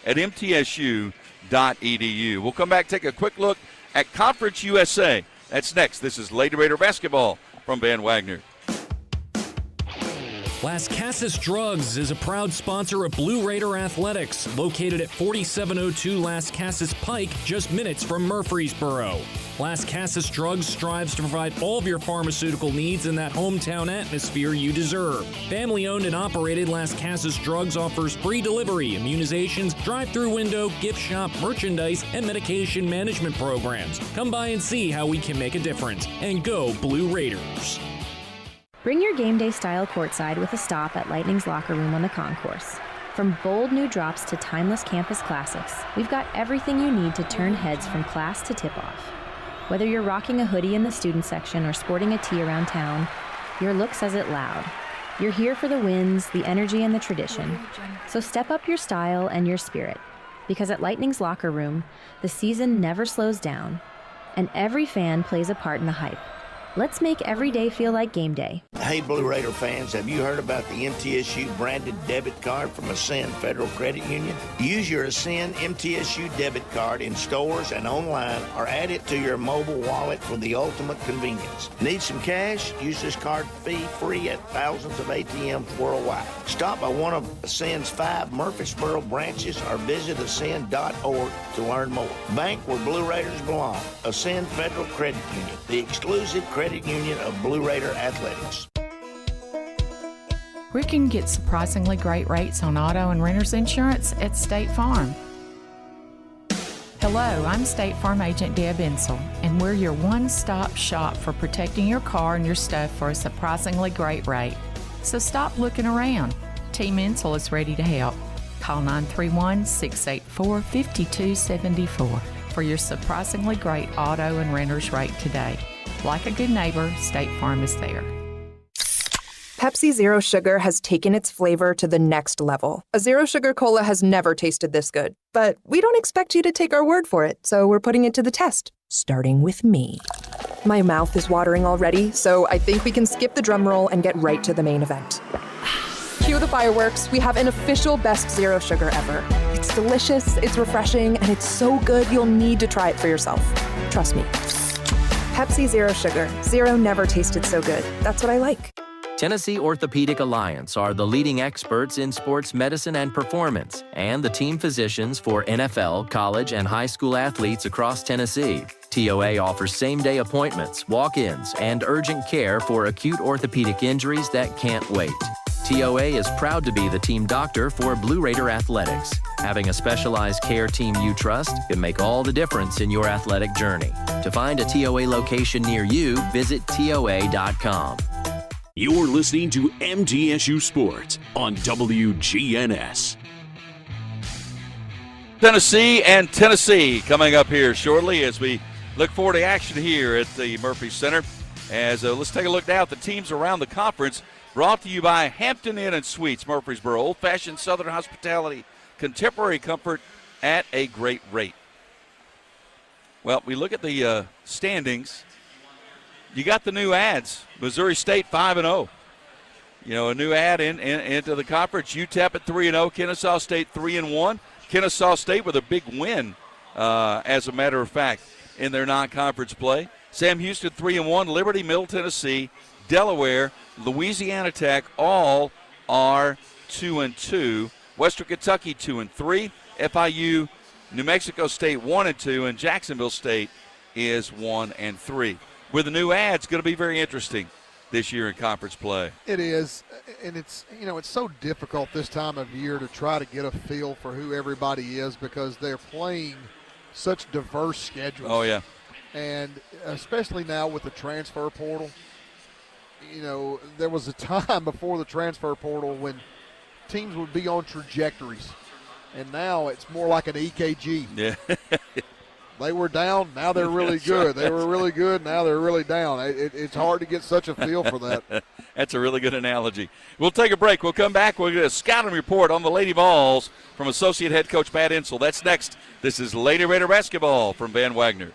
at mtsu.edu. We'll come back, take a quick look at Conference USA. That's next. This is Lady Raider basketball from Van Wagner. Las Casas Drugs is a proud sponsor of Blue Raider Athletics, located at 4702 Las Casas Pike, just minutes from Murfreesboro. Las Casas Drugs strives to provide all of your pharmaceutical needs in that hometown atmosphere you deserve. Family-owned and operated, Las Casas Drugs offers free delivery, immunizations, drive-through window, gift shop, merchandise, and medication management programs. Come by and see how we can make a difference. And go Blue Raiders. Bring your game day style courtside with a stop at Lightning's locker room on the concourse. From bold new drops to timeless campus classics, we've got everything you need to turn heads from class to tip-off. Whether you're rocking a hoodie in the student section or sporting a tee around town, your look says it loud. You're here for the wins, the energy, and the tradition. So step up your style and your spirit, because at Lightning's locker room, the season never slows down, and every fan plays a part in the hype. Let's make every day feel like game day. Hey, Blue Raider fans, have you heard about the MTSU branded debit card from Ascend Federal Credit Union? Use your Ascend MTSU debit card in stores and online, or add it to your mobile wallet for the ultimate convenience. Need some cash? Use this card fee-free at thousands of ATMs worldwide. Stop by one of Ascend's 5 Murfreesboro branches or visit ascend.org to learn more. Bank where Blue Raiders belong. Ascend Federal Credit Union, the exclusive credit union of Blue Raider Athletics. We can get surprisingly great rates on auto and renter's insurance at State Farm. Hello, I'm State Farm Agent Deb Insel, and we're your one-stop shop for protecting your car and your stuff for a surprisingly great rate. So stop looking around. Team Insel is ready to help. Call 931-684-5274 for your surprisingly great auto and renter's rate today. Like a good neighbor, State Farm is there. Pepsi Zero Sugar has taken its flavor to the next level. A Zero Sugar Cola has never tasted this good. But we don't expect you to take our word for it, so we're putting it to the test, starting with me. My mouth is watering already, so I think we can skip the drum roll and get right to the main event. Cue the fireworks. We have an official best Zero Sugar ever. It's delicious, it's refreshing, and it's so good you'll need to try it for yourself. Trust me. Pepsi Zero Sugar. Zero never tasted so good. That's what I like. Tennessee Orthopedic Alliance are the leading experts in sports medicine and performance, and the team physicians for NFL, college, and high school athletes across Tennessee. TOA offers same-day appointments, walk-ins, and urgent care for acute orthopedic injuries that can't wait. TOA is proud to be the team doctor for Blue Raider Athletics. Having a specialized care team you trust can make all the difference in your athletic journey. To find a TOA location near you, visit TOA.com. You're listening to MTSU Sports on WGNS. Tennessee and Tennessee coming up here shortly as we look forward to action here at the Murphy Center. As let's take a look now at the teams around the conference. Brought to you by Hampton Inn and Suites, Murfreesboro. Old-fashioned Southern hospitality, contemporary comfort at a great rate. Well, we look at the standings. You got the new ads. Missouri State 5-0. You know, a new ad into the conference. UTEP at 3-0. Kennesaw State 3-1. Kennesaw State with a big win, as a matter of fact, in their non-conference play. Sam Houston 3-1. Liberty, Middle Tennessee, Delaware, Louisiana Tech, all are 2-2. Western Kentucky 2-3. FIU, New Mexico State 1-2, and Jacksonville State is 1-3. With the new ads, going to be very interesting this year in conference play. It is, and it's so difficult this time of year to try to get a feel for who everybody is because they're playing such diverse schedules. Oh yeah, and especially now with the transfer portal. You know, there was a time before the transfer portal when teams would be on trajectories, and now it's more like an EKG. Yeah. They were down, now they're really good. They were really good, now they're really down. It's hard to get such a feel for that. That's a really good analogy. We'll take a break. We'll come back. We'll get a scouting report on the Lady Vols from Associate Head Coach Matt Insel. That's next. This is Lady Raider Basketball from Van Wagner.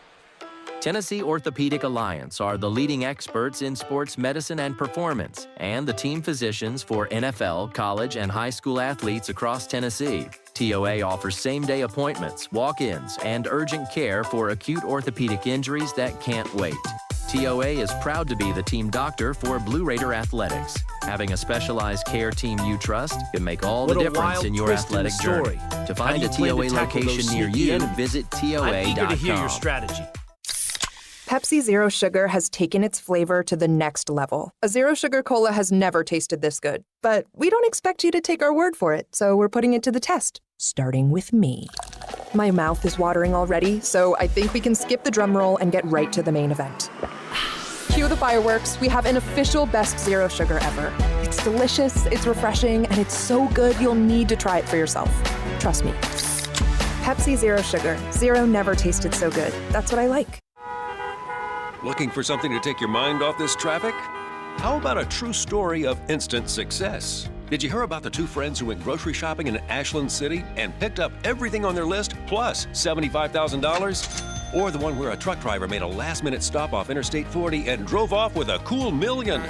Tennessee Orthopedic Alliance are the leading experts in sports medicine and performance, and the team physicians for NFL, college, and high school athletes across Tennessee. TOA offers same-day appointments, walk-ins, and urgent care for acute orthopedic injuries that can't wait. TOA is proud to be the team doctor for Blue Raider Athletics. Having a specialized care team you trust can make all the difference in your athletic journey. To find a TOA location near you, visit TOA.com. I'm eager to hear your strategy. Pepsi Zero Sugar has taken its flavor to the next level. A Zero Sugar Cola has never tasted this good. But we don't expect you to take our word for it, so we're putting it to the test, starting with me. My mouth is watering already, so I think we can skip the drum roll and get right to the main event. Cue the fireworks. We have an official best Zero Sugar ever. It's delicious, it's refreshing, and it's so good you'll need to try it for yourself. Trust me. Pepsi Zero Sugar. Zero never tasted so good. That's what I like. Looking for something to take your mind off this traffic? How about a true story of instant success? Did you hear about the two friends who went grocery shopping in Ashland City and picked up everything on their list plus $75,000? Or the one where a truck driver made a last-minute stop off Interstate 40 and drove off with a cool $1 million?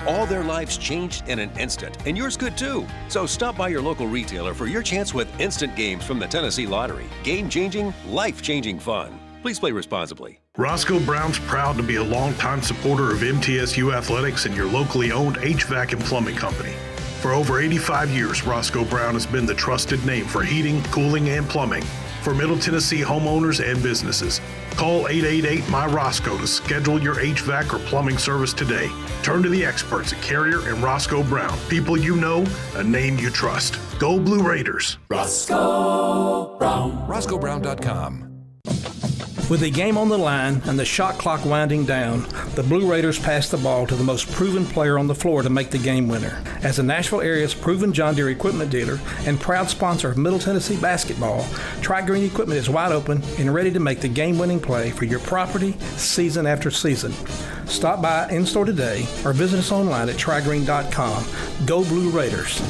All their lives changed in an instant, and yours could too. So stop by your local retailer for your chance with instant games from the Tennessee Lottery. Game-changing, life-changing fun. Please play responsibly. Roscoe Brown's proud to be a longtime supporter of MTSU athletics and your locally owned HVAC and plumbing company. For over 85 years, Roscoe Brown has been the trusted name for heating, cooling, and plumbing for Middle Tennessee homeowners and businesses. Call 888-MY-ROSCOE to schedule your HVAC or plumbing service today. Turn to the experts at Carrier and Roscoe Brown. People you know, a name you trust. Go Blue Raiders. Roscoe Brown. RoscoeBrown.com. With the game on the line and the shot clock winding down, the Blue Raiders pass the ball to the most proven player on the floor to make the game winner. As the Nashville area's proven John Deere equipment dealer and proud sponsor of Middle Tennessee basketball, Tri-Green Equipment is wide open and ready to make the game-winning play for your property season after season. Stop by in-store today or visit us online at trigreen.com. Go Blue Raiders.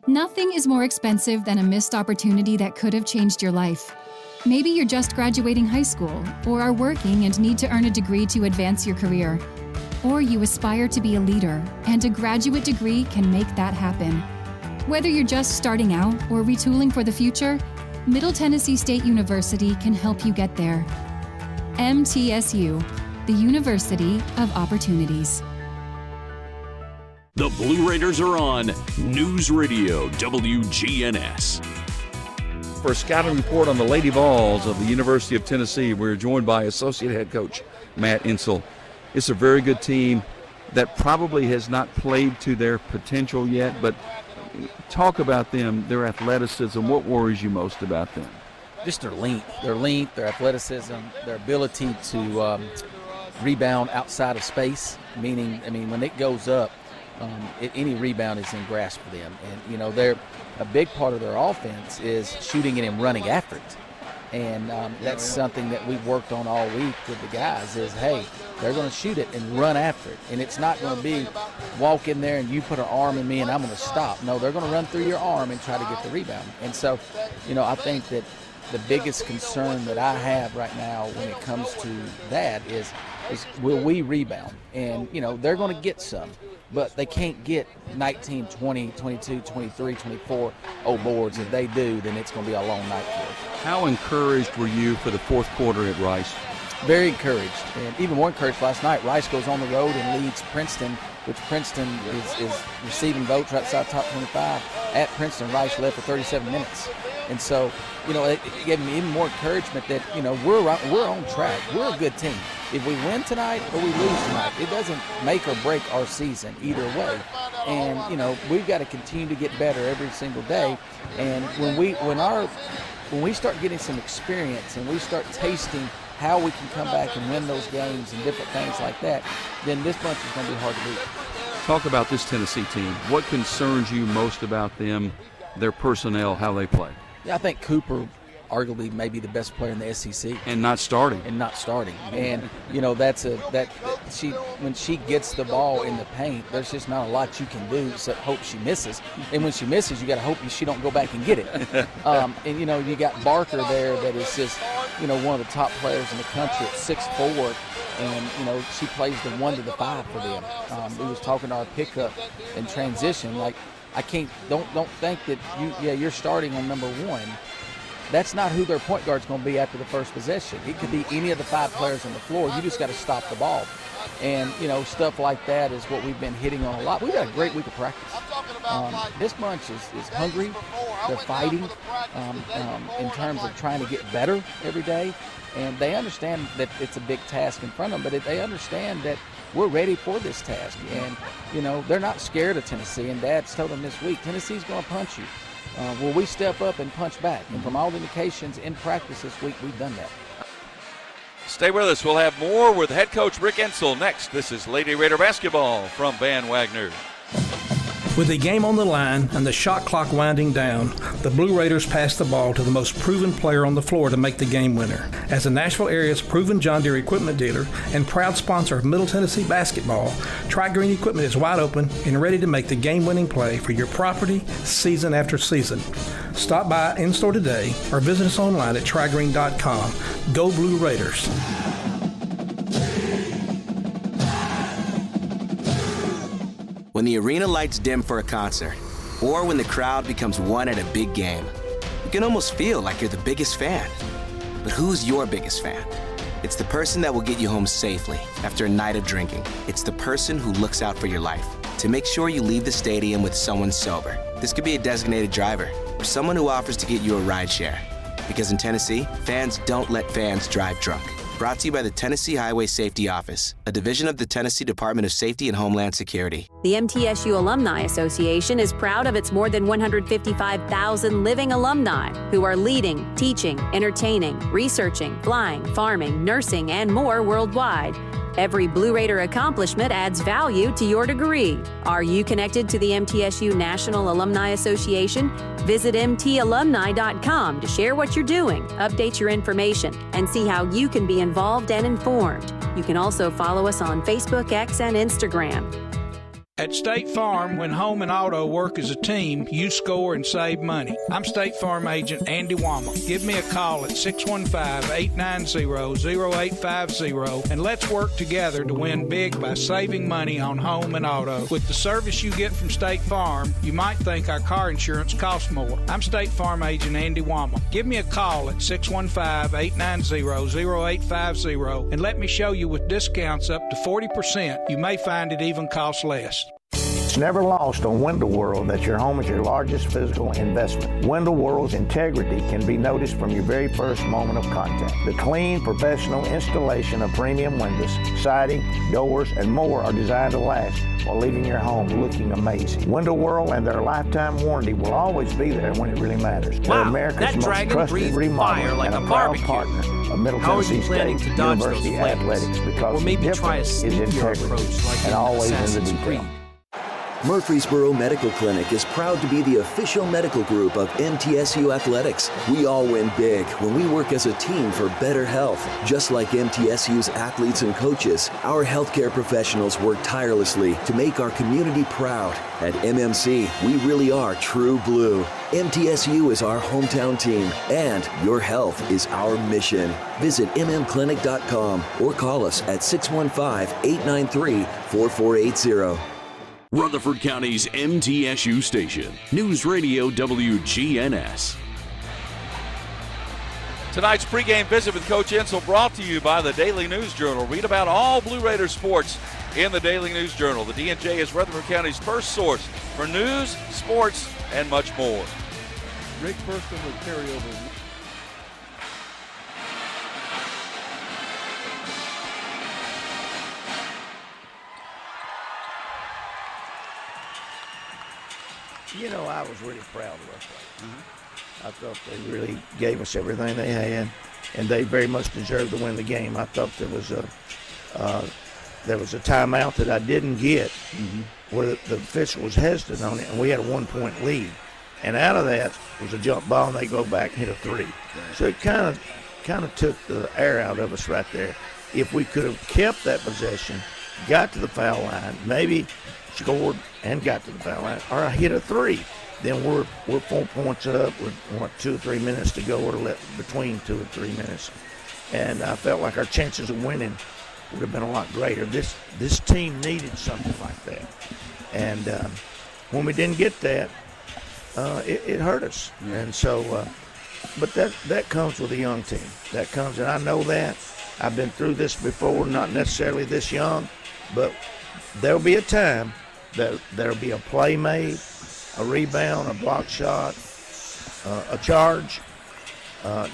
Nothing is more expensive than a missed opportunity that could have changed your life. Maybe you're just graduating high school, or are working and need to earn a degree to advance your career. Or you aspire to be a leader, and a graduate degree can make that happen. Whether you're just starting out or retooling for the future, Middle Tennessee State University can help you get there. MTSU, the University of Opportunities. The Blue Raiders are on News Radio WGNS. For a scouting report on the Lady Vols of the University of Tennessee, we're joined by Associate Head Coach Matt Insel. It's a very good team that probably has not played to their potential yet, but talk about them, their athleticism. What worries you most about them? Just their length, their athleticism, their ability to rebound outside of space, meaning, when it goes up, any rebound is in grasp for them. And, they're a big part of their offense is shooting it and running after it. And that's something that we've worked on all week with the guys is, hey, they're going to shoot it and run after it. And it's not going to be walk in there and you put an arm in me and I'm going to stop. No, they're going to run through your arm and try to get the rebound. And so, I think that the biggest concern that I have right now when it comes to that is will we rebound? And, they're going to get some. But they can't get 19, 20, 22, 23, 24 boards. If they do, then it's going to be a long night for them. How encouraged were you for the fourth quarter at Rice? Very encouraged. And even more encouraged last night. Rice goes on the road and leads Princeton, which Princeton is receiving votes right outside top 25. At Princeton, Rice led for 37 minutes. And so, it gave me even more encouragement that, we're on track. We're a good team. If we win tonight or we lose tonight, it doesn't make or break our season either way. And, we've got to continue to get better every single day. And when we start getting some experience and we start tasting how we can come back and win those games and different things like that, then this bunch is going to be hard to beat. Talk about this Tennessee team. What concerns you most about them, their personnel, how they play? Yeah, I think Cooper arguably maybe the best player in the SEC. And not starting. And, you know, when she gets the ball in the paint, there's just not a lot you can do except hope she misses. And when she misses, you got to hope she don't go back and get it. And, you know, you got Barker there that is just, you know, one of the top players in the country at 6'4", and, you know, she plays the 1 to the 5 for them. We was talking to our pickup and transition, like, don't think that you're starting on number 1. That's not who their point guard's going to be after the first possession. It could be any of the 5 players on the floor. You just got to stop the ball. And, you know, stuff like that is what we've been hitting on a lot. We've got a great week of practice. This bunch is hungry. They're fighting in terms of trying to get better every day. And they understand that it's a big task in front of them, but they understand that we're ready for this task. And, you know, they're not scared of Tennessee. And Dad's told them this week, Tennessee's going to punch you. Will we step up and punch back? And from all the indications in practice this week, we've done that. Stay with us. We'll have more with head coach Rick Ensel next. This is Lady Raider basketball from Van Wagner. With the game on the line and the shot clock winding down, the Blue Raiders pass the ball to the most proven player on the floor to make the game winner. As the Nashville area's proven John Deere equipment dealer and proud sponsor of Middle Tennessee basketball, Tri-Green Equipment is wide open and ready to make the game-winning play for your property season after season. Stop by in-store today or visit us online at trigreen.com. Go Blue Raiders. When the arena lights dim for a concert, or when the crowd becomes one at a big game, you can almost feel like you're the biggest fan. But who's your biggest fan? It's the person that will get you home safely after a night of drinking. It's the person who looks out for your life to make sure you leave the stadium with someone sober. This could be a designated driver or someone who offers to get you a ride share. Because in Tennessee, fans don't let fans drive drunk. Brought to you by the Tennessee Highway Safety Office, a division of the Tennessee Department of Safety and Homeland Security. The MTSU Alumni Association is proud of its more than 155,000 living alumni who are leading, teaching, entertaining, researching, flying, farming, nursing, and more worldwide. Every Blue Raider accomplishment adds value to your degree. Are you connected to the MTSU National Alumni Association? Visit mtalumni.com to share what you're doing, update your information, and see how you can be involved and informed. You can also follow us on Facebook, X, and Instagram. At State Farm, when home and auto work as a team, you score and save money. I'm State Farm agent Andy Wama. Give me a call at 615-890-0850 and let's work together to win big by saving money on home and auto. With the service you get from State Farm, you might think our car insurance costs more. I'm State Farm agent Andy Wama. Give me a call at 615-890-0850 and let me show you with discounts up to 40%. You may find it even costs less. It's never lost on Window World that your home is your largest physical investment. Window World's integrity can be noticed from your very first moment of contact. The clean, professional installation of premium windows, siding, doors, and more are designed to last while leaving your home looking amazing. Window World and their lifetime warranty will always be there when it really matters. They're America's most trusted remodeler and a proud partner of Middle Tennessee State University Athletics because the difference is integrity and always in the detail. Murfreesboro Medical Clinic is proud to be the official medical group of MTSU Athletics. We all win big when we work as a team for better health. Just like MTSU's athletes and coaches, our healthcare professionals work tirelessly to make our community proud. At MMC, we really are true blue. MTSU is our hometown team, and your health is our mission. Visit mmclinic.com or call us at 615-893-4480. Rutherford County's MTSU station, News Radio WGNS. Tonight's pregame visit with Coach Ensel brought to you by the Daily News Journal. Read about all Blue Raider sports in the Daily News Journal. The D&J is Rutherford County's first source for news, sports, and much more. Rick Burston would carry over. You know, I was really proud of us. I thought they really gave us everything they had, and they very much deserved to win the game. I thought there was a timeout that I didn't get where the official was hesitant on it, and we had a 1-point lead. And out of that was a jump ball, and they go back and hit a three. So it kind of took the air out of us right there. If we could have kept that possession, got to the foul line, maybe scored and got to the foul line, or hit a three, then we're 4 points up with 2 or 3 minutes to go, or between 2 or 3 minutes. And I felt like our chances of winning would have been a lot greater. This team needed something like that. And when we didn't get that, it hurt us. And so, but that comes with a young team. That comes, and I know that. I've been through this before, not necessarily this young, but there'll be a time that there'll be a play made, a rebound, a block shot, a charge,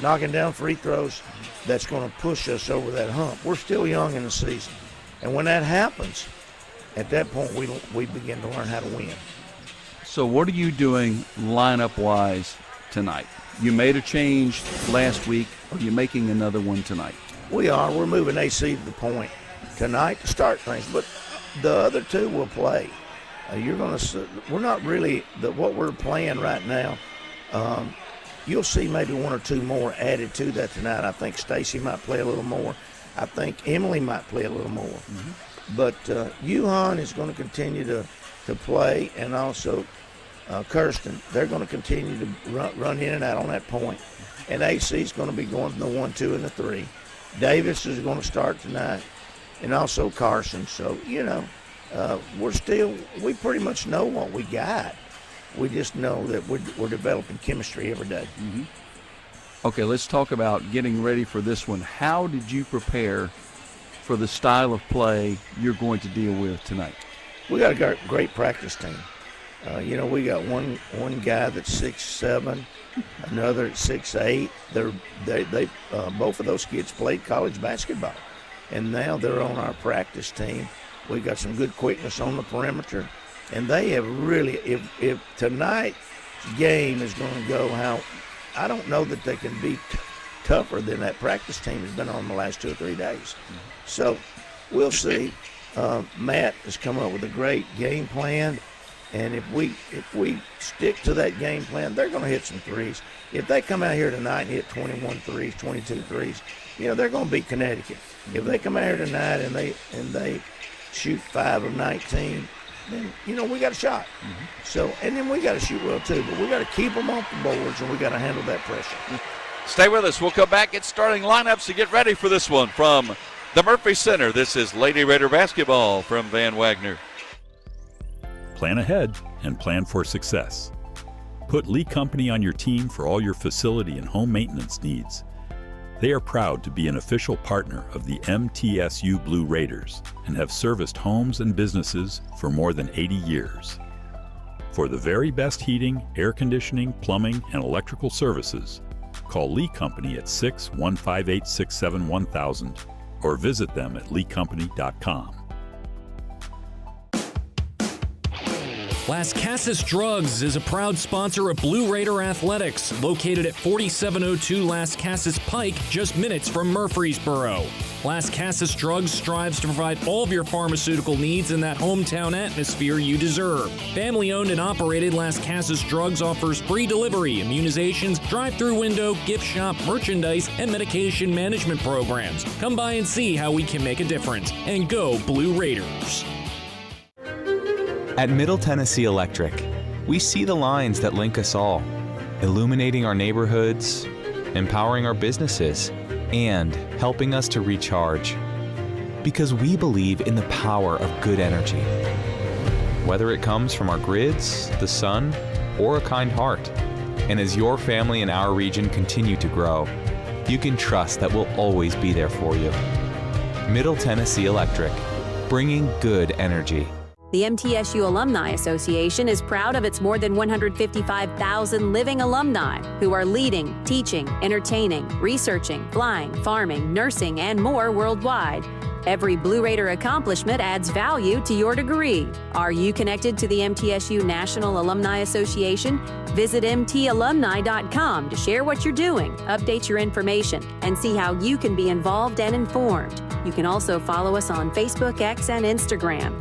knocking down free throws that's going to push us over that hump. We're still young in the season. And when that happens, at that point we begin to learn how to win. So what are you doing lineup-wise tonight? You made a change last week. Are you making another one tonight? We are. We're moving AC to the point tonight to start things, but the other two will play. We're not really what we're playing right now. You'll see maybe 1 or 2 more added to that tonight. I think Stacy might play a little more. I think Emily might play a little more. Mm-hmm. But Yuhan is going to continue to play, and also Kirsten. They're going to continue to run in and out on that point. And AC is going to be going to the 1, 2, and the 3. Davis is going to start tonight, and also Carson. So, we pretty much know what we got. We just know that we're developing chemistry every day. Mm-hmm. Okay, let's talk about getting ready for this one. How did you prepare for the style of play you're going to deal with tonight? We got a great practice team. We got one guy that's 6'7", another at 6'8". They both of those kids played college basketball, and now they're on our practice team. We got some good quickness on the perimeter, and they have really. If tonight's game is going to go how, I don't know that they can be tougher than that practice team has been on the last 2 or 3 days. Mm-hmm. So we'll see. Matt has come up with a great game plan. And if we stick to that game plan, they're going to hit some threes. If they come out here tonight and hit 21 threes, 22 threes, they're going to beat Connecticut. Mm-hmm. If they come out here tonight and they shoot 5 of 19, then we got a shot. Mm-hmm. So, and then we got to shoot well too, but we got to keep them off the boards, and we got to handle that pressure. Stay with us. We'll come back, get starting lineups to get ready for this one from the Murphy Center. This is Lady Raider basketball from Van Wagner. Plan ahead and plan for success. Put Lee Company on your team for all your facility and home maintenance needs. They are proud to be an official partner of the MTSU Blue Raiders and have serviced homes and businesses for more than 80 years. For the very best heating, air conditioning, plumbing, and electrical services, call Lee Company at 615-867-1000 or visit them at leecompany.com. Las Casas Drugs is a proud sponsor of Blue Raider Athletics, located at 4702 Las Casas Pike, just minutes from Murfreesboro. Las Casas Drugs strives to provide all of your pharmaceutical needs in that hometown atmosphere you deserve. Family-owned and operated, Las Casas Drugs offers free delivery, immunizations, drive-through window, gift shop, merchandise, and medication management programs. Come by and see how we can make a difference. And go Blue Raiders! At Middle Tennessee Electric, we see the lines that link us all, illuminating our neighborhoods, empowering our businesses, and helping us to recharge. Because we believe in the power of good energy. Whether it comes from our grids, the sun, or a kind heart. And as your family and our region continue to grow, you can trust that we'll always be there for you. Middle Tennessee Electric, bringing good energy. The MTSU Alumni Association is proud of its more than 155,000 living alumni who are leading, teaching, entertaining, researching, flying, farming, nursing, and more worldwide. Every Blue Raider accomplishment adds value to your degree. Are you connected to the MTSU National Alumni Association? Visit mtalumni.com to share what you're doing, update your information, and see how you can be involved and informed. You can also follow us on Facebook, X, and Instagram.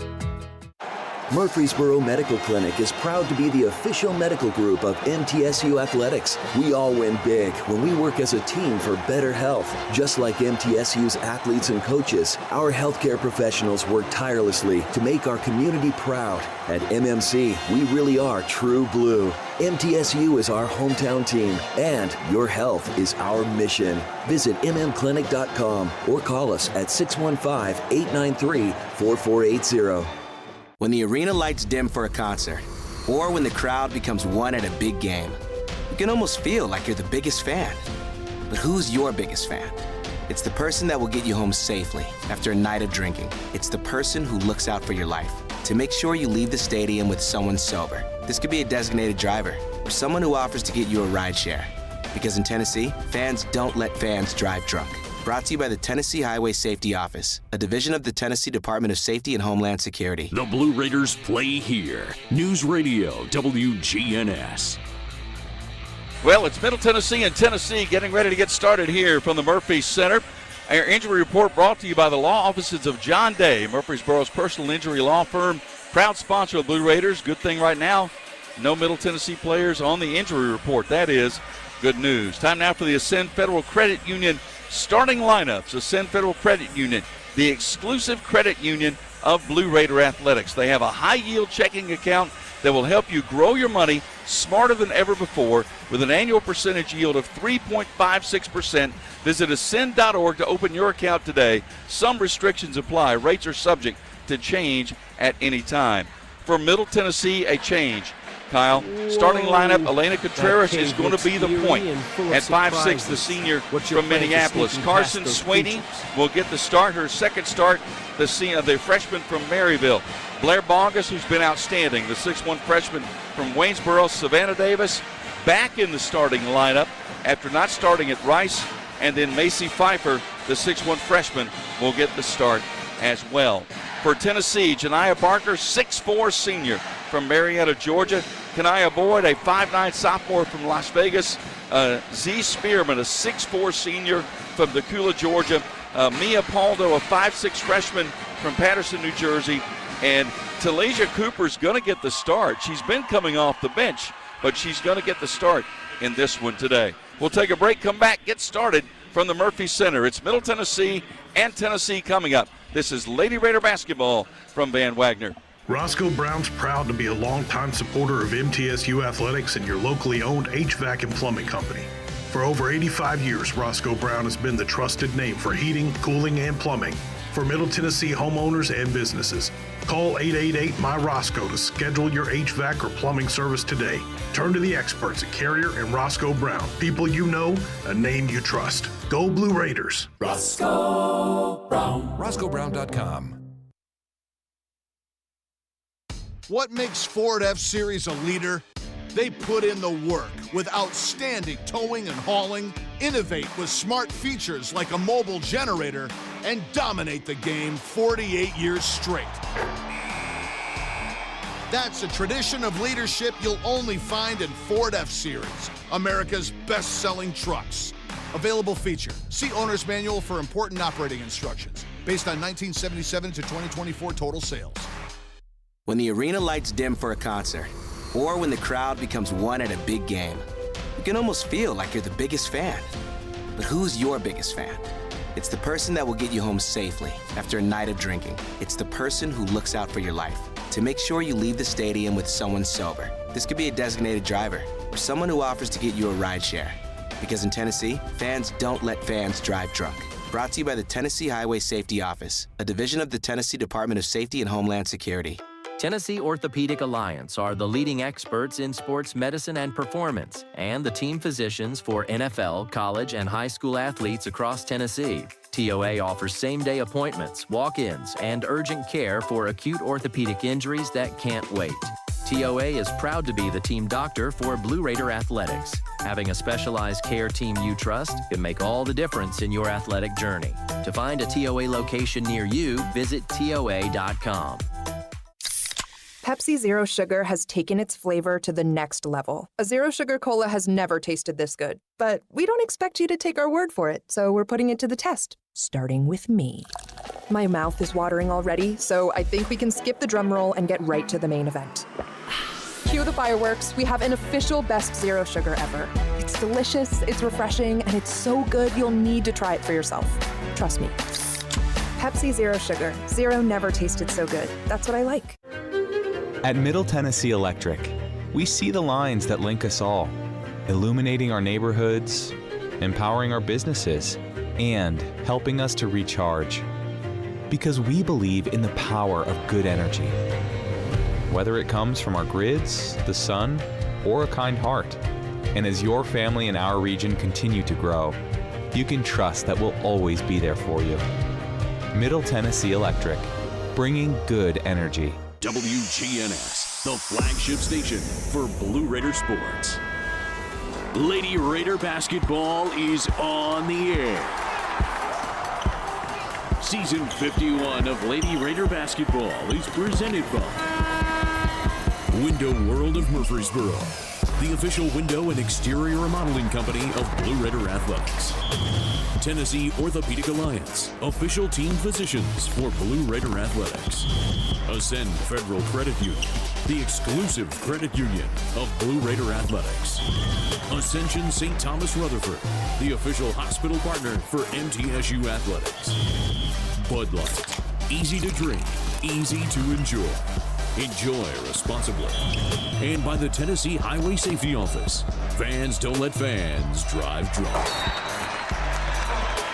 Murfreesboro Medical Clinic is proud to be the official medical group of MTSU Athletics. We all win big when we work as a team for better health. Just like MTSU's athletes and coaches, our healthcare professionals work tirelessly to make our community proud. At MMC, we really are true blue. MTSU is our hometown team, and your health is our mission. Visit mmclinic.com or call us at 615-893-4480. When the arena lights dim for a concert, or when the crowd becomes one at a big game, you can almost feel like you're the biggest fan. But who's your biggest fan? It's the person that will get you home safely after a night of drinking. It's the person who looks out for your life to make sure you leave the stadium with someone sober. This could be a designated driver or someone who offers to get you a ride share. Because in Tennessee, fans don't let fans drive drunk. Brought to you by the Tennessee Highway Safety Office, a division of the Tennessee Department of Safety and Homeland Security. The Blue Raiders play here. News Radio WGNS. Well, it's Middle Tennessee and Tennessee getting ready to get started here from the Murphy Center. Our injury report brought to you by the law offices of John Day, Murfreesboro's personal injury law firm. Proud sponsor of Blue Raiders. Good thing right now, no Middle Tennessee players on the injury report. That is good news. Time now for the Ascend Federal Credit Union starting lineups. Ascend Federal Credit Union, the exclusive credit union of Blue Raider Athletics. They have a high-yield checking account that will help you grow your money smarter than ever before with an annual percentage yield of 3.56%. Visit ascend.org to open your account today. Some restrictions apply. Rates are subject to change at any time. For Middle Tennessee, a change. Kyle, starting lineup, Elena Contreras is going to be the point. At 5'6", the senior from Minneapolis. Carson Sweeney will get the start, her second start, the freshman from Maryville. Blair Bongus, who's been outstanding, the 6'1" freshman from Waynesboro. Savannah Davis back in the starting lineup after not starting at Rice. And then Macy Pfeiffer, the 6'1" freshman, will get the start as well. For Tennessee, Janiah Barker, 6'4" senior from Marietta, Georgia. Kanaya Boyd, a 5'9" sophomore from Las Vegas. Z. Spearman, a 6'4" senior from Decula, Georgia. Mia Paldo, a 5'6" freshman from Patterson, New Jersey. And Talesia Cooper's going to get the start. She's been coming off the bench, but she's going to get the start in this one today. We'll take a break, come back, get started from the Murphy Center. It's Middle Tennessee and Tennessee coming up. This is Lady Raider basketball from Van Wagner. Roscoe Brown's proud to be a longtime supporter of MTSU Athletics and your locally owned HVAC and plumbing company. For over 85 years, Roscoe Brown has been the trusted name for heating, cooling, and plumbing for Middle Tennessee homeowners and businesses. Call 888-MY-ROSCOE to schedule your HVAC or plumbing service today. Turn to the experts at Carrier and Roscoe Brown. People you know, a name you trust. Go Blue Raiders. Roscoe Brown. RoscoeBrown.com. What makes Ford F-Series a leader? They put in the work with outstanding towing and hauling, innovate with smart features like a mobile generator, and dominate the game 48 years straight. That's a tradition of leadership you'll only find in Ford F-Series, America's best-selling trucks. Available feature. See Owner's Manual for important operating instructions. Based on 1977 to 2024 total sales. When the arena lights dim for a concert, or when the crowd becomes one at a big game, you can almost feel like you're the biggest fan. But who's your biggest fan? It's the person that will get you home safely after a night of drinking. It's the person who looks out for your life to make sure you leave the stadium with someone sober. This could be a designated driver or someone who offers to get you a ride share. Because in Tennessee, fans don't let fans drive drunk. Brought to you by the Tennessee Highway Safety Office, a division of the Tennessee Department of Safety and Homeland Security. Tennessee Orthopedic Alliance are the leading experts in sports medicine and performance, and the team physicians for NFL, college, and high school athletes across Tennessee. TOA offers same-day appointments, walk-ins, and urgent care for acute orthopedic injuries that can't wait. TOA is proud to be the team doctor for Blue Raider Athletics. Having a specialized care team you trust can make all the difference in your athletic journey. To find a TOA location near you, visit TOA.com. Pepsi Zero Sugar has taken its flavor to the next level. A Zero Sugar Cola has never tasted this good. But we don't expect you to take our word for it, so we're putting it to the test, starting with me. My mouth is watering already, so I think we can skip the drum roll and get right to the main event. Cue the fireworks. We have an official best Zero Sugar ever. It's delicious, it's refreshing, and it's so good you'll need to try it for yourself. Trust me. Pepsi Zero Sugar. Zero never tasted so good. That's what I like. At Middle Tennessee Electric, we see the lines that link us all, illuminating our neighborhoods, empowering our businesses, and helping us to recharge. Because we believe in the power of good energy. Whether it comes from our grids, the sun, or a kind heart. And as your family and our region continue to grow, you can trust that we'll always be there for you. Middle Tennessee Electric, bringing good energy. WGNS, the flagship station for Blue Raider sports. Lady Raider basketball is on the air. Season 51 of Lady Raider basketball is presented by Window World of Murfreesboro, the official window and exterior remodeling company of Blue Raider Athletics. Tennessee Orthopedic Alliance, official team physicians for Blue Raider Athletics. Ascend Federal Credit Union, the exclusive credit union of Blue Raider Athletics. Ascension St. Thomas Rutherford, the official hospital partner for MTSU Athletics. Bud Light, easy to drink, easy to enjoy. Enjoy responsibly. And by the Tennessee Highway Safety Office, fans don't let fans drive drunk.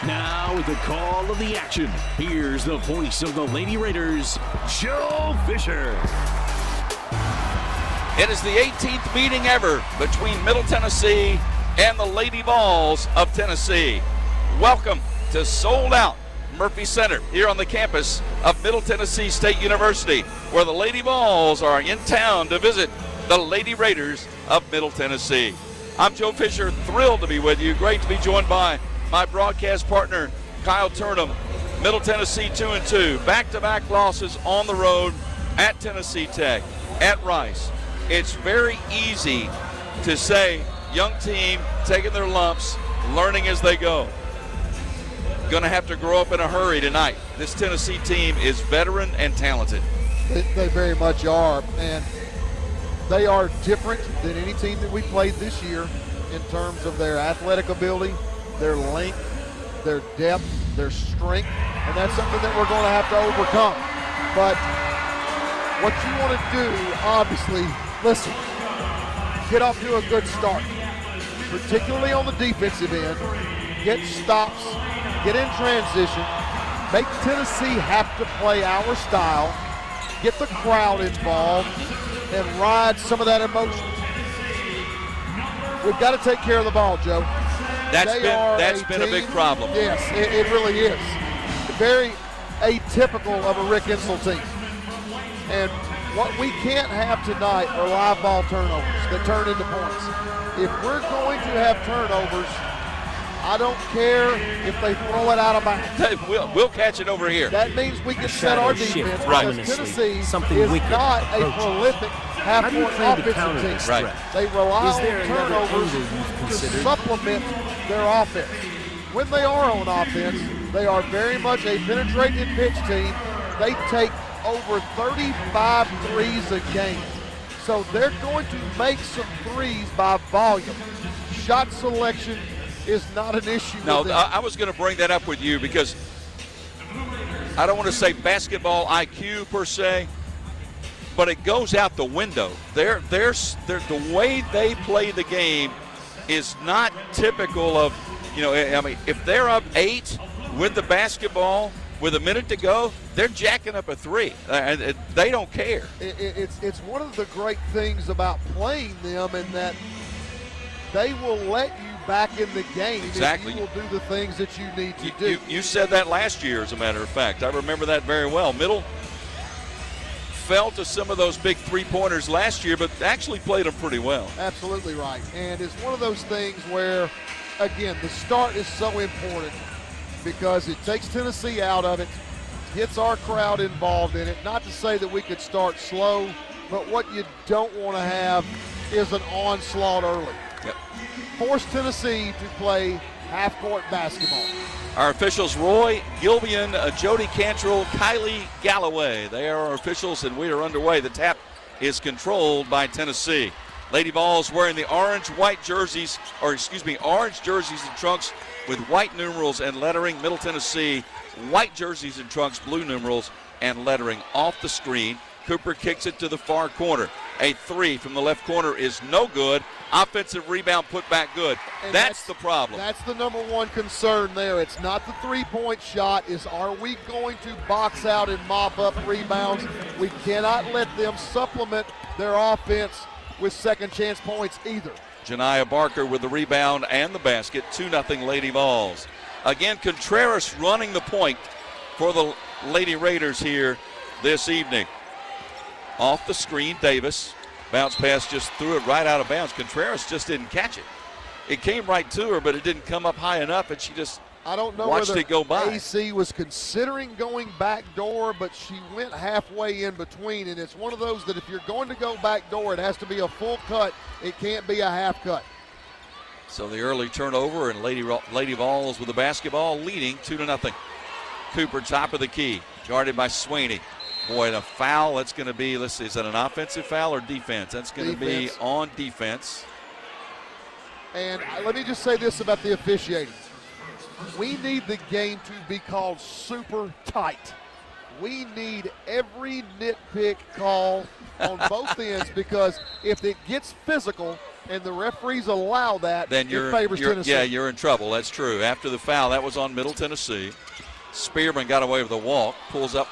Now, with the call of the action, here's the voice of the Lady Raiders, Joe Fisher. It is the 18th meeting ever between Middle Tennessee and the Lady Vols of Tennessee. Welcome to Sold Out Murphy Center here on the campus of Middle Tennessee State University, where the Lady Vols are in town to visit the Lady Raiders of Middle Tennessee. I'm Joe Fisher, thrilled to be with you. Great to be joined by my broadcast partner, Kyle Turnham. Middle Tennessee 2-2, back-to-back losses on the road at Tennessee Tech, at Rice. It's very easy to say, young team, taking their lumps, learning as they go. Going to have to grow up in a hurry tonight. This Tennessee team is veteran and talented. They very much are, and they are different than any team that we played this year in terms of their athletic ability, their length, their depth, their strength, and that's something that we're going to have to overcome. But what you want to do, obviously, listen, get off to a good start, particularly on the defensive end, get stops, get in transition, make Tennessee have to play our style, get the crowd involved, and ride some of that emotion. We've got to take care of the ball, Joe. That's been a big problem. Yes, it really is. Very atypical of a Rick Insell team. And what we can't have tonight are live ball turnovers that turn into points. If we're going to have turnovers, I don't care if they throw it out of bounds. We'll catch it over here. That means we can set our defense because Tennessee is not a prolific half-court offensive team. Right. They rely on turnovers to supplement their offense. When they are on offense, they are very much a penetrate and pitch team. They take over 35 threes a game. So they're going to make some threes by volume. Shot selection is not an issue with them. I was going to bring that up with you because I don't want to say basketball IQ per se, but it goes out the window. The way they play the game is not typical of, if they're up 8 with the basketball with a minute to go, they're jacking up a 3. They don't care. It's one of the great things about playing them in that they will let you back in the game. Exactly. If you will do the things that you need to do. You said that last year, as a matter of fact. I remember that very well. Middle fell to some of those big three-pointers last year, but actually played them pretty well. Absolutely right. And it's one of those things where, again, the start is so important because it takes Tennessee out of it, gets our crowd involved in it. Not to say that we could start slow But what you don't want to have is an onslaught early. Yep. Force Tennessee to play half-court basketball. Our officials, Roy Gilbian, Jody Cantrell, Kylie Galloway. They are our officials, and we are underway. The tap is controlled by Tennessee. Lady Vols wearing the orange jerseys and trunks with white numerals and lettering. Middle Tennessee, white jerseys and trunks, blue numerals and lettering. Off the screen, Cooper kicks it to the far corner. A three from the left corner is no good. Offensive rebound put back good. That's the problem. That's the number one concern there. It's not the three-point shot. Are we going to box out and mop up rebounds? We cannot let them supplement their offense with second chance points either. Janiah Barker with the rebound and the basket. 2-0 Lady Vols. Again, Contreras running the point for the Lady Raiders here this evening. Off the screen, Davis. Bounce pass, just threw it right out of bounds. Contreras just didn't catch it. It came right to her, but it didn't come up high enough, and she just watched it go by. AC was considering going back door, but she went halfway in between, and it's one of those that if you're going to go back door, it has to be a full cut. It can't be a half cut. So the early turnover, and Lady Vols with the basketball leading 2-0. Cooper, top of the key, guarded by Swaney. Boy, and a foul, that's going to be, let's see, is that an offensive foul or defense? That's going to be on defense. And let me just say this about the officiating. We need the game to be called super tight. We need every nitpick call on both ends, because if it gets physical and the referees allow that, then it favors Tennessee. Yeah, you're in trouble. That's true. After the foul, that was on Middle Tennessee. Spearman got away with a walk, pulls up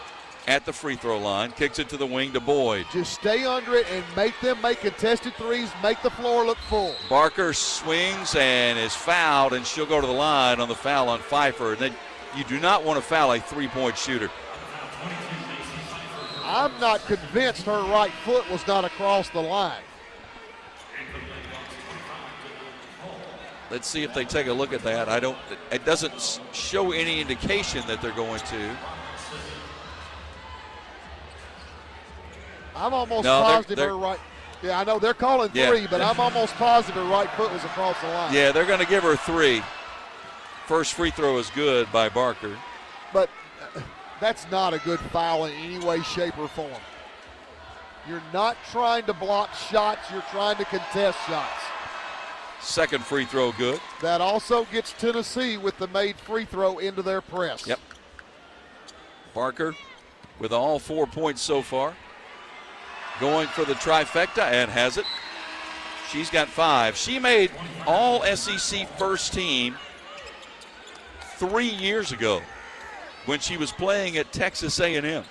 at the free throw line, kicks it to the wing to Boyd. Just stay under it and make them make contested threes, make the floor look full. Barker swings and is fouled, and she'll go to the line on the foul on Pfeiffer. And then you do not want to foul a three-point shooter. I'm not convinced her right foot was not across the line. Let's see if they take a look at that. It doesn't show any indication that they're going to. I'm almost positive her right. Yeah, I know they're calling three, but I'm almost positive her right foot was across the line. Yeah, they're going to give her three. First free throw is good by Barker. But that's not a good foul in any way, shape, or form. You're not trying to block shots. You're trying to contest shots. Second free throw good. That also gets Tennessee with the made free throw into their press. Yep. Barker with all 4 points so far. Going for the trifecta and has it. She's got 5. She made all SEC first team 3 years ago when she was playing at Texas A&M.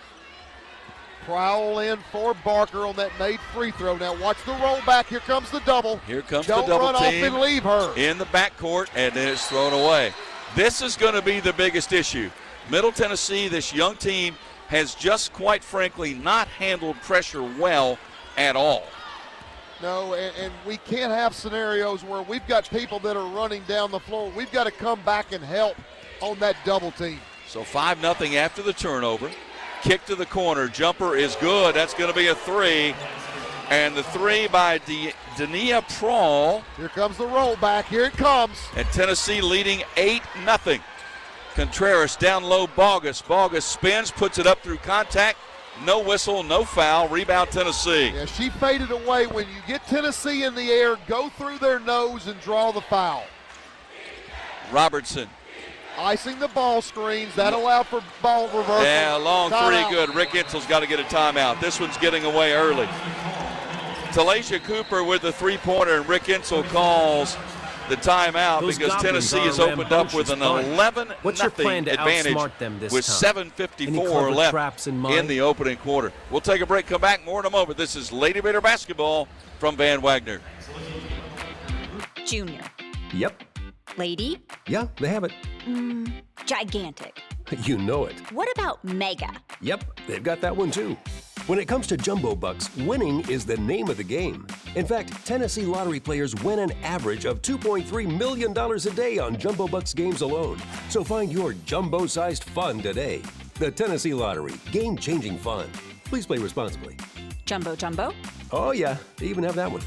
Prowl in for Barker on that made free throw. Now watch the rollback. Here comes the double. Here comes Don't the double run team. Off and leave her. In the backcourt, and then it's thrown away. This is going to be the biggest issue. Middle Tennessee, this young team, has just quite frankly not handled pressure well at all. No, and we can't have scenarios where we've got people that are running down the floor. We've got to come back and help on that double team. So 5-0 after the turnover. Kick to the corner. Jumper is good. That's going to be a three. And the three by Dania Prawl. Here comes the rollback. Here it comes. And Tennessee leading 8-0. Contreras down low, Bogus. Bogus spins, puts it up through contact. No whistle, no foul. Rebound Tennessee. Yeah, she faded away. When you get Tennessee in the air, go through their nose and draw the foul. Robertson. Icing the ball screens. That allowed for ball reversal. Yeah, long Timeout. three good. Rick Insel's got to get a timeout. This one's getting away early. Talasha Cooper with the three-pointer, and Rick Insel calls the timeout because Tennessee has opened up with an 11-0 advantage with 7:54 left in the opening quarter. We'll take a break, come back, more in a moment. This is Lady Raider basketball from Van Wagner. Junior. Yep. Lady? Yeah, they have it. Gigantic. You know it. What about mega? Yep, they've got that one too. When it comes to Jumbo Bucks, winning is the name of the game. In fact, Tennessee lottery players win an average of $2.3 million a day on Jumbo Bucks games alone. So find your jumbo-sized fun today. The Tennessee Lottery, game-changing fun. Please play responsibly. Jumbo Jumbo? Oh, yeah, they even have that one.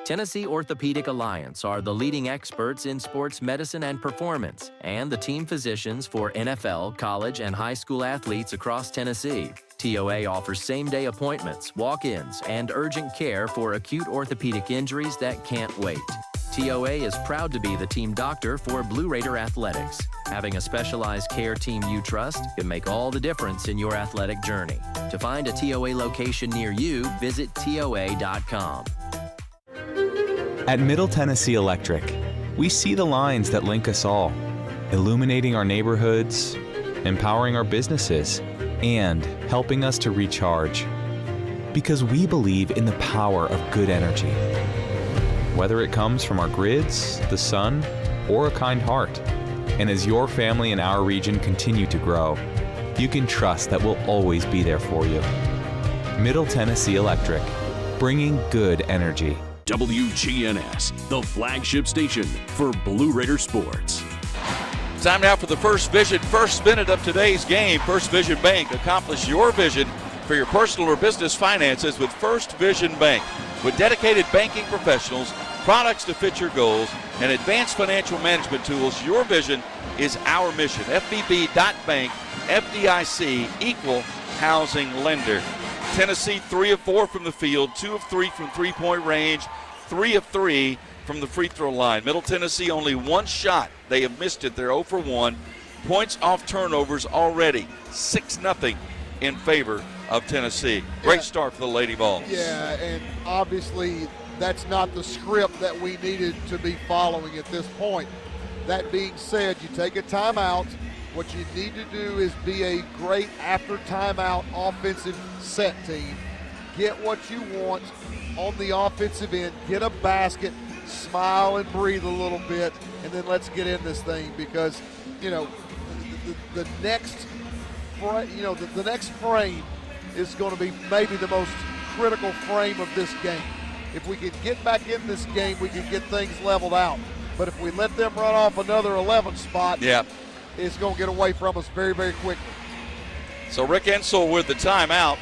Tennessee Orthopedic Alliance are the leading experts in sports medicine and performance, and the team physicians for NFL, college, and high school athletes across Tennessee. TOA offers same-day appointments, walk-ins, and urgent care for acute orthopedic injuries that can't wait. TOA is proud to be the team doctor for Blue Raider Athletics. Having a specialized care team you trust can make all the difference in your athletic journey. To find a TOA location near you, visit TOA.com. At Middle Tennessee Electric, we see the lines that link us all, illuminating our neighborhoods, empowering our businesses, and helping us to recharge. Because we believe in the power of good energy. Whether it comes from our grids, the sun, or a kind heart. And as your family and our region continue to grow, you can trust that we'll always be there for you. Middle Tennessee Electric, bringing good energy. WGNS, the flagship station for Blue Raider sports. Time now for the First Vision first minute of today's game. First Vision Bank. Accomplish your vision for your personal or business finances with First Vision Bank. With dedicated banking professionals, products to fit your goals, and advanced financial management tools, your vision is our mission. FVB.bank, FDIC, equal housing lender. Tennessee 3 of 4 from the field, 2 of 3 from three-point range, 3 of 3 from the free throw line. Middle Tennessee only one shot. They have missed it. They're 0 for 1. Points off turnovers already. 6-0 in favor of Tennessee. Great start for the Lady Vols. Yeah, and obviously that's not the script that we needed to be following at this point. That being said, you take a timeout. What you need to do is be a great after timeout offensive set team. Get what you want on the offensive end. Get a basket, smile and breathe a little bit, and then let's get in this thing because, you know, the next frame is going to be maybe the most critical frame of this game. If we can get back in this game, we can get things leveled out. But if we let them run off another 11 spot, it's going to get away from us very, very quickly. So Rick Ensel with the timeout.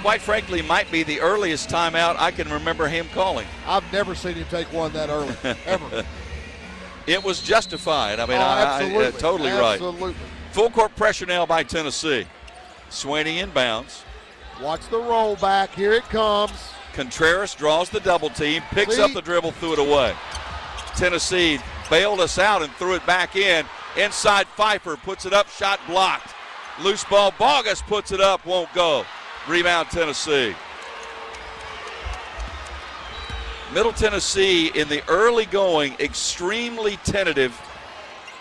Quite frankly, might be the earliest timeout I can remember him calling. I've never seen him take one that early, ever. It was justified. I mean, absolutely. Totally right. Absolutely. Full court pressure now by Tennessee. Swaney inbounds. Watch the roll back. Here it comes. Contreras draws the double team, picks up the dribble, threw it away. Tennessee bailed us out and threw it back in. Inside Pfeiffer puts it up, shot blocked. Loose ball, Bogus puts it up, won't go. Rebound Tennessee. Middle Tennessee in the early going, extremely tentative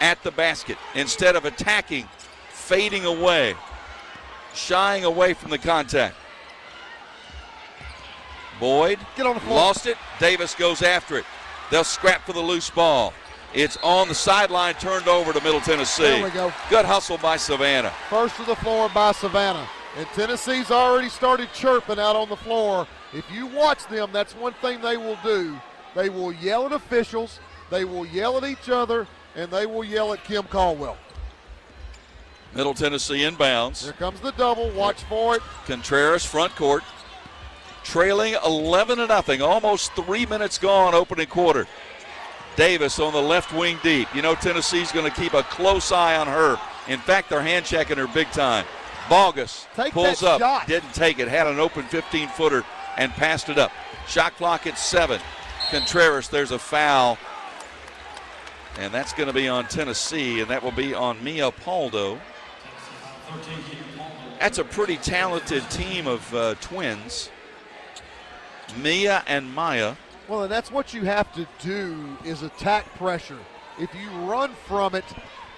at the basket. Instead of attacking, fading away, shying away from the contact. Boyd get on the floor. Lost it. Davis goes after it. They'll scrap for the loose ball. It's on the sideline, turned over to Middle Tennessee. There we go. Good hustle by Savannah. First to the floor by Savannah. And Tennessee's already started chirping out on the floor. If you watch them, that's one thing they will do. They will yell at officials, they will yell at each other, and they will yell at Kim Caldwell. Middle Tennessee inbounds. Here comes the double. Watch for it. Contreras front court. Trailing 11-0. Almost 3 minutes gone opening quarter. Davis on the left wing deep. You know Tennessee's going to keep a close eye on her. In fact, they're hand checking her big time. Bogus pulls up. Shot. Didn't take it. Had an open 15-footer and passed it up. Shot clock at 7. Contreras, there's a foul. And that's going to be on Tennessee, and that will be on Mia Paldo. That's a pretty talented team of twins. Mia and Maya. Well, and that's what you have to do is attack pressure. If you run from it,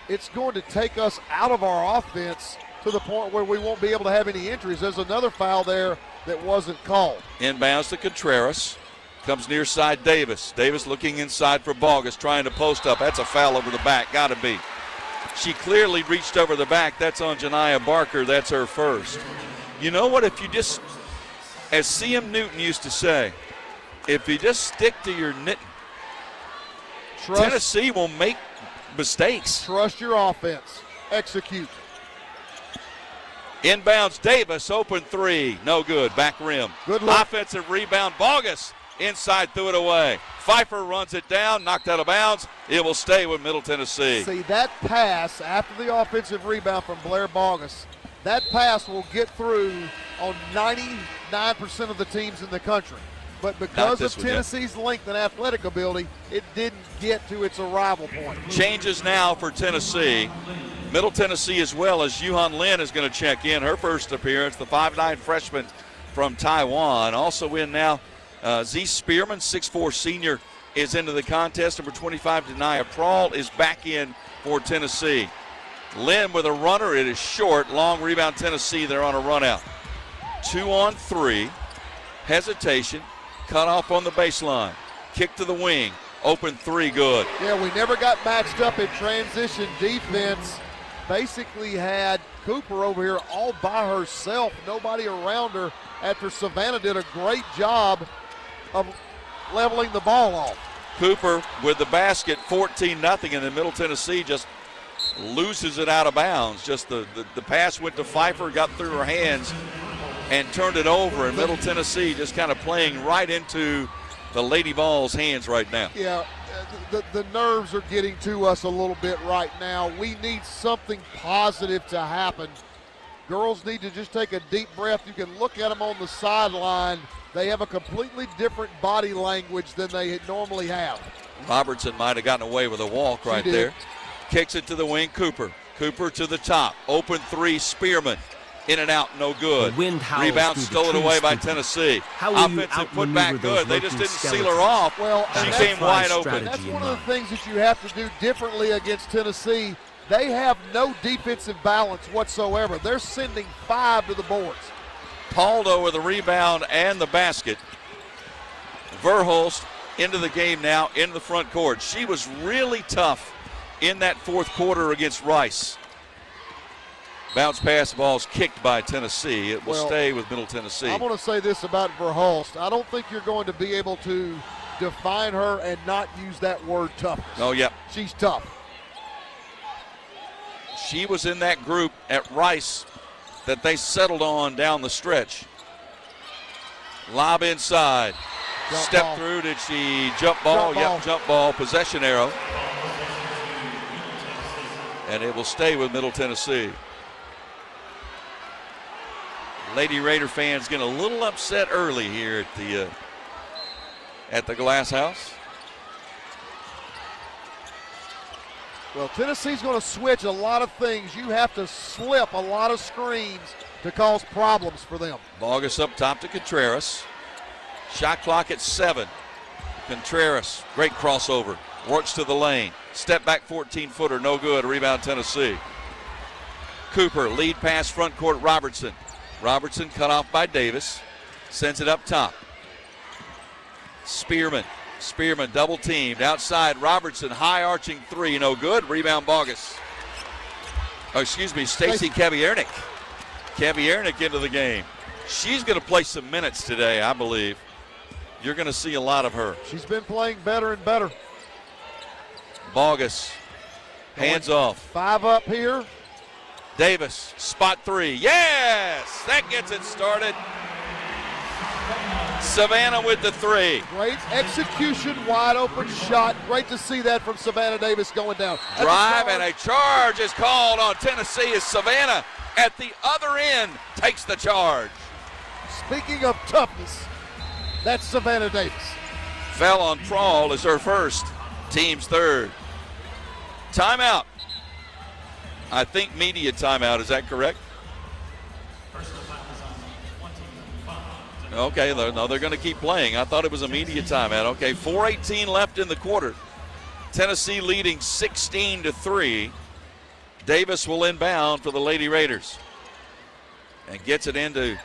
it's going to take us out of our offense to the point where we won't be able to have any injuries. There's another foul there that wasn't called. Inbounds to Contreras. Comes near side Davis. Davis looking inside for Bogus, trying to post up. That's a foul over the back. Got to be. She clearly reached over the back. That's on Janiah Barker. That's her first. You know what? If you just, as C.M. Newton used to say, if you just stick to your knitting, Tennessee will make mistakes. Trust your offense. Execute. Inbounds Davis, open three, no good, back rim. Good look. Offensive rebound, Bogus inside, threw it away. Pfeiffer runs it down, knocked out of bounds. It will stay with Middle Tennessee. See, that pass after the offensive rebound from Blair Bogus, that pass will get through on 99% of the teams in the country. But because of Tennessee's length and athletic ability, it didn't get to its arrival point. Changes now for Tennessee. Middle Tennessee, as well as Yuhan Lin, is going to check in. Her first appearance, the 5'9 freshman from Taiwan. Also in now, Z. Spearman, 6'4 senior, is into the contest. Number 25, Denia Prawl, is back in for Tennessee. Lin with a runner. It is short. Long rebound, Tennessee. They're on a run out. 2 on 3. Hesitation. Cut off on the baseline. Kick to the wing. Open three, good. Yeah, we never got matched up in transition defense. Basically had Cooper over here all by herself, nobody around her, after Savannah did a great job of leveling the ball off. Cooper with the basket, 14-0, and then Middle Tennessee just loses it out of bounds. Just the pass went to Pfeiffer, got through her hands, and turned it over, and Middle Tennessee just kind of playing right into the Lady Vols' hands right now. Yeah, the nerves are getting to us a little bit right now. We need something positive to happen. Girls need to just take a deep breath. You can look at them on the sideline. They have a completely different body language than they normally have. Robertson might have gotten away with a walk right there. Kicks it to the wing, Cooper. Cooper to the top. Open three, Spearman. In and out, no good. Rebound stolen away by Tennessee. Offensive put back good. They just didn't seal her off. Well, she came wide open. That's one of the things that you have to do differently against Tennessee. They have no defensive balance whatsoever. They're sending 5 to the boards. Paldo with the rebound and the basket. Verhulst into the game now, into the front court. She was really tough in that fourth quarter against Rice. Bounce pass ball's kicked by Tennessee. It will stay with Middle Tennessee. I want to say this about Verhulst. I don't think you're going to be able to define her and not use that word toughness. Oh, yeah. She's tough. She was in that group at Rice that they settled on down the stretch. Lob inside. Step through. Did she jump ball? Yep, jump ball. Possession arrow. And it will stay with Middle Tennessee. Lady Raider fans getting a little upset early here at the Glass House. Well, Tennessee's going to switch a lot of things. You have to slip a lot of screens to cause problems for them. Bogus up top to Contreras. Shot clock at 7. Contreras, great crossover. Works to the lane. Step back 14-footer, no good. Rebound Tennessee. Cooper, lead pass front court, Robertson. Robertson cut off by Davis. Sends it up top. Spearman double teamed. Outside, Robertson, high arching three, no good. Rebound Bogus. Oh, excuse me, Stacy Kaviernik. Kaviernik into the game. She's going to play some minutes today, I believe. You're going to see a lot of her. She's been playing better and better. Bogus, hands off. 5 up here. Davis, spot three. Yes! That gets it started. Savannah with the three. Great execution, wide open shot. Great to see that from Savannah Davis going down. Drive and a charge is called on Tennessee as Savannah at the other end takes the charge. Speaking of toughness, that's Savannah Davis. Fell on Prawl as her first, team's third. Timeout. I think media timeout, is that correct? Okay, no, they're going to keep playing. I thought it was a media timeout. Okay, 4:18 left in the quarter. Tennessee leading 16-3. Davis will inbound for the Lady Raiders. And gets it into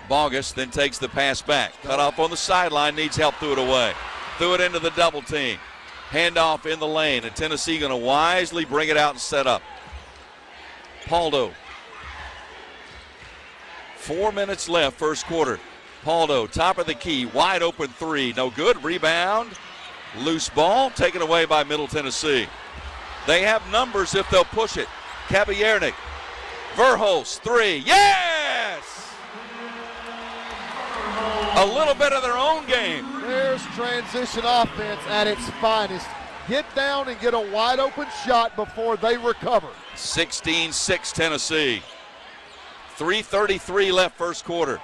Bogus, then takes the pass back. Cut off on the sideline, needs help, threw it away. Threw it into the double team. Handoff in the lane, and Tennessee going to wisely bring it out and set up. Paldo. 4 minutes left, first quarter. Paldo, top of the key, wide open three, no good. Rebound, loose ball, taken away by Middle Tennessee. They have numbers if they'll push it. Kaviernik Verhulst, 3. Yes! A little bit of their own game. There's transition offense at its finest. Get down and get a wide open shot before they recover. 16-6 Tennessee. 3:33 left first quarter.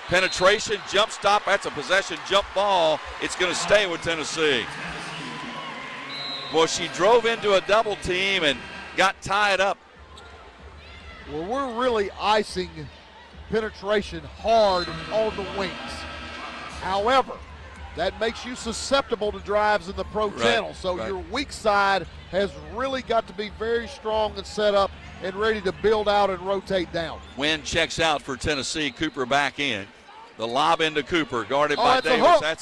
Penetration, jump stop, that's a possession jump ball. It's going to stay with Tennessee. Well, she drove into a double team and got tied up. Well, we're really icing penetration hard on the wings. However, that makes you susceptible to drives in the pro channel. So your weak side has really got to be very strong and set up and ready to build out and rotate down. Wynn checks out for Tennessee. Cooper back in. The lob into Cooper, guarded by Davis.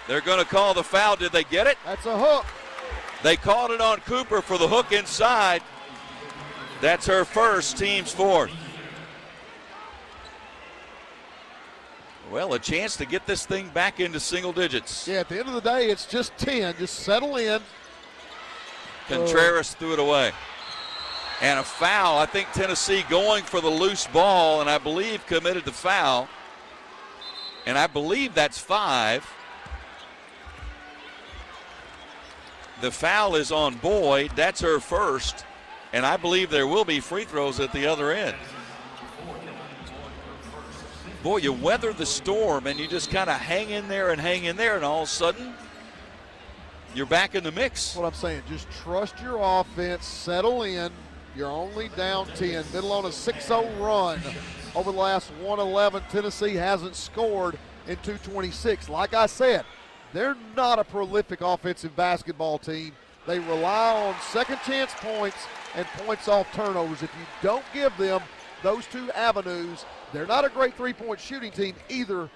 They're going to call the foul. Did they get it? That's a hook. They called it on Cooper for the hook inside. That's her first, team's fourth. Well, a chance to get this thing back into single digits. Yeah, at the end of the day, it's just 10. Just settle in. Contreras threw it away. And a foul. I think Tennessee going for the loose ball, and I believe committed the foul. And I believe that's 5. The foul is on Boyd. That's her first. And I believe there will be free throws at the other end. Boy, you weather the storm and you just kind of hang in there, and all of a sudden, you're back in the mix. That's what I'm saying. Just trust your offense, settle in. You're only down 10. Middle on a 6-0 run. Over the last 111, Tennessee hasn't scored in 226. Like I said, they're not a prolific offensive basketball team. They rely on second chance points and points off turnovers. If you don't give them those two avenues, they're not a great three-point shooting team either,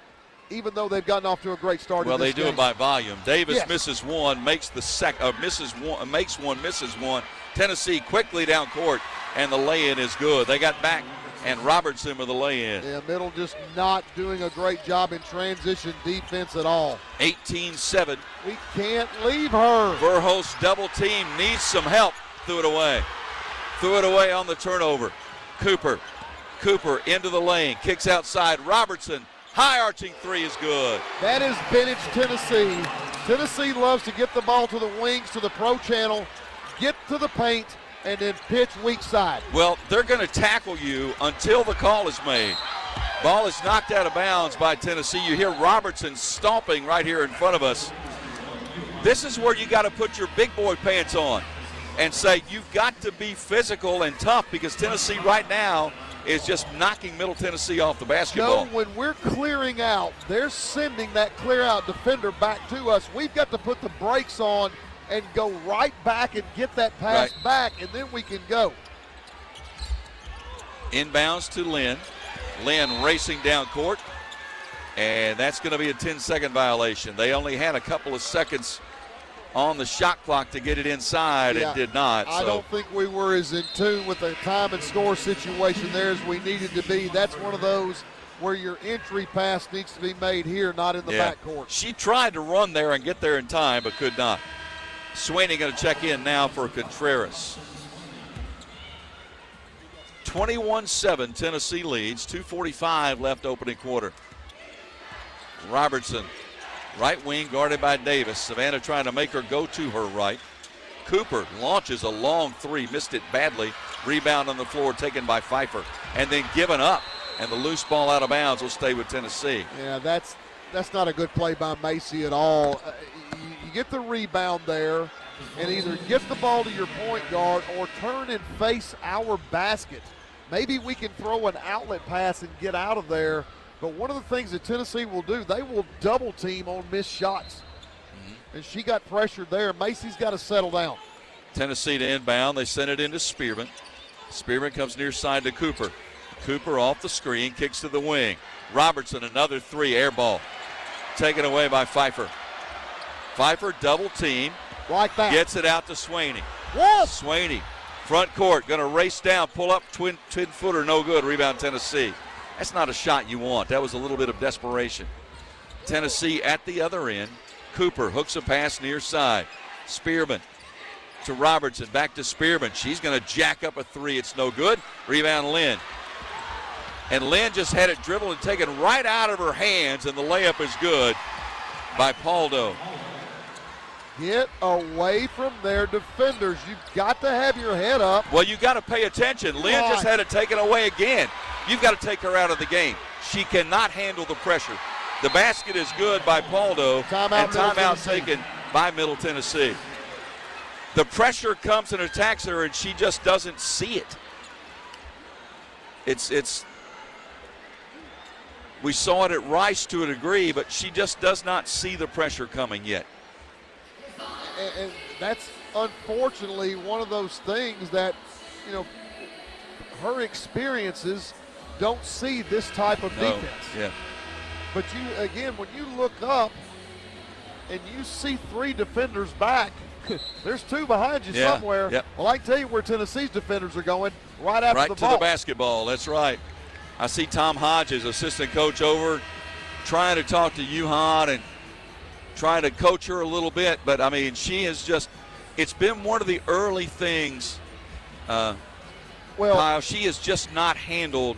even though they've gotten off to a great start. Well, in this they do game. it by volume. Davis Yes. misses one, makes the makes one, misses one. Tennessee quickly down court, and the lay-in is good. They got back, and Robertson with the lay-in. Yeah, Middle just not doing a great job in transition defense at all. 18-7. We can't leave her. Verhulst double team, needs some help. Threw it away. Threw it away on the turnover. Cooper into the lane, kicks outside. Robertson, high arching three is good. That is vintage Tennessee. Tennessee loves to get the ball to the wings, to the pro channel, get to the paint, and then pitch weak side. Well, they're going to tackle you until the call is made. Ball is knocked out of bounds by Tennessee. You hear Robertson stomping right here in front of us. This is where you got to put your big boy pants on and say you've got to be physical and tough, because Tennessee right now is just knocking Middle Tennessee off the basketball. Joe, when we're clearing out, they're sending that clear out defender back to us. We've got to put the brakes on and go right back and get that pass back, and then we can go. Inbounds to Lynn. Lynn racing down court, and that's going to be a 10-second violation. They only had a couple of seconds on the shot clock to get it inside and did not. I don't think we were as in tune with the time and score situation there as we needed to be. That's one of those where your entry pass needs to be made here, not in the backcourt. She tried to run there and get there in time, but could not. Swaney going to check in now for Contreras. 21-7, Tennessee leads. 2:45 left opening quarter. Robertson, right wing, guarded by Davis. Savannah trying to make her go to her right. Cooper launches a long three, missed it badly. Rebound on the floor taken by Pfeiffer, and then given up. And the loose ball out of bounds will stay with Tennessee. Yeah, that's not a good play by Macy at all. You get the rebound there and either get the ball to your point guard or turn and face our basket. Maybe we can throw an outlet pass and get out of there. But one of the things that Tennessee will do, they will double team on missed shots. And she got pressured there. Macy's got to settle down. Tennessee to inbound. They send it into Spearman. Spearman comes near side to Cooper. Cooper off the screen, kicks to the wing. Robertson, another three, air ball. Taken away by Pfeiffer. Pfeiffer double team. Like that. Gets it out to Swaney. Yes. Swaney, front court, going to race down, pull up, twin footer, no good. Rebound Tennessee. That's not a shot you want. That was a little bit of desperation. Tennessee at the other end. Cooper hooks a pass near side. Spearman to Robertson. Back to Spearman. She's going to jack up a three. It's no good. Rebound, Lynn. And Lynn just had it dribbled and taken right out of her hands, and the layup is good by Paldo. Get away from their defenders. You've got to have your head up. Well, you've got to pay attention. Lynn just had it taken away again. You've got to take her out of the game. She cannot handle the pressure. The basket is good by Paldo, and timeout taken by Middle Tennessee. The pressure comes and attacks her, and she just doesn't see it. It's. We saw it at Rice to a degree, but she just does not see the pressure coming yet. And that's unfortunately one of those things that, you know, her experiences don't see this type of defense. Yeah. But you, again, when you look up and you see three defenders back, there's two behind you somewhere. Yep. Well, I can tell you where Tennessee's defenders are going, right after the ball. Right to the basketball, that's right. I see Tom Hodges, assistant coach, over trying to talk to Yuhan and trying to coach her a little bit. But, I mean, she has just – it's been one of the early things, Kyle. She has just not handled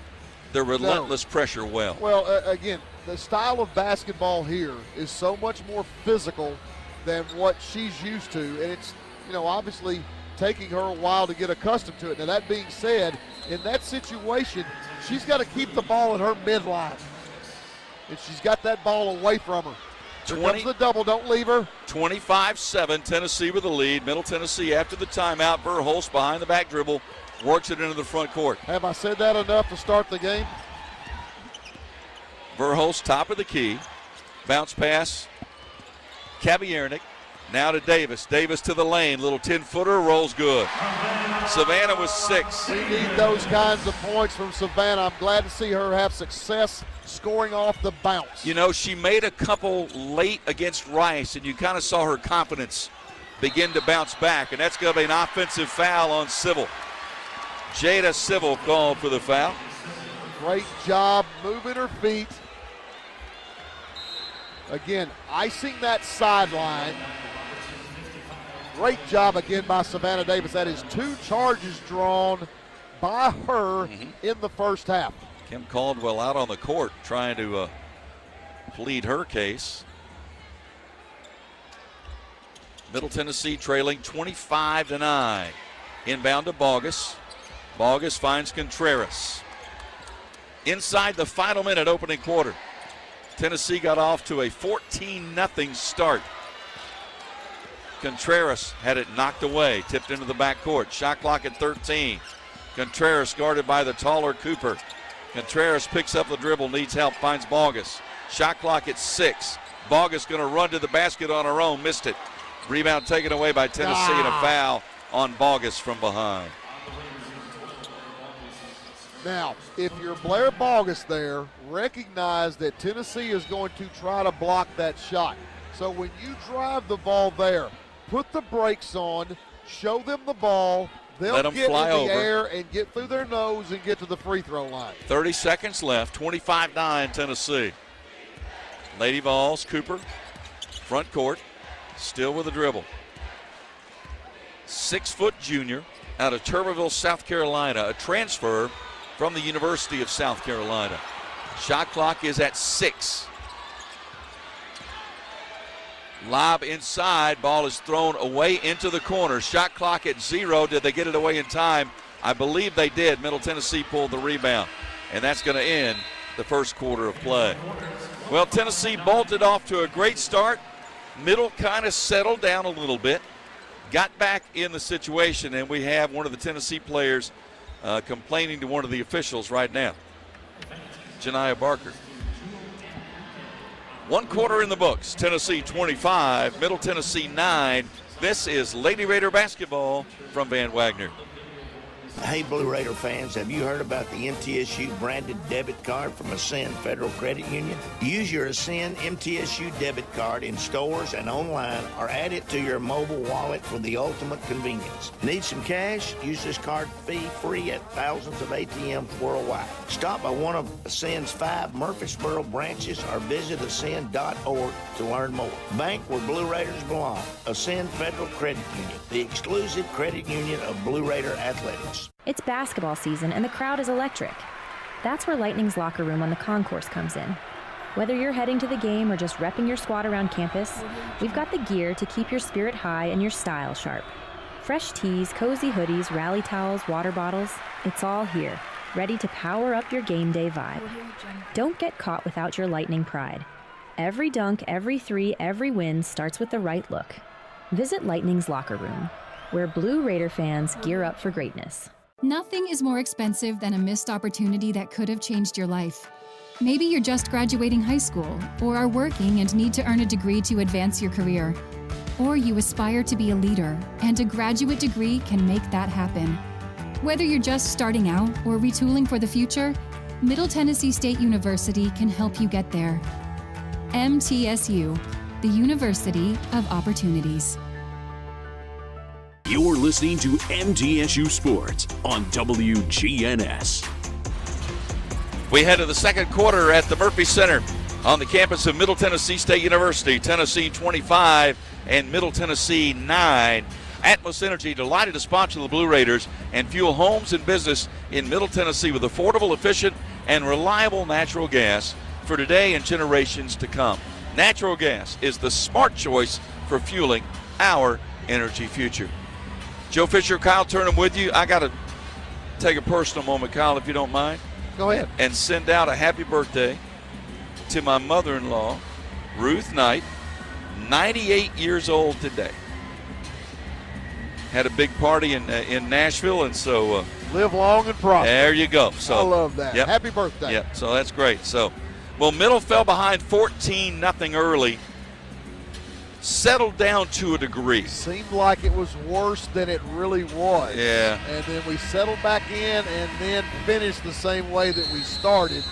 the relentless pressure well. Well, again, the style of basketball here is so much more physical than what she's used to. And it's, you know, obviously taking her a while to get accustomed to it. Now, that being said, in that situation – she's got to keep the ball in her midline. And she's got that ball away from her. Here comes the double. Don't leave her. 25-7, Tennessee with the lead. Middle Tennessee after the timeout. Verhulst behind the back dribble. Works it into the front court. Have I said that enough to start the game? Verhulst top of the key. Bounce pass. Kabiernik. Now to Davis. Davis to the lane. Little 10-footer. Rolls good. Savannah was 6. We need those kinds of points from Savannah. I'm glad to see her have success scoring off the bounce. You know, she made a couple late against Rice, and you kind of saw her confidence begin to bounce back, and that's going to be an offensive foul on Civil. Jada Civil called for the foul. Great job moving her feet. Again, icing that sideline. Great job again by Savannah Davis. That is 2 charges drawn by her in the first half. Kim Caldwell out on the court trying to plead her case. Middle Tennessee trailing 25-9. Inbound to Bogus. Bogus finds Contreras. Inside the final minute, opening quarter. Tennessee got off to a 14-0 start. Contreras had it knocked away, tipped into the backcourt. Shot clock at 13. Contreras guarded by the taller Cooper. Contreras picks up the dribble, needs help, finds Bogus. Shot clock at 6. Bogus going to run to the basket on her own, missed it. Rebound taken away by Tennessee and a foul on Bogus from behind. Now, if you're Blair Bogus there, recognize that Tennessee is going to try to block that shot. So when you drive the ball there, put the brakes on, show them the ball. They'll get in the air and get through their nose and get to the free throw line. 30 seconds left, 25-9 Tennessee. Lady Vols, Cooper, front court, still with a dribble. 6-foot junior out of Tuberville, South Carolina, a transfer from the University of South Carolina. Shot clock is at 6. Lob inside, ball is thrown away into the corner. Shot clock at 0. Did they get it away in time? I believe they did. Middle Tennessee pulled the rebound, and that's going to end the first quarter of play. Well, Tennessee bolted off to a great start. Middle kind of settled down a little bit, got back in the situation, and we have one of the Tennessee players complaining to one of the officials right now, Janiah Barker. 1 quarter in the books. Tennessee 25, Middle Tennessee 9. This is Lady Raider basketball from Van Wagner. Hey, Blue Raider fans, have you heard about the MTSU branded debit card from Ascend Federal Credit Union? Use your Ascend MTSU debit card in stores and online, or add it to your mobile wallet for the ultimate convenience. Need some cash? Use this card fee-free at thousands of ATMs worldwide. Stop by one of Ascend's 5 Murfreesboro branches or visit ascend.org to learn more. Bank where Blue Raiders belong. Ascend Federal Credit Union, the exclusive credit union of Blue Raider athletics. It's basketball season and the crowd is electric. That's where Lightning's locker room on the concourse comes in. Whether you're heading to the game or just repping your squad around campus, we've got the gear to keep your spirit high and your style sharp. Fresh tees, cozy hoodies, rally towels, water bottles, it's all here, ready to power up your game day vibe. Don't get caught without your Lightning pride. Every dunk, every three, every win starts with the right look. Visit Lightning's locker room, where Blue Raider fans gear up for greatness. Nothing is more expensive than a missed opportunity that could have changed your life. Maybe you're just graduating high school, or are working and need to earn a degree to advance your career. Or you aspire to be a leader, and a graduate degree can make that happen. Whether you're just starting out or retooling for the future, Middle Tennessee State University can help you get there. MTSU, the University of Opportunities. You're listening to MTSU Sports on WGNS. We head to the second quarter at the Murphy Center on the campus of Middle Tennessee State University. Tennessee 25 and Middle Tennessee 9. Atmos Energy delighted to sponsor the Blue Raiders and fuel homes and business in Middle Tennessee with affordable, efficient, and reliable natural gas for today and generations to come. Natural gas is the smart choice for fueling our energy future. Joe Fisher, Kyle Turnham with you. I got to take a personal moment, Kyle, if you don't mind. Go ahead. And send out a happy birthday to my mother-in-law, Ruth Knight, 98 years old today. Had a big party in Nashville, and so live long and prosper. There you go. So I love that. Yep, happy birthday. Yep. So that's great. So, well, Middle fell behind 14-0 early. Settled down to a degree. Seemed like it was worse than it really was. Yeah. And then we settled back in and then finished the same way that we started.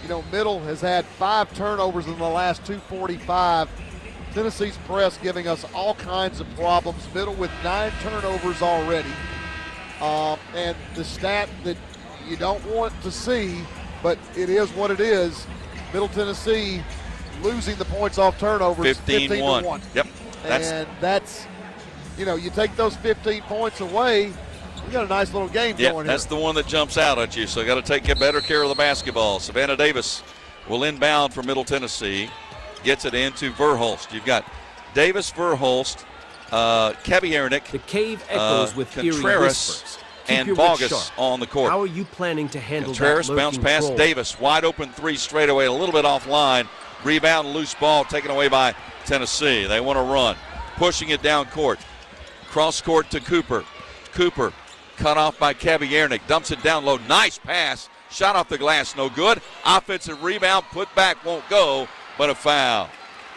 You know, Middle has had 5 turnovers in the last 2:45. Tennessee's press giving us all kinds of problems. Middle with 9 turnovers already. And the stat that you don't want to see, but it is what it is, Middle Tennessee losing the points off turnovers 15-1. Yep. That's, you know, you take those 15 points away, we got a nice little game going here. That's the one that jumps out at you. So you got to take better care of the basketball. Savannah Davis will inbound for Middle Tennessee. Gets it into Verhulst. You've got Davis, Verhulst, Kabiarnik, the cave echoes with Contreras, and Bogus on the court. How are you planning to handle Contreras that bounce pass control? Davis, wide open 3 straight away, a little bit offline. Rebound, loose ball taken away by Tennessee. They want to run, pushing it down court. Cross court to Cooper. Cooper cut off by Kabiarnik, dumps it down low. Nice pass, shot off the glass, no good. Offensive rebound, put back, won't go, but a foul.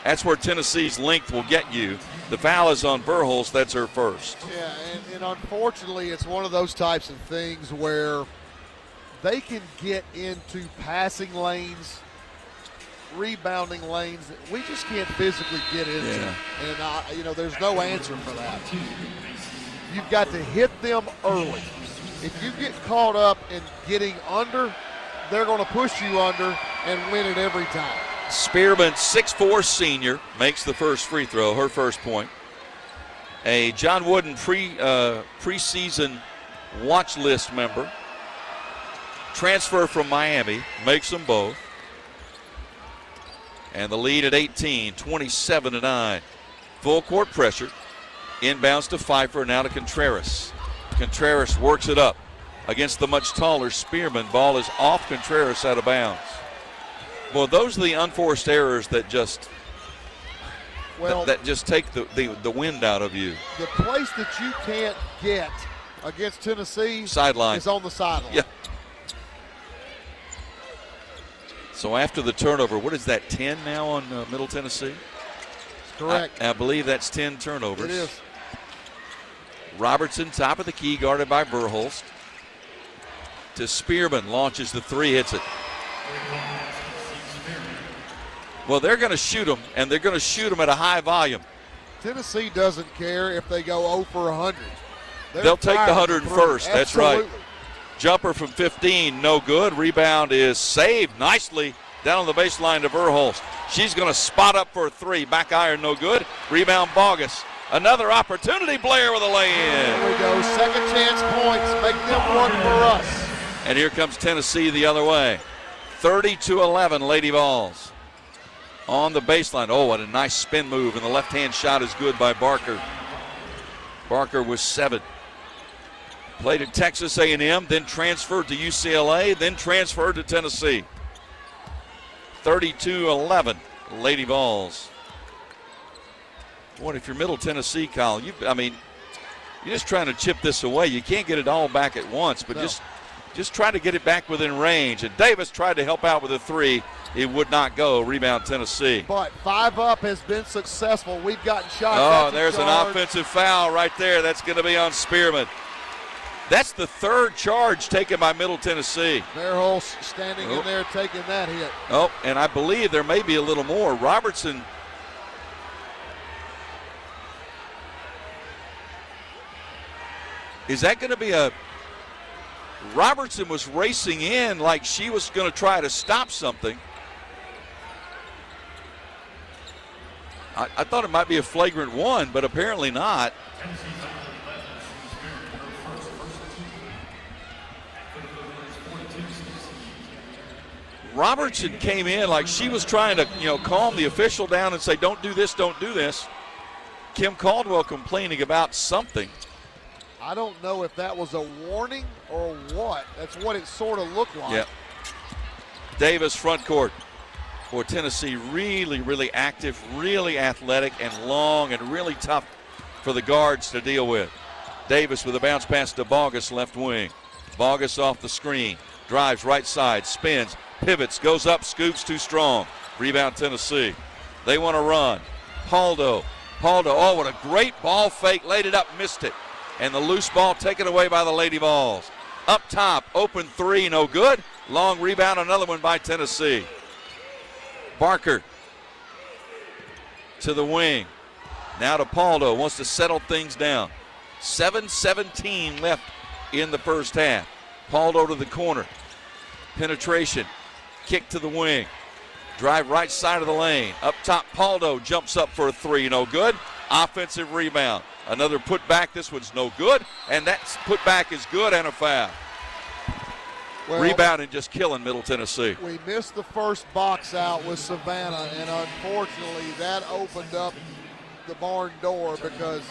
That's where Tennessee's length will get you. The foul is on Verhulst. That's her first. Yeah, and unfortunately, it's one of those types of things where they can get into passing lanes, rebounding lanes that we just can't physically get into. Yeah. And, you know, there's no answer for that. You've got to hit them early. If you get caught up in getting under, they're going to push you under and win it every time. Spearman, 6'4" senior, makes the first free throw, her first point. A John Wooden preseason watch list member. Transfer from Miami, makes them both. And the lead at 18, 27-9. Full court pressure. Inbounds to Pfeiffer, now to Contreras. Contreras works it up against the much taller Spearman. Ball is off Contreras, out of bounds. Well, those are the unforced errors that just that just take the wind out of you. The place that you can't get against Tennessee sideline is on the sideline. Yeah. So after the turnover, what is that, 10 now on Middle Tennessee? Correct. I believe that's 10 turnovers. It is. Robertson, top of the key, guarded by Verhulst. to Spearman. Launches the three, hits it. Well, they're going to shoot them, and they're going to shoot them at a high volume. Tennessee doesn't care if they go 0 for 100. They'll take the 101st. That's right. Jumper from 15, no good. Rebound is saved nicely down on the baseline to Verhulst. She's going to spot up for a three. Back iron, no good. Rebound, Bogus. Another opportunity, Blair with a lay-in. There we go. Second chance points. Make them work for us. And here comes Tennessee the other way. 30-11, Lady Vols. On the baseline. Oh, what a nice spin move. And the left-hand shot is good by Barker. Barker was 7. Played at Texas A&M, then transferred to UCLA, then transferred to Tennessee. 32-11, Lady Vols. What if you're Middle Tennessee, Kyle? You're just trying to chip this away. You can't get it all back at once, but just try to get it back within range. And Davis tried to help out with a three. It would not go. Rebound, Tennessee. But 5 up has been successful. We've gotten shots. Oh, there's an offensive foul right there. That's going to be on Spearman. That's the third charge taken by Middle Tennessee. Verhulst standing in there taking that hit. Oh, and I believe there may be a little more. Robertson. Is that going to be a... Robertson was racing in like she was going to try to stop something. I thought it might be a flagrant one, but apparently not. Robertson came in like she was trying to, calm the official down and say, don't do this, don't do this. Kim Caldwell complaining about something. I don't know if that was a warning or what. That's what it sort of looked like. Yeah. Davis front court for Tennessee. Really, really active, really athletic and long and really tough for the guards to deal with. Davis with a bounce pass to Bogus, left wing. Bogus off the screen. Drives right side, spins, pivots, goes up, scoops, too strong. Rebound, Tennessee. They want to run. Paldo, oh, what a great ball fake. Laid it up, missed it. And the loose ball taken away by the Lady Vols. Up top, open three, no good. Long rebound, another one by Tennessee. Barker to the wing. Now to Paldo, wants to settle things down. 7:17 left in the first half. Paldo to the corner. Penetration, kick to the wing. Drive right side of the lane. Up top, Paldo jumps up for a three, no good. Offensive rebound. Another putback. This one's no good. And that putback is good and a foul. Well, rebounding, just killing Middle Tennessee. We missed the first box out with Savannah, and unfortunately that opened up the barn door because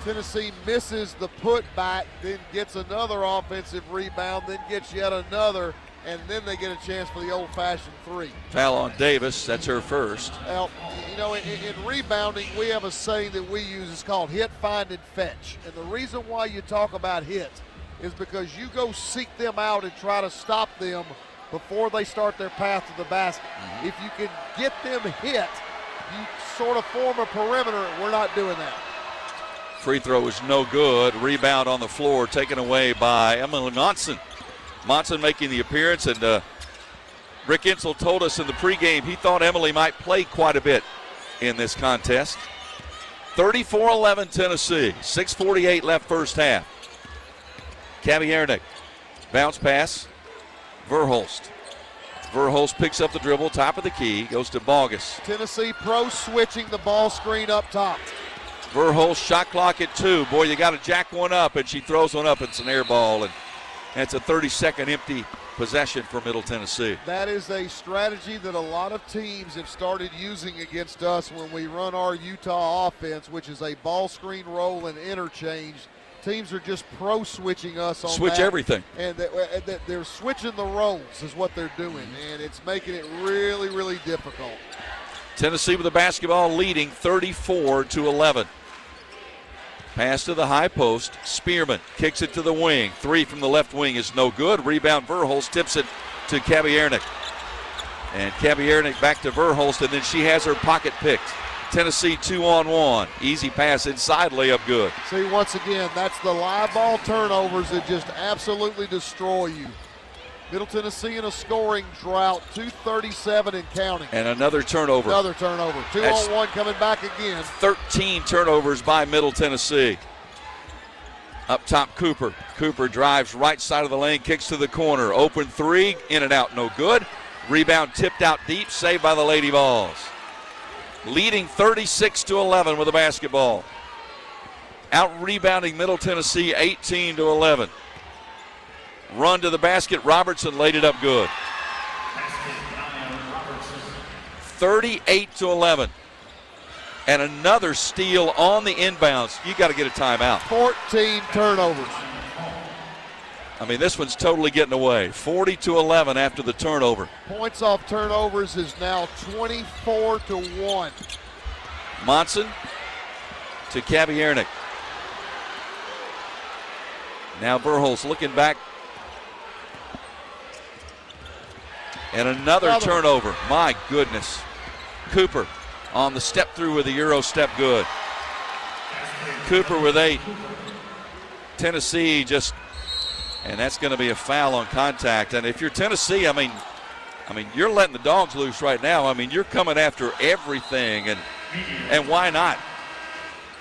Tennessee misses the putback, then gets another offensive rebound, then gets yet another, and then they get a chance for the old-fashioned three. Foul on Davis. That's her first. Well, in rebounding, we have a saying that we use. It's called hit, find, and fetch. And the reason why you talk about hits is because you go seek them out and try to stop them before they start their path to the basket. If you can get them hit, you sort of form a perimeter. We're not doing that. Free throw is no good. Rebound on the floor taken away by Emily Monson. Monson making the appearance, and Rick Insel told us in the pregame he thought Emily might play quite a bit in this contest. 34-11 Tennessee. 6:48 left first half. Cabby Ernick. Bounce pass. Verhulst. Verhulst picks up the dribble, top of the key, goes to Bogus. Tennessee pro switching the ball screen up top. Verhulst shot clock at 2. Boy, you got to jack one up, and she throws one up. It's an air ball, and it's a 30-second empty possession for Middle Tennessee. That is a strategy that a lot of teams have started using against us when we run our Utah offense, which is a ball screen roll and interchange. Teams are just pro switching us on Switch that. everything. And they're switching the roles is what they're doing, and it's making it really, really difficult. Tennessee with the basketball leading 34-11. Pass to the high post. Spearman kicks it to the wing. 3 from the left wing is no good. Rebound, Verhulst tips it to Cabby Ernick. And Cabby Ernick back to Verhulst, and then she has her pocket picked. Tennessee 2-on-1. Easy pass inside, layup good. See, once again, that's the live ball turnovers that just absolutely destroy you. Middle Tennessee in a scoring drought, 237 and counting. And another turnover. Another turnover. 2-on-1 coming back again. 13 turnovers by Middle Tennessee. Up top, Cooper. Cooper drives right side of the lane, kicks to the corner. Open three, in and out, no good. Rebound tipped out deep, saved by the Lady Vols. Leading 36-11 with the basketball. Out-rebounding Middle Tennessee 18-11. Run to the basket, Robertson laid it up good. 38-11. And another steal on the inbounds. You got to get a timeout. 14 turnovers. I mean, this one's totally getting away. 40-11 after the turnover. Points off turnovers is now 24-1. Monson to Kabiernik. Now Verhulst looking back. And another turnover. My goodness. Cooper on the step through with a Euro step good. Cooper with 8. Tennessee just, and that's going to be a foul on contact. And if you're Tennessee, I mean, you're letting the dogs loose right now. I mean, you're coming after everything, and why not?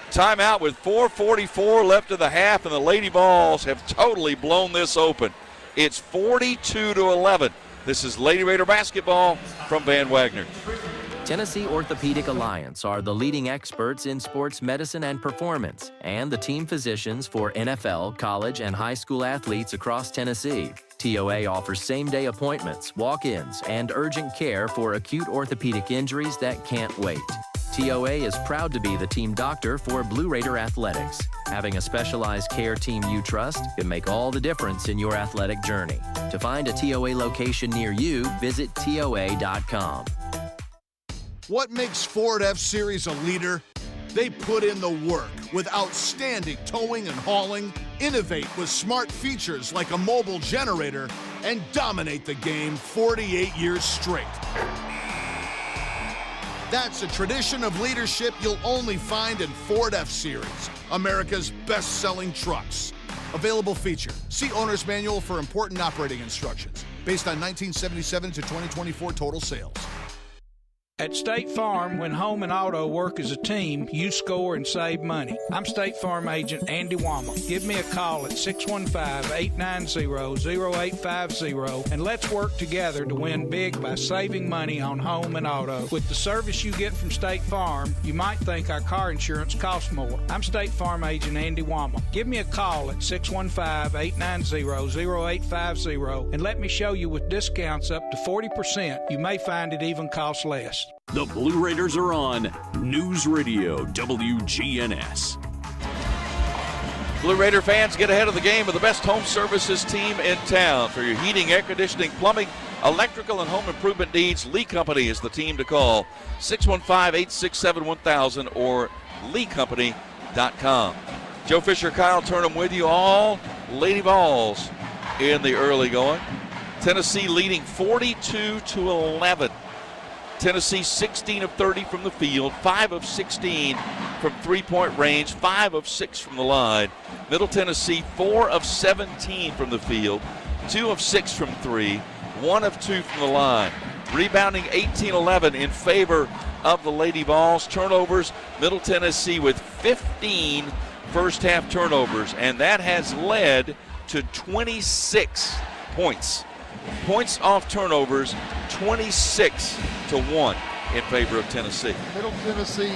Timeout with 4:44 left of the half, and the Lady Vols have totally blown this open. It's 42-11. This is Lady Raider basketball from Van Wagner. Tennessee Orthopedic Alliance are the leading experts in sports medicine and performance, and the team physicians for NFL, college, and high school athletes across Tennessee. TOA offers same-day appointments, walk-ins, and urgent care for acute orthopedic injuries that can't wait. TOA is proud to be the team doctor for Blue Raider Athletics. Having a specialized care team you trust can make all the difference in your athletic journey. To find a TOA location near you, visit TOA.com. What makes Ford F-Series a leader? They put in the work with outstanding towing and hauling, innovate with smart features like a mobile generator, and dominate the game 48 years straight. That's a tradition of leadership you'll only find in Ford F-Series, America's best-selling trucks. Available feature. See Owner's Manual for important operating instructions. Based on 1977 to 2024 total sales. At State Farm, when home and auto work as a team, you score and save money. I'm State Farm agent Andy Wama. Give me a call at 615-890-0850 and let's work together to win big by saving money on home and auto. With the service you get from State Farm, you might think our car insurance costs more. I'm State Farm agent Andy Wama. Give me a call at 615-890-0850 and let me show you with discounts up to 40%. You may find it even costs less. The Blue Raiders are on News Radio WGNS. Blue Raider fans, get ahead of the game with the best home services team in town. For your heating, air conditioning, plumbing, electrical, and home improvement needs, Lee Company is the team to call. 615-867-1000 or leecompany.com. Joe Fisher, Kyle Turnham with you. All Lady Vols in the early going. Tennessee leading 42-11. Tennessee 16 of 30 from the field, 5 of 16 from three-point range, 5 of 6 from the line. Middle Tennessee 4 of 17 from the field, 2 of 6 from 3, 1 of 2 from the line. Rebounding 18-11 in favor of the Lady Vols. Turnovers, Middle Tennessee with 15 first-half turnovers, and that has led to 26 points. Points off turnovers, 26-1 in favor of Tennessee. Middle Tennessee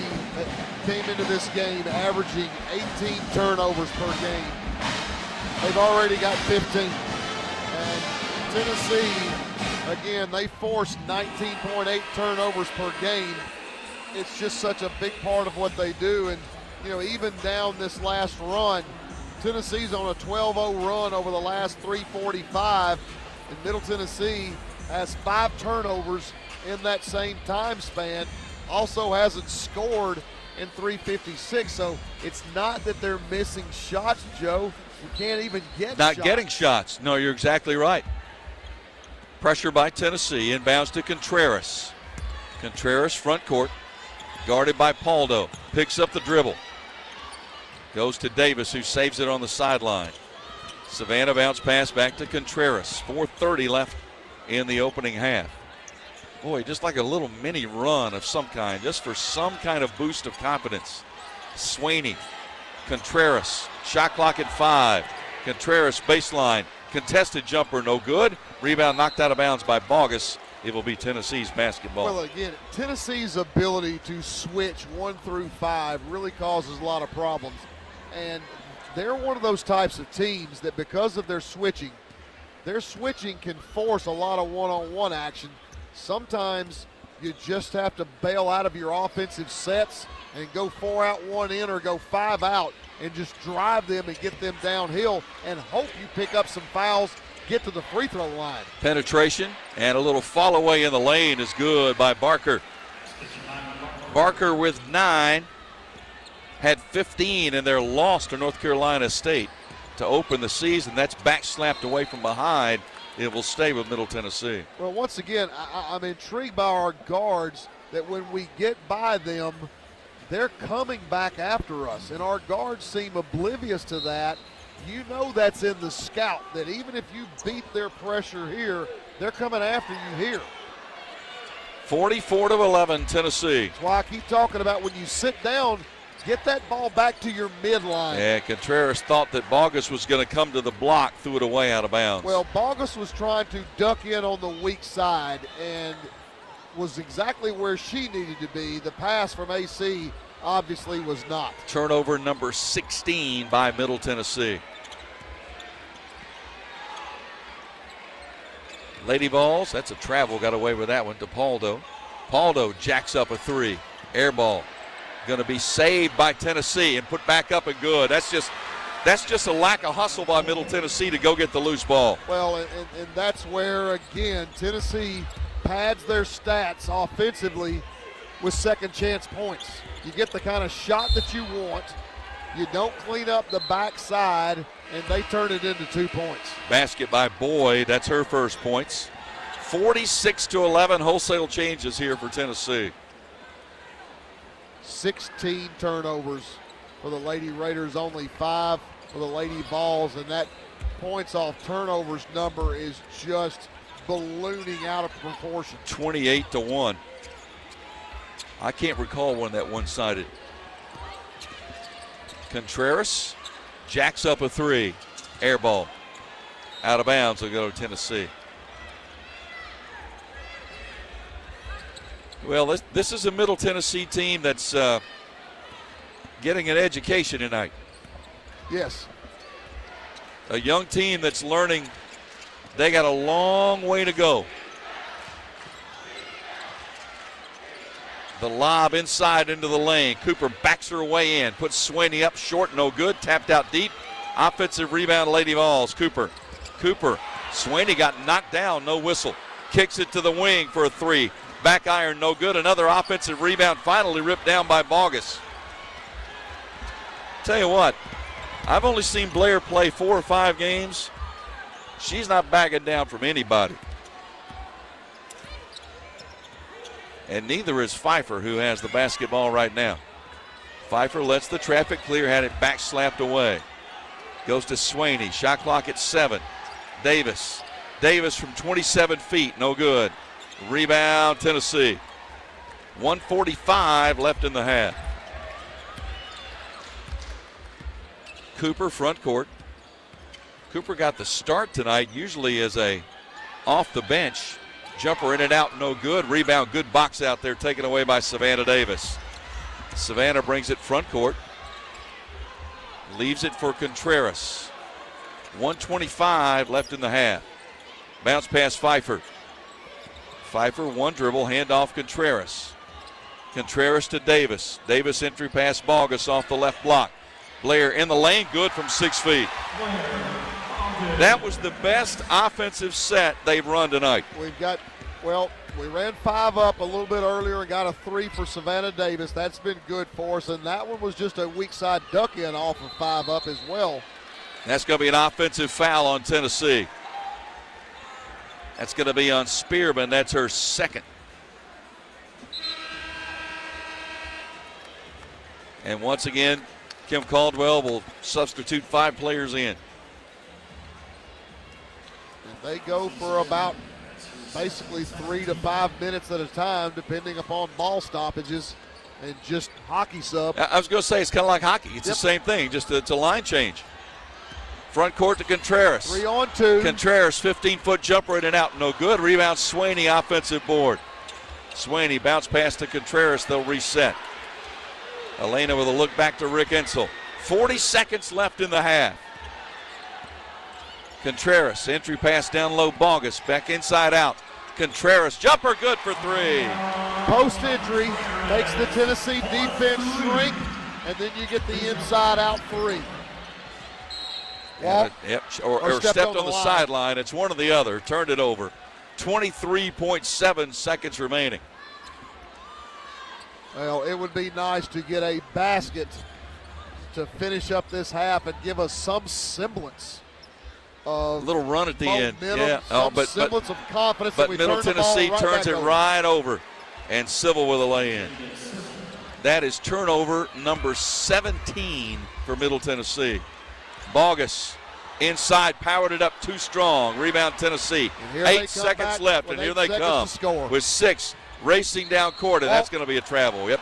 came into this game averaging 18 turnovers per game. They've already got 15. And Tennessee, again, they forced 19.8 turnovers per game. It's just such a big part of what they do. And, you know, even down this last run, Tennessee's on a 12-0 run over the last 345. And Middle Tennessee has 5 turnovers in that same time span, also hasn't scored in 356. So it's not that they're missing shots, Joe. You can't even get shots. Not getting shots. No, you're exactly right. Pressure by Tennessee. Inbounds to Contreras. Contreras front court. Guarded by Paldo. Picks up the dribble. Goes to Davis, who saves it on the sideline. Savannah bounce pass back to Contreras. 4:30 left in the opening half. Boy, just like a little mini run of some kind, just for some kind of boost of confidence. Swaney, Contreras, shot clock at 5. Contreras baseline, contested jumper, no good. Rebound knocked out of bounds by Bogus. It will be Tennessee's basketball. Well, again, Tennessee's ability to switch 1 through 5 really causes a lot of problems. And they're one of those types of teams that because of their switching can force a lot of one-on-one action. Sometimes you just have to bail out of your offensive sets and go 4 out, 1 in, or go 5 out and just drive them and get them downhill and hope you pick up some fouls, get to the free throw line. Penetration and a little fall away in the lane is good by Barker. Barker with 9, had 15 in their loss to North Carolina State to open the season. That's back slapped away from behind. It will stay with Middle Tennessee. Well, once again, I'm intrigued by our guards that when we get by them, they're coming back after us, and our guards seem oblivious to that. You know that's in the scout, that even if you beat their pressure here, they're coming after you here. 44-11, Tennessee. That's why I keep talking about when you sit down, get that ball back to your midline. Yeah, Contreras thought that Bogus was going to come to the block, threw it away out of bounds. Well, Bogus was trying to duck in on the weak side and was exactly where she needed to be. The pass from AC obviously was not. Turnover number 16 by Middle Tennessee. Lady Vols, that's a travel, got away with that one to Paldo. Paldo jacks up a 3, air ball. Going to be saved by Tennessee and put back up and good. That's just a lack of hustle by Middle Tennessee to go get the loose ball. Well, and that's where, again, Tennessee pads their stats offensively with second chance points. You get the kind of shot that you want. You don't clean up the backside, and they turn it into 2 points. Basket by Boyd. That's her first points. 46-11, wholesale changes here for Tennessee. 16 turnovers for the Lady Raiders, only 5 for the Lady Vols, and that points off turnovers number is just ballooning out of proportion. 28-1. I can't recall when that one-sided. Contreras jacks up a 3, air ball. Out of bounds, will go to Tennessee. Well, this is a Middle Tennessee team that's getting an education tonight. Yes. A young team that's learning they got a long way to go. The lob inside into the lane. Cooper backs her way in, puts Swaney up short, no good, tapped out deep. Offensive rebound, Lady Vols. Cooper. Swaney got knocked down, no whistle. Kicks it to the wing for a 3. Back iron, no good. Another offensive rebound, finally ripped down by Bogus. Tell you what, I've only seen Blair play 4 or 5 games. She's not backing down from anybody. And neither is Pfeiffer, who has the basketball right now. Pfeiffer lets the traffic clear, had it back slapped away. Goes to Swaney, shot clock at 7. Davis from 27 feet, no good. Rebound, Tennessee. 1:45 left in the half. Cooper, front court. Cooper got the start tonight, usually as a off the bench. Jumper in and out, no good. Rebound, good box out there, taken away by Savannah Davis. Savannah brings it front court. Leaves it for Contreras. 1:25 left in the half. Bounce pass Pfeiffer. Pfeiffer, one dribble, handoff Contreras. Contreras to Davis. Davis entry pass Bogus off the left block. Blair in the lane, good from 6 feet. That was the best offensive set they've run tonight. We ran 5 up a little bit earlier and got a 3 for Savannah Davis. That's been good for us, and that one was just a weak side duck in off of 5 up as well. That's going to be an offensive foul on Tennessee. That's going to be on Spearman. That's her second. And once again, Kim Caldwell will substitute 5 players in. And they go for about basically 3 to 5 minutes at a time, depending upon ball stoppages and just hockey sub. I was going to say, it's kind of like hockey. It's the same thing, just it's a line change. Front court to Contreras. 3-on-2. Contreras, 15-foot jumper in and out. No good. Rebound, Swaney, offensive board. Swaney bounce pass to Contreras. They'll reset. Elena with a look back to Rick Ensel. 40 seconds left in the half. Contreras, entry pass down low. Bogus back inside out. Contreras, jumper good for 3. Post injury makes the Tennessee defense shrink, and then you get the inside out 3. Or stepped on the sideline. It's one or the other. Turned it over. 23.7 seconds remaining. Well, it would be nice to get a basket to finish up this half and give us some semblance of a little run at the end. Yeah. Semblance of confidence. But that we Middle Tennessee turns it right over. And Civil with a lay-in. That is turnover number 17 for Middle Tennessee. Bogus inside, powered it up too strong. Rebound Tennessee. 8 seconds left, and here they come with 6 racing down court, and that's going to be a travel. Yep.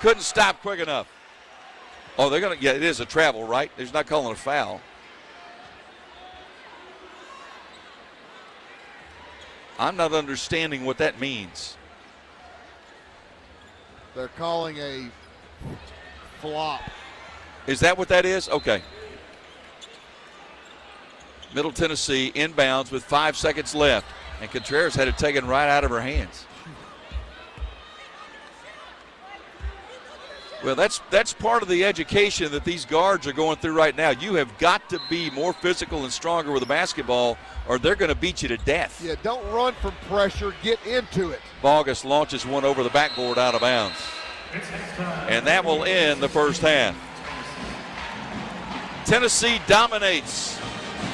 Couldn't stop quick enough. Oh, they're going to, it is a travel, right? They're not calling a foul. I'm not understanding what that means. They're calling a flop. Is that what that is? Okay. Middle Tennessee inbounds with 5 seconds left, and Contreras had it taken right out of her hands. Well, that's part of the education that these guards are going through right now. You have got to be more physical and stronger with the basketball, or they're going to beat you to death. Yeah, don't run from pressure. Get into it. Bogus launches one over the backboard out of bounds. And that will end the first half. Tennessee dominates.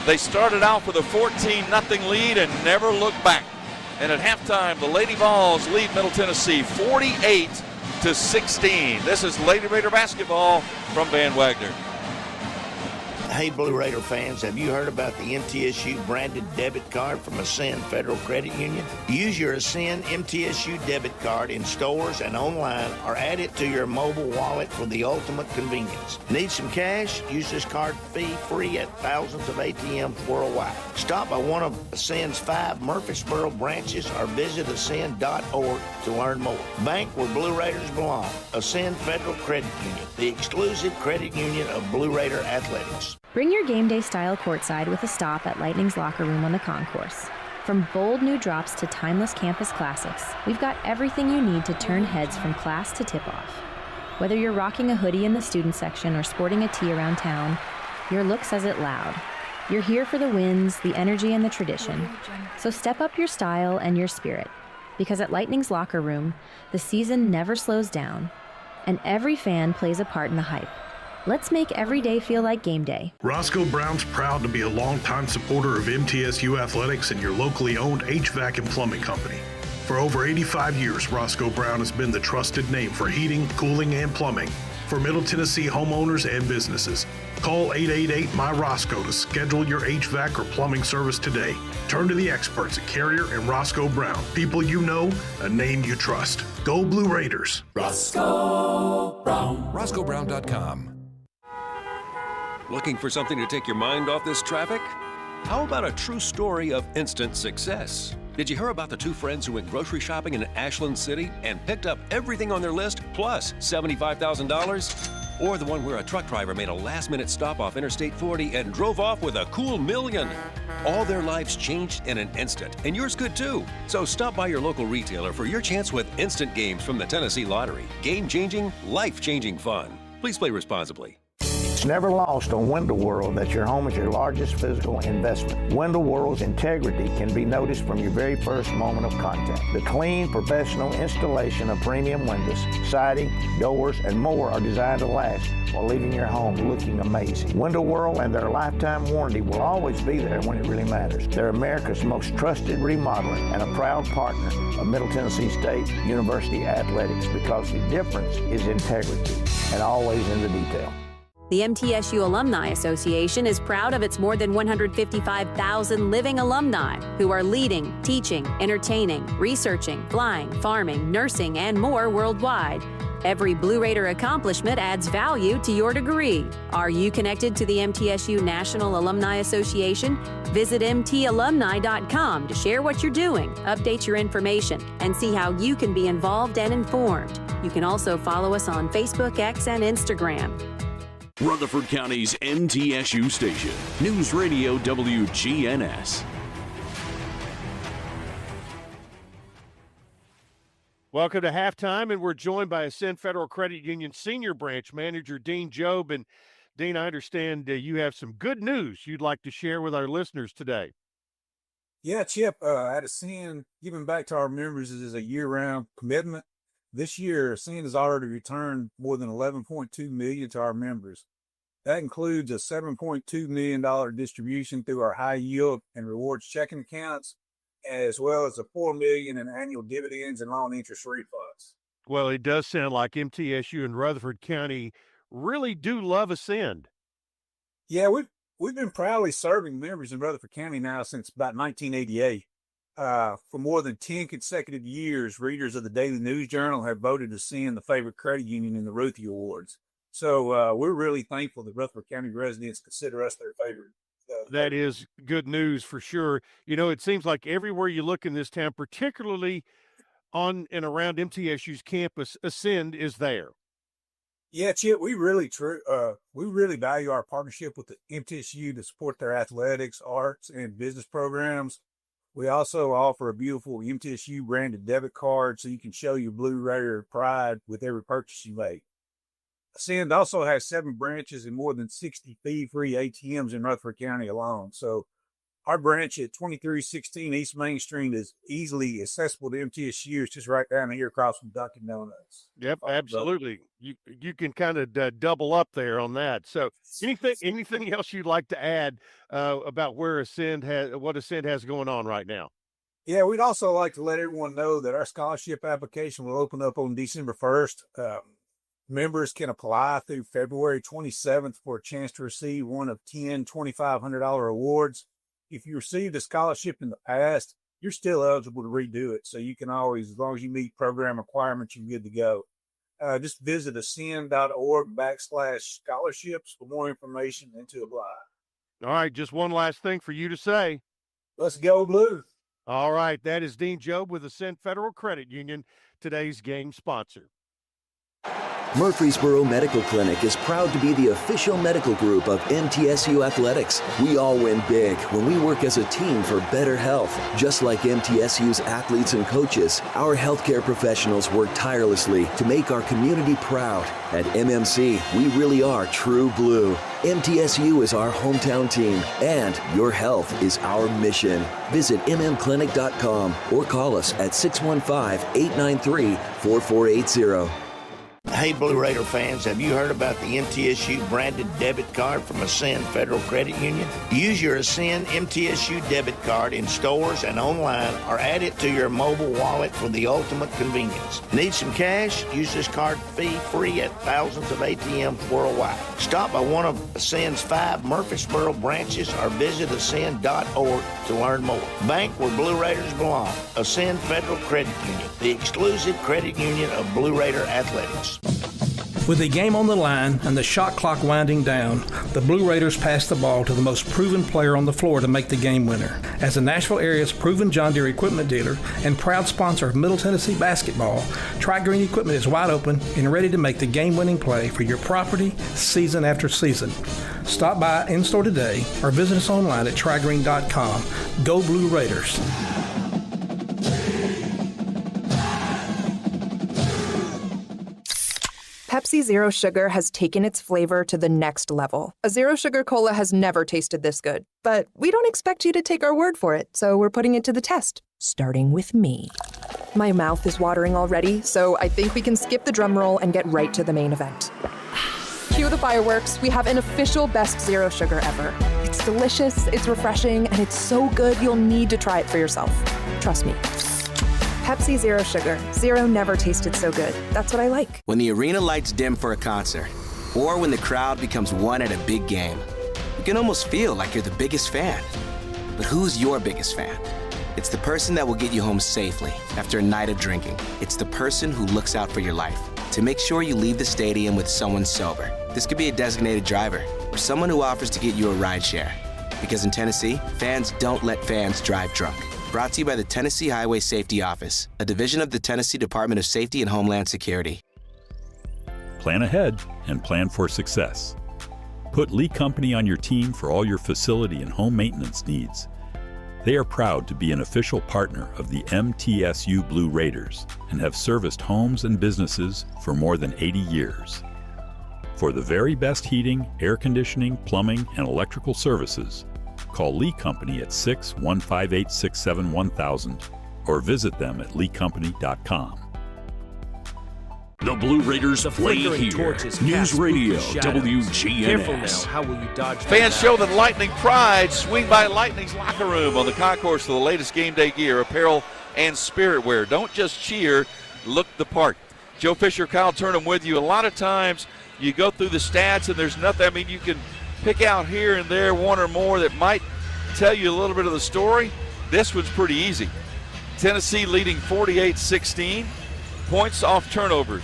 They started out with a 14-0 lead and never looked back. And at halftime, the Lady Vols lead Middle Tennessee 48-16. This is Lady Raider basketball from Van Wagner. Hey, Blue Raider fans, have you heard about the MTSU branded debit card from Ascend Federal Credit Union? Use your Ascend MTSU debit card in stores and online, or add it to your mobile wallet for the ultimate convenience. Need some cash? Use this card fee-free at thousands of ATMs worldwide. Stop by one of Ascend's 5 Murfreesboro branches or visit ascend.org to learn more. Bank where Blue Raiders belong. Ascend Federal Credit Union, the exclusive credit union of Blue Raider athletics. Bring your game day style courtside with a stop at Lightning's Locker Room on the concourse. From bold new drops to timeless campus classics, we've got everything you need to turn heads from class to tip-off. Whether you're rocking a hoodie in the student section or sporting a tee around town, your look says it loud. You're here for the wins, the energy, and the tradition. So step up your style and your spirit, because at Lightning's Locker Room, the season never slows down, and every fan plays a part in the hype. Let's make every day feel like game day. Roscoe Brown's proud to be a longtime supporter of MTSU athletics and your locally owned HVAC and plumbing company. For over 85 years, Roscoe Brown has been the trusted name for heating, cooling, and plumbing for Middle Tennessee homeowners and businesses. Call 888-MY-ROSCOE to schedule your HVAC or plumbing service today. Turn to the experts at Carrier and Roscoe Brown. People you know, a name you trust. Go Blue Raiders. Roscoe Brown. RoscoeBrown.com. Looking for something to take your mind off this traffic? How about a true story of instant success? Did you hear about the 2 friends who went grocery shopping in Ashland City and picked up everything on their list plus $75,000? Or the one where a truck driver made a last-minute stop off Interstate 40 and drove off with a cool $1 million? All their lives changed in an instant, and yours could too. So stop by your local retailer for your chance with instant games from the Tennessee Lottery. Game-changing, life-changing fun. Please play responsibly. It's never lost on Window World that your home is your largest physical investment. Window World's integrity can be noticed from your very first moment of contact. The clean, professional installation of premium windows, siding, doors, and more are designed to last while leaving your home looking amazing. Window World and their lifetime warranty will always be there when it really matters. They're America's most trusted remodeler and a proud partner of Middle Tennessee State University Athletics, because the difference is integrity and always in the detail. The MTSU Alumni Association is proud of its more than 155,000 living alumni who are leading, teaching, entertaining, researching, flying, farming, nursing, and more worldwide. Every Blue Raider accomplishment adds value to your degree. Are you connected to the MTSU National Alumni Association? Visit mtalumni.com to share what you're doing, update your information, and see how you can be involved and informed. You can also follow us on Facebook, X, and Instagram. Rutherford County's MTSU station, News Radio WGNS. Welcome to halftime, and we're joined by Ascend Federal Credit Union Senior Branch Manager Dean Job. And Dean, I understand you have some good news you'd like to share with our listeners today. Yeah, Chip, at Ascend, giving back to our members is a year-round commitment. This year, Ascend has already returned more than $11.2 million to our members. That includes a $7.2 million distribution through our high yield and rewards checking accounts, as well as a $4 million in annual dividends and loan interest refunds. Well, it does sound like MTSU and Rutherford County really do love Ascend. Yeah, we've been proudly serving members in Rutherford County now since about 1988. For more than 10 consecutive years, readers of the Daily News Journal have voted Ascend the favorite credit union in the Ruthie Awards. So we're really thankful that Rutherford County residents consider us their favorite. That is good news for sure. You know, it seems like everywhere you look in this town, particularly on and around MTSU's campus, Ascend is there. Yeah, Chip, we really value our partnership with the MTSU to support their athletics, arts, and business programs. We also offer a beautiful MTSU branded debit card so you can show your Blue Raider pride with every purchase you make. Ascend also has 7 branches and more than 60 fee-free ATMs in Rutherford County alone. So our branch at 2316 East Main Street is easily accessible to MTSU. It's just right down here across from Dunkin' Donuts. Yep, absolutely. You can kind of double up there on that. So anything else you'd like to add about what Ascend has going on right now? Yeah, we'd also like to let everyone know that our scholarship application will open up on December 1st. Members can apply through February 27th for a chance to receive one of 10 $2,500 awards. If you received a scholarship in the past, you're still eligible to redo it. So you can always, as long as you meet program requirements, you're good to go. Just visit ascend.org/scholarships for more information and to apply. All right, just one last thing for you to say. Let's go Blue. All right, that is Dean Job with Ascend Federal Credit Union, today's game sponsor. Murfreesboro Medical Clinic is proud to be the official medical group of MTSU Athletics. We all win big when we work as a team for better health. Just like MTSU's athletes and coaches, our healthcare professionals work tirelessly to make our community proud. At MMC, we really are true blue. MTSU is our hometown team, and your health is our mission. Visit mmclinic.com or call us at 615-893-4480. Hey, Blue Raider fans, have you heard about the MTSU branded debit card from Ascend Federal Credit Union? Use your Ascend MTSU debit card in stores and online, or add it to your mobile wallet for the ultimate convenience. Need some cash? Use this card fee-free at thousands of ATMs worldwide. Stop by one of Ascend's 5 Murfreesboro branches or visit ascend.org to learn more. Bank where Blue Raiders belong. Ascend Federal Credit Union, the exclusive credit union of Blue Raider Athletics. With the game on the line and the shot clock winding down, the Blue Raiders pass the ball to the most proven player on the floor to make the game winner. As the Nashville area's proven John Deere equipment dealer and proud sponsor of Middle Tennessee basketball, Tri-Green Equipment is wide open and ready to make the game-winning play for your property season after season. Stop by in-store today or visit us online at trigreen.com. Go Blue Raiders. Pepsi Zero Sugar has taken its flavor to the next level. A Zero Sugar Cola has never tasted this good. But we don't expect you to take our word for it, so we're putting it to the test, starting with me. My mouth is watering already, so I think we can skip the drum roll and get right to the main event. Cue the fireworks. We have an official best Zero Sugar ever. It's delicious, it's refreshing, and it's so good you'll need to try it for yourself. Trust me. Pepsi Zero Sugar. Zero never tasted so good. That's what I like. When the arena lights dim for a concert, or when the crowd becomes one at a big game, you can almost feel like you're the biggest fan. But who's your biggest fan? It's the person that will get you home safely after a night of drinking. It's the person who looks out for your life to make sure you leave the stadium with someone sober. This could be a designated driver or someone who offers to get you a ride share. Because in Tennessee, fans don't let fans drive drunk. Brought to you by the Tennessee Highway Safety Office, a division of the Tennessee Department of Safety and Homeland Security. Plan ahead and plan for success. Put Lee Company on your team for all your facility and home maintenance needs. They are proud to be an official partner of the MTSU Blue Raiders and have serviced homes and businesses for more than 80 years. For the very best heating, air conditioning, plumbing, and electrical services, call Lee Company at 615-867-1000 or visit them at leecompany.com. The Blue Raiders play here. News Radio, WGNS. Careful now, how will you dodge Fans show that Lightning pride. Swing by Lightning's locker room on the concourse for the latest game day gear, apparel, and spirit wear. Don't just cheer, look the part. Joe Fisher, Kyle Turnham with you. A lot of times you go through the stats and there's nothing. I mean, you can pick out here and there one or more that might tell you a little bit of the story. This one's pretty easy. Tennessee leading 48-16. Points off turnovers,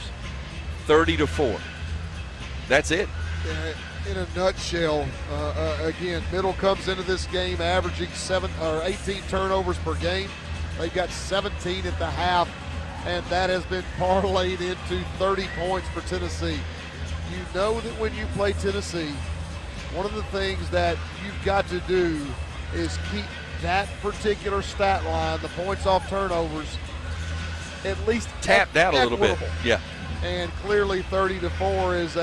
30-4. That's it. In a nutshell, again, Middle comes into this game averaging 18 turnovers per game. They've got 17 at the half, and that has been parlayed into 30 points for Tennessee. You know that when you play Tennessee, one of the things that you've got to do is keep that particular stat line, the points off turnovers, at least tapped out a little bit. Yeah. And clearly 30-4 is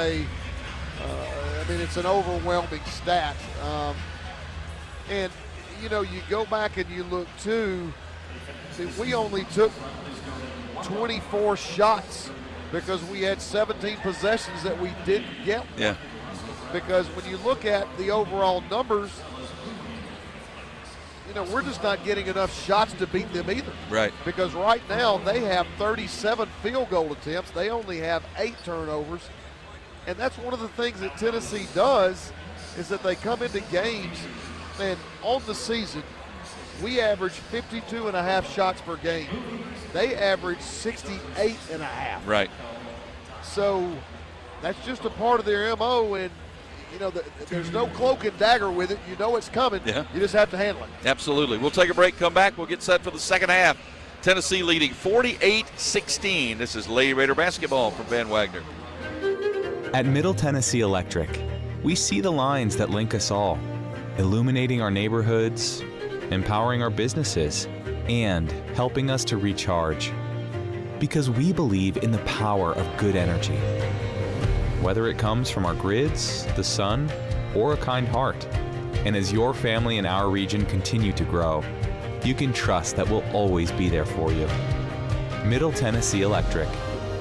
it's an overwhelming stat. And, you know, you go back and you look too, we only took 24 shots because we had 17 possessions that we didn't get one. Yeah. Because when you look at the overall numbers, you know, we're just not getting enough shots to beat them either. Right. Because right now they have 37 field goal attempts. They only have 8 turnovers. And that's one of the things that Tennessee does is that they come into games, and on the season, we average 52.5 shots per game. They average 68.5. Right. So that's just a part of their MO, and you know, there's no cloak and dagger with it. You know it's coming. Yeah. You just have to handle it. Absolutely. We'll take a break, come back. We'll get set for the second half. Tennessee leading 48-16. This is Lady Raider basketball from Van Wagner. At Middle Tennessee Electric, we see the lines that link us all, illuminating our neighborhoods, empowering our businesses, and helping us to recharge. Because we believe in the power of good energy. Whether it comes from our grids, the sun, or a kind heart. And as your family and our region continue to grow, you can trust that we'll always be there for you. Middle Tennessee Electric,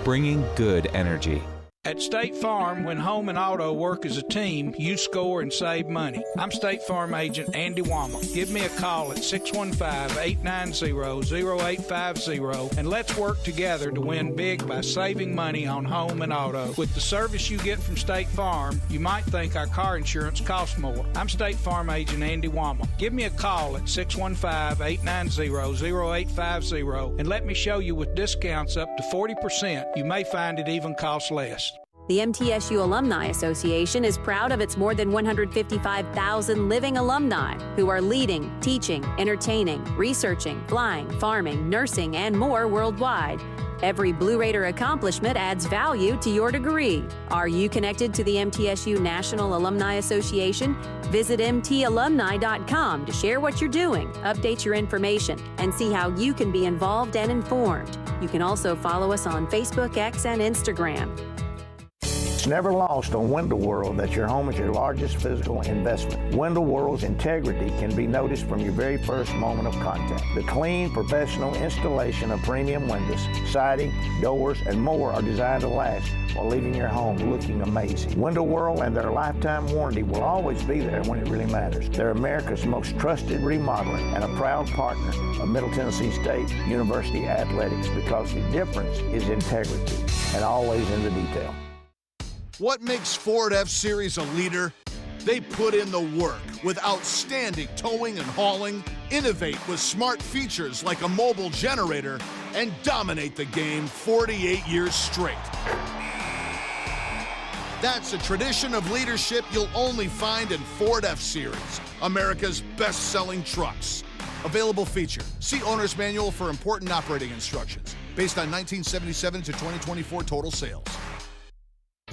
bringing good energy. At State Farm, when home and auto work as a team, you score and save money. I'm State Farm agent Andy Wama. Give me a call at 615-890-0850 and let's work together to win big by saving money on home and auto. With the service you get from State Farm, you might think our car insurance costs more. I'm State Farm agent Andy Wama. Give me a call at 615-890-0850 and let me show you with discounts up to 40%. You may find it even costs less. The MTSU Alumni Association is proud of its more than 155,000 living alumni who are leading, teaching, entertaining, researching, flying, farming, nursing, and more worldwide. Every Blue Raider accomplishment adds value to your degree. Are you connected to the MTSU National Alumni Association? Visit mtalumni.com to share what you're doing, update your information, and see how you can be involved and informed. You can also follow us on Facebook, X, and Instagram. It's never lost on Window World that your home is your largest physical investment. Window World's integrity can be noticed from your very first moment of contact. The clean, professional installation of premium windows, siding, doors, and more are designed to last while leaving your home looking amazing. Window World and their lifetime warranty will always be there when it really matters. They're America's most trusted remodeler and a proud partner of Middle Tennessee State University Athletics, because the difference is integrity and always in the detail. What makes Ford F-Series a leader? They put in the work with outstanding towing and hauling, innovate with smart features like a mobile generator, and dominate the game 48 years straight. That's a tradition of leadership you'll only find in Ford F-Series, America's best-selling trucks. Available feature. See Owner's Manual for important operating instructions. Based on 1977 to 2024 total sales.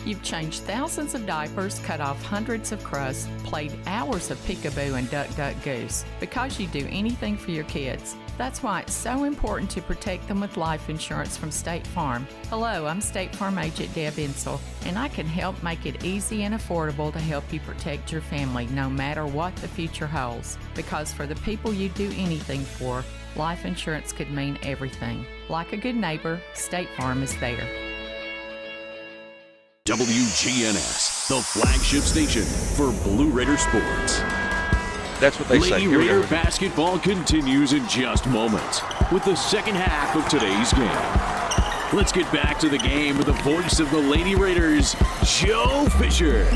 You've changed thousands of diapers, cut off hundreds of crusts, played hours of peekaboo and duck, duck, goose because you do anything for your kids. That's why it's so important to protect them with life insurance from State Farm. Hello, I'm State Farm Agent Deb Insel, and I can help make it easy and affordable to help you protect your family no matter what the future holds. Because for the people you do anything for, life insurance could mean everything. Like a good neighbor, State Farm is there. WGNS, the flagship station for Blue Raider sports. That's what they say. Lady Raider basketball continues in just moments with the second half of today's game. Let's get back to the game with the voice of the Lady Raiders, Joe Fisher.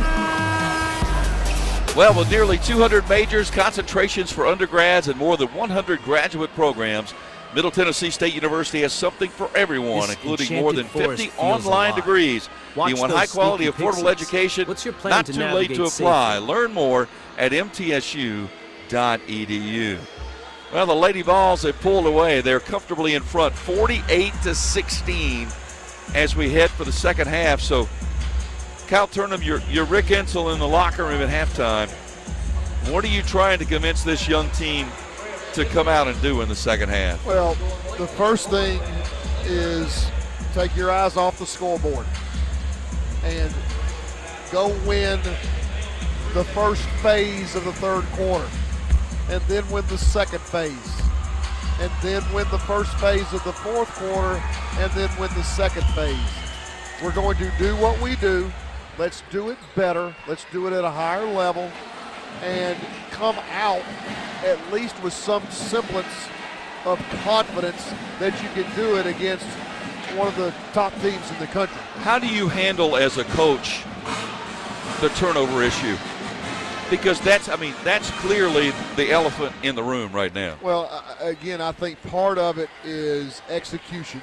Well, with nearly 200 majors, concentrations for undergrads, and more than 100 graduate programs, Middle Tennessee State University has something for everyone, including more than 50 online degrees. You want high-quality, affordable education? What's your plan Not to too late to navigate apply. safely? Learn more at mtsu.edu. Well, the Lady Vols have pulled away. They're comfortably in front, 48-16, as we head for the second half. So, Kyle Turnham, you're Rick Insel in the locker room at halftime. What are you trying to convince this young team to come out and do in the second half? Well, the first thing is take your eyes off the scoreboard and go win the first phase of the third quarter, and then win the second phase, and then win the first phase of the fourth quarter, and then win the second phase. We're going to do what we do. Let's do it better. Let's do it at a higher level and come out at least with some semblance of confidence that you can do it against one of the top teams in the country. How do you handle, as a coach, the turnover issue? Because that's clearly the elephant in the room right now. Well, again, I think part of it is execution.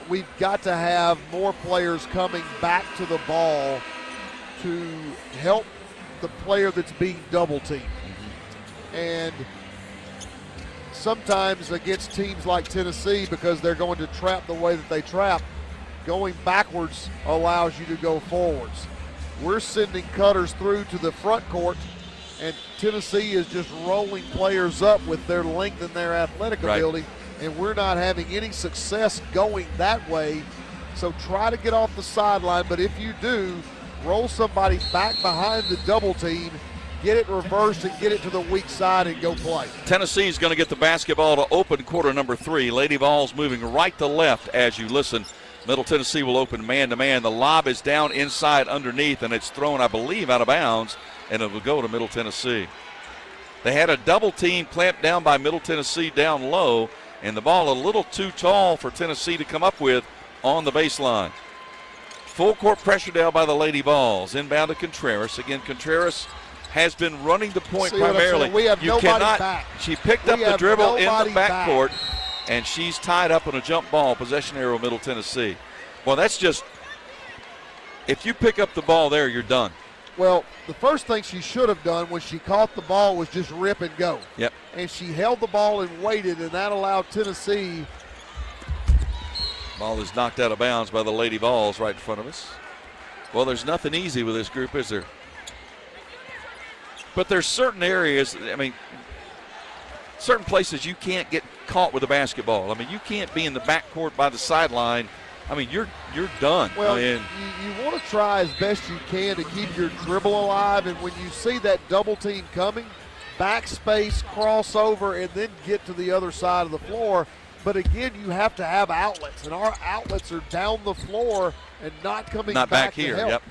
We've got to have more players coming back to the ball to help the player that's being double teamed. And sometimes against teams like Tennessee, because they're going to trap the way that they trap, going backwards allows you to go forwards. We're sending cutters through to the front court, and Tennessee is just rolling players up with their length and their athletic ability, and we're not having any success going that way. So try to get off the sideline, but if you do, roll somebody back behind the double team, get it reversed and get it to the weak side and go play. Tennessee is going to get the basketball to open quarter number 3. Lady Vols moving right to left as you listen. Middle Tennessee will open man-to-man. The lob is down inside underneath, and it's thrown, I believe, out of bounds, and it will go to Middle Tennessee. They had a double team clamped down by Middle Tennessee down low, and the ball a little too tall for Tennessee to come up with on the baseline. Full court pressure down by the Lady Vols. Inbound to Contreras. Again, Contreras has been running the point primarily. We have nobody back. She picked up the dribble in the backcourt, and she's tied up on a jump ball. Possession arrow, Middle Tennessee. Well, that's just, if you pick up the ball there, you're done. Well, the first thing she should have done when she caught the ball was just rip and go. Yep. And she held the ball and waited, and that allowed Tennessee. Ball is knocked out of bounds by the Lady Vols right in front of us. Well, there's nothing easy with this group, is there? But there's certain areas, certain places you can't get caught with a basketball. You can't be in the backcourt by the sideline I mean, you're done. Well, I mean, you want to try as best you can to keep your dribble alive, and when you see that double team coming, backspace, crossover, and then get to the other side of the floor. But again, you have to have outlets, and our outlets are down the floor and not coming back here. to help. Yep.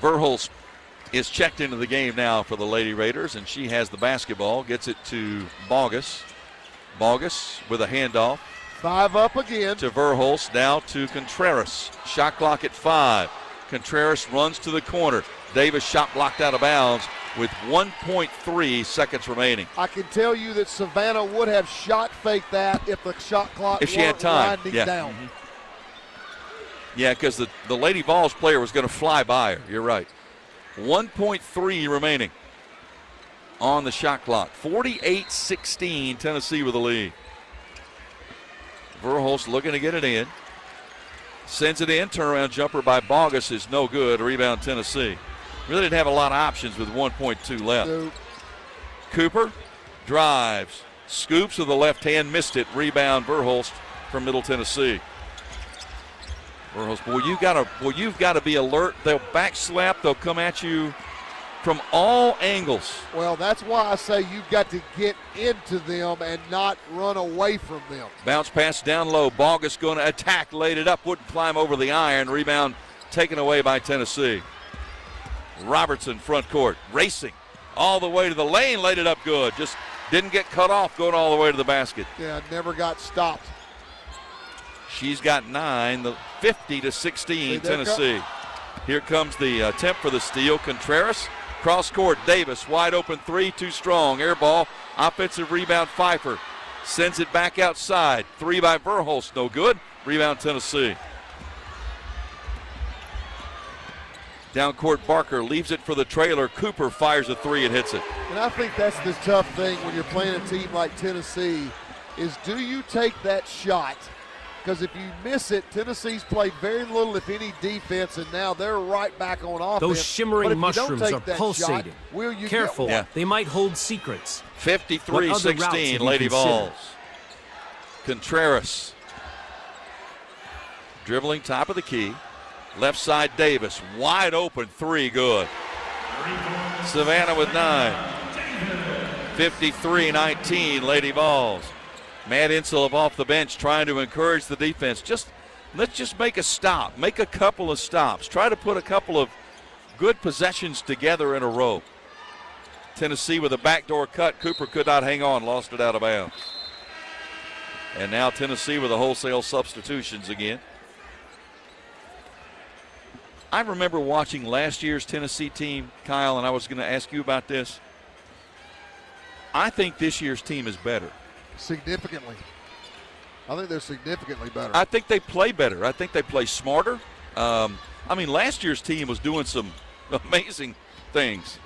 Verhulst is checked into the game now for the Lady Raiders, and she has the basketball, gets it to Bogus. Bogus with a handoff. 5 up again. To Verhulst, now to Contreras. Shot clock at 5. Contreras runs to the corner. Davis shot blocked out of bounds with 1.3 seconds remaining. I can tell you that Savannah would have shot faked that if the shot clock if she had time. winding down. Mm-hmm. Yeah, because the Lady Vols player was going to fly by her. You're right. 1.3 remaining on the shot clock. 48-16, Tennessee with the lead. Verhulst looking to get it in. Sends it in. Turnaround jumper by Bogus is no good. Rebound Tennessee. Really didn't have a lot of options with 1.2 left. Nope. Cooper drives. Scoops with the left hand. Missed it. Rebound Verhulst from Middle Tennessee. Verhulst, you've got to be alert. They'll back slap. They'll come at you from all angles. Well, that's why I say you've got to get into them and not run away from them. Bounce pass down low. Bogus going to attack. Laid it up. Wouldn't climb over the iron. Rebound taken away by Tennessee. Robertson front court. Racing all the way to the lane. Laid it up good. Just didn't get cut off going all the way to the basket. Yeah, never got stopped. She's got 9. The 50-16 Tennessee. Here comes the attempt for the steal. Contreras. Cross court, Davis, wide open 3, too strong. Air ball, offensive rebound, Pfeiffer. Sends it back outside. 3 by Verhulst, no good. Rebound, Tennessee. Down court, Barker leaves it for the trailer. Cooper fires a 3 and hits it. And I think that's the tough thing when you're playing a team like Tennessee is do you take that shot? Because if you miss it, Tennessee's played very little, if any, defense, and now they're right back on offense. Those shimmering mushrooms are pulsating. Shot, Careful, they might hold secrets. 53-16, Lady Vols. Contreras. Dribbling top of the key. Left side, Davis. Wide open, 3, good. Savannah with 9. 53-19, Lady Vols. Matt Insuloff off the bench trying to encourage the defense. Let's just make a stop. Make a couple of stops. Try to put a couple of good possessions together in a row. Tennessee with a backdoor cut. Cooper could not hang on. Lost it out of bounds. And now Tennessee with the wholesale substitutions again. I remember watching last year's Tennessee team, Kyle, and I was going to ask you about this. I think this year's team is better. Significantly. I think they're significantly better. I think they play better. I think they play smarter. Last year's team was doing some amazing things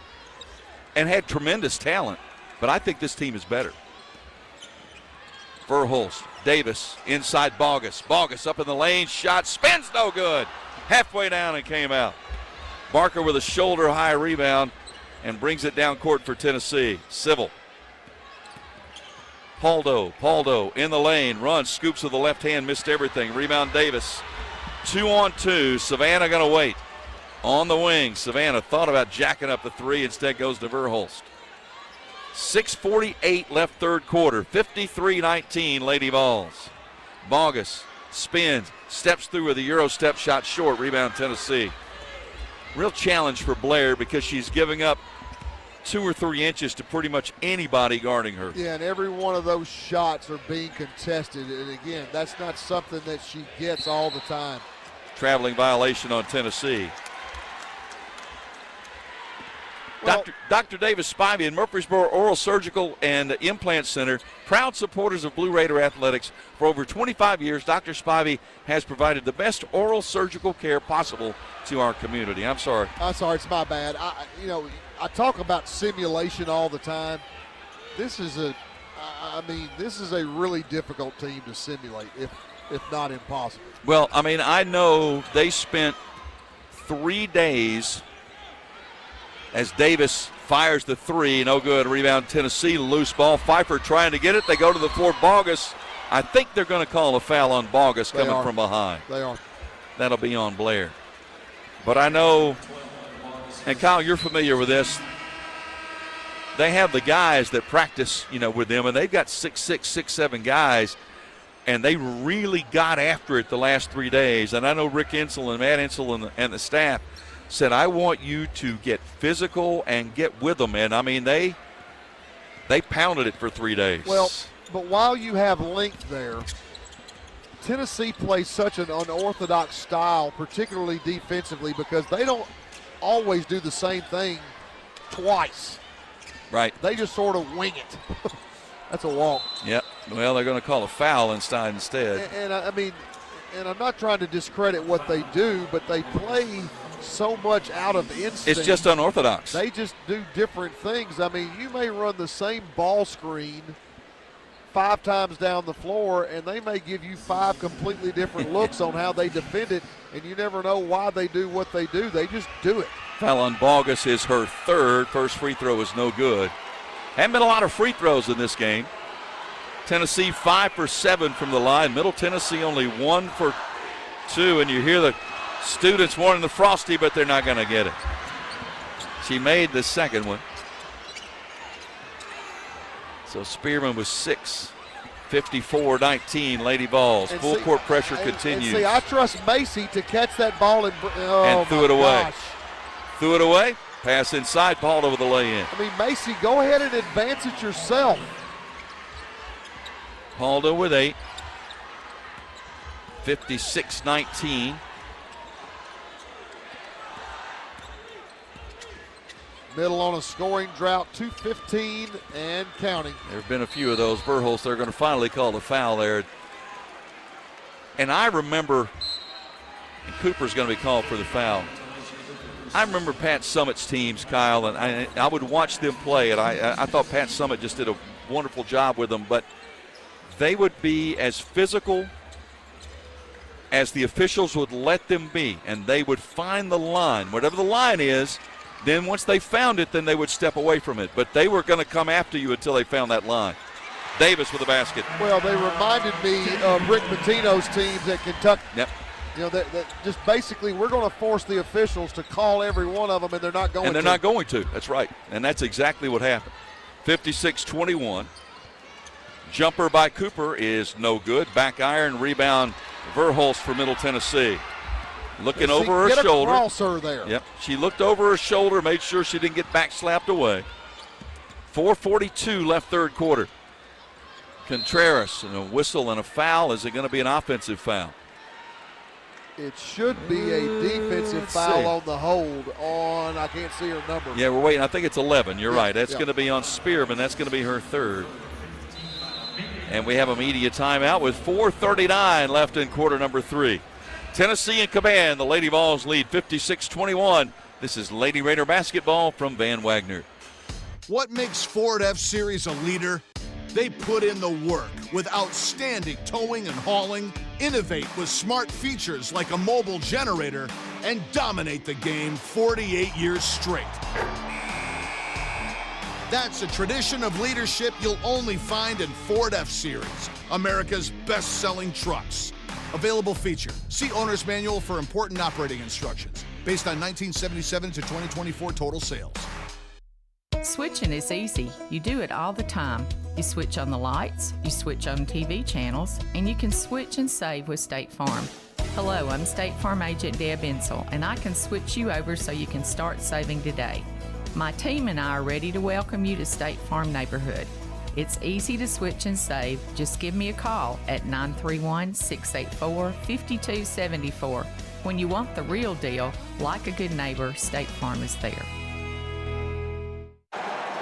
and had tremendous talent, but I think this team is better. Verhulst, Davis, inside Bogus. Bogus up in the lane, shot, spins, no good. Halfway down and came out. Barker with a shoulder-high rebound and brings it down court for Tennessee. Civil. Paldo in the lane, runs, scoops with the left hand, missed everything. Rebound Davis. 2-on-2. Savannah going to wait. On the wing, Savannah thought about jacking up the 3, instead goes to Verhulst. 6:48 left third quarter. 53-19, Lady Vols. Bogus spins, steps through with a Euro step shot short. Rebound Tennessee. Real challenge for Blair because she's giving up 2 or 3 inches to pretty much anybody guarding her. Yeah, and every one of those shots are being contested. And again, that's not something that she gets all the time. Traveling violation on Tennessee. Well, Dr. Davis Spivey in Murfreesboro Oral Surgical and Implant Center, proud supporters of Blue Raider athletics. For over 25 years, Dr. Spivey has provided the best oral surgical care possible to our community. I'm sorry. It's my bad. I talk about simulation all the time. This is a really difficult team to simulate, if not impossible. Well, I know they spent 3 days as Davis fires the 3, no good. Rebound Tennessee, loose ball. Pfeiffer trying to get it. They go to the floor. Bogus I think they're going to call a foul on Bogus coming from behind. They are. That'll be on Blair. But I know, and Kyle, you're familiar with this, they have the guys that practice, with them, and they've got 6'6", 6'7" guys, and they really got after it the last 3 days. And I know Rick Insel and Matt Insel and the staff said, I want you to get physical and get with them. And, I mean, they pounded it for 3 days. Well, but while you have length there, Tennessee plays such an unorthodox style, particularly defensively, because they don't always do the same thing twice. Right. They just sort of wing it. That's a walk. Yep. Well, they're going to call a foul instead. And I mean, and I'm not trying to discredit what they do, but they play so much out of instinct. It's just unorthodox. They just do different things. I mean, you may run the same ball screen 5 times down the floor, and they may give you 5 completely different looks on how they defend it, and you never know why they do what they do. They just do it. Foul on Bogus is her third. First free throw is no good. Haven't been a lot of free throws in this game. Tennessee 5 for 7 from the line. Middle Tennessee only 1 for 2, and you hear the students wanting the Frosty, but they're not going to get it. She made the second one. So Spearman was 6, 54-19, Lady Vols. Full court pressure continues. See, I trust Macy to catch that ball and threw it away. Gosh. Threw it away. Pass inside, ball over the lay-in. I mean, Macy, go ahead and advance it yourself. Paldo with 8. 56-19. Middle on a scoring drought, 2:15 and counting. There have been a few of those. Verhulst, they're going to finally call the foul there. And I remember, and Cooper's going to be called for the foul. I remember Pat Summitt's teams, Kyle, and I would watch them play, and I thought Pat Summitt just did a wonderful job with them, but they would be as physical as the officials would let them be, and they would find the line. Whatever the line is, then once they found it, then they would step away from it. But they were going to come after you until they found that line. Davis with the basket. Well, they reminded me of Rick Pitino's teams at Kentucky. Yep. You know, that just basically we're going to force the officials to call every one of them, and they're not going to. And they're not going to. That's right. And that's exactly what happened. 56-21. Jumper by Cooper is no good. Back iron, rebound, Verhulst for Middle Tennessee. Looking over her shoulder. Her there. Yep. She looked over her shoulder, made sure she didn't get back slapped away. 4:42 left third quarter. Contreras and a whistle and a foul. Is it going to be an offensive foul? It should be a defensive foul on the hold on, I can't see her number. Yeah, we're waiting. I think it's 11. You're right. That's going to be on Spearman. That's going to be her third. And we have a media timeout with 4:39 left in quarter number 3. Tennessee in command. The Lady Vols lead 56-21. This is Lady Raider basketball from Van Wagner. What makes Ford F-Series a leader? They put in the work with outstanding towing and hauling, innovate with smart features like a mobile generator, and dominate the game 48 years straight. That's a tradition of leadership you'll only find in Ford F-Series, America's best-selling trucks. Available feature. See Owner's Manual for important operating instructions. Based on 1977 to 2024 total sales. Switching is easy. You do it all the time. You switch on the lights, you switch on TV channels, and you can switch and save with State Farm. Hello, I'm State Farm Agent Deb Insel, and I can switch you over so you can start saving today. My team and I are ready to welcome you to State Farm Neighborhood. It's easy to switch and save. Just give me a call at 931-684-5274. When you want the real deal, like a good neighbor, State Farm is there.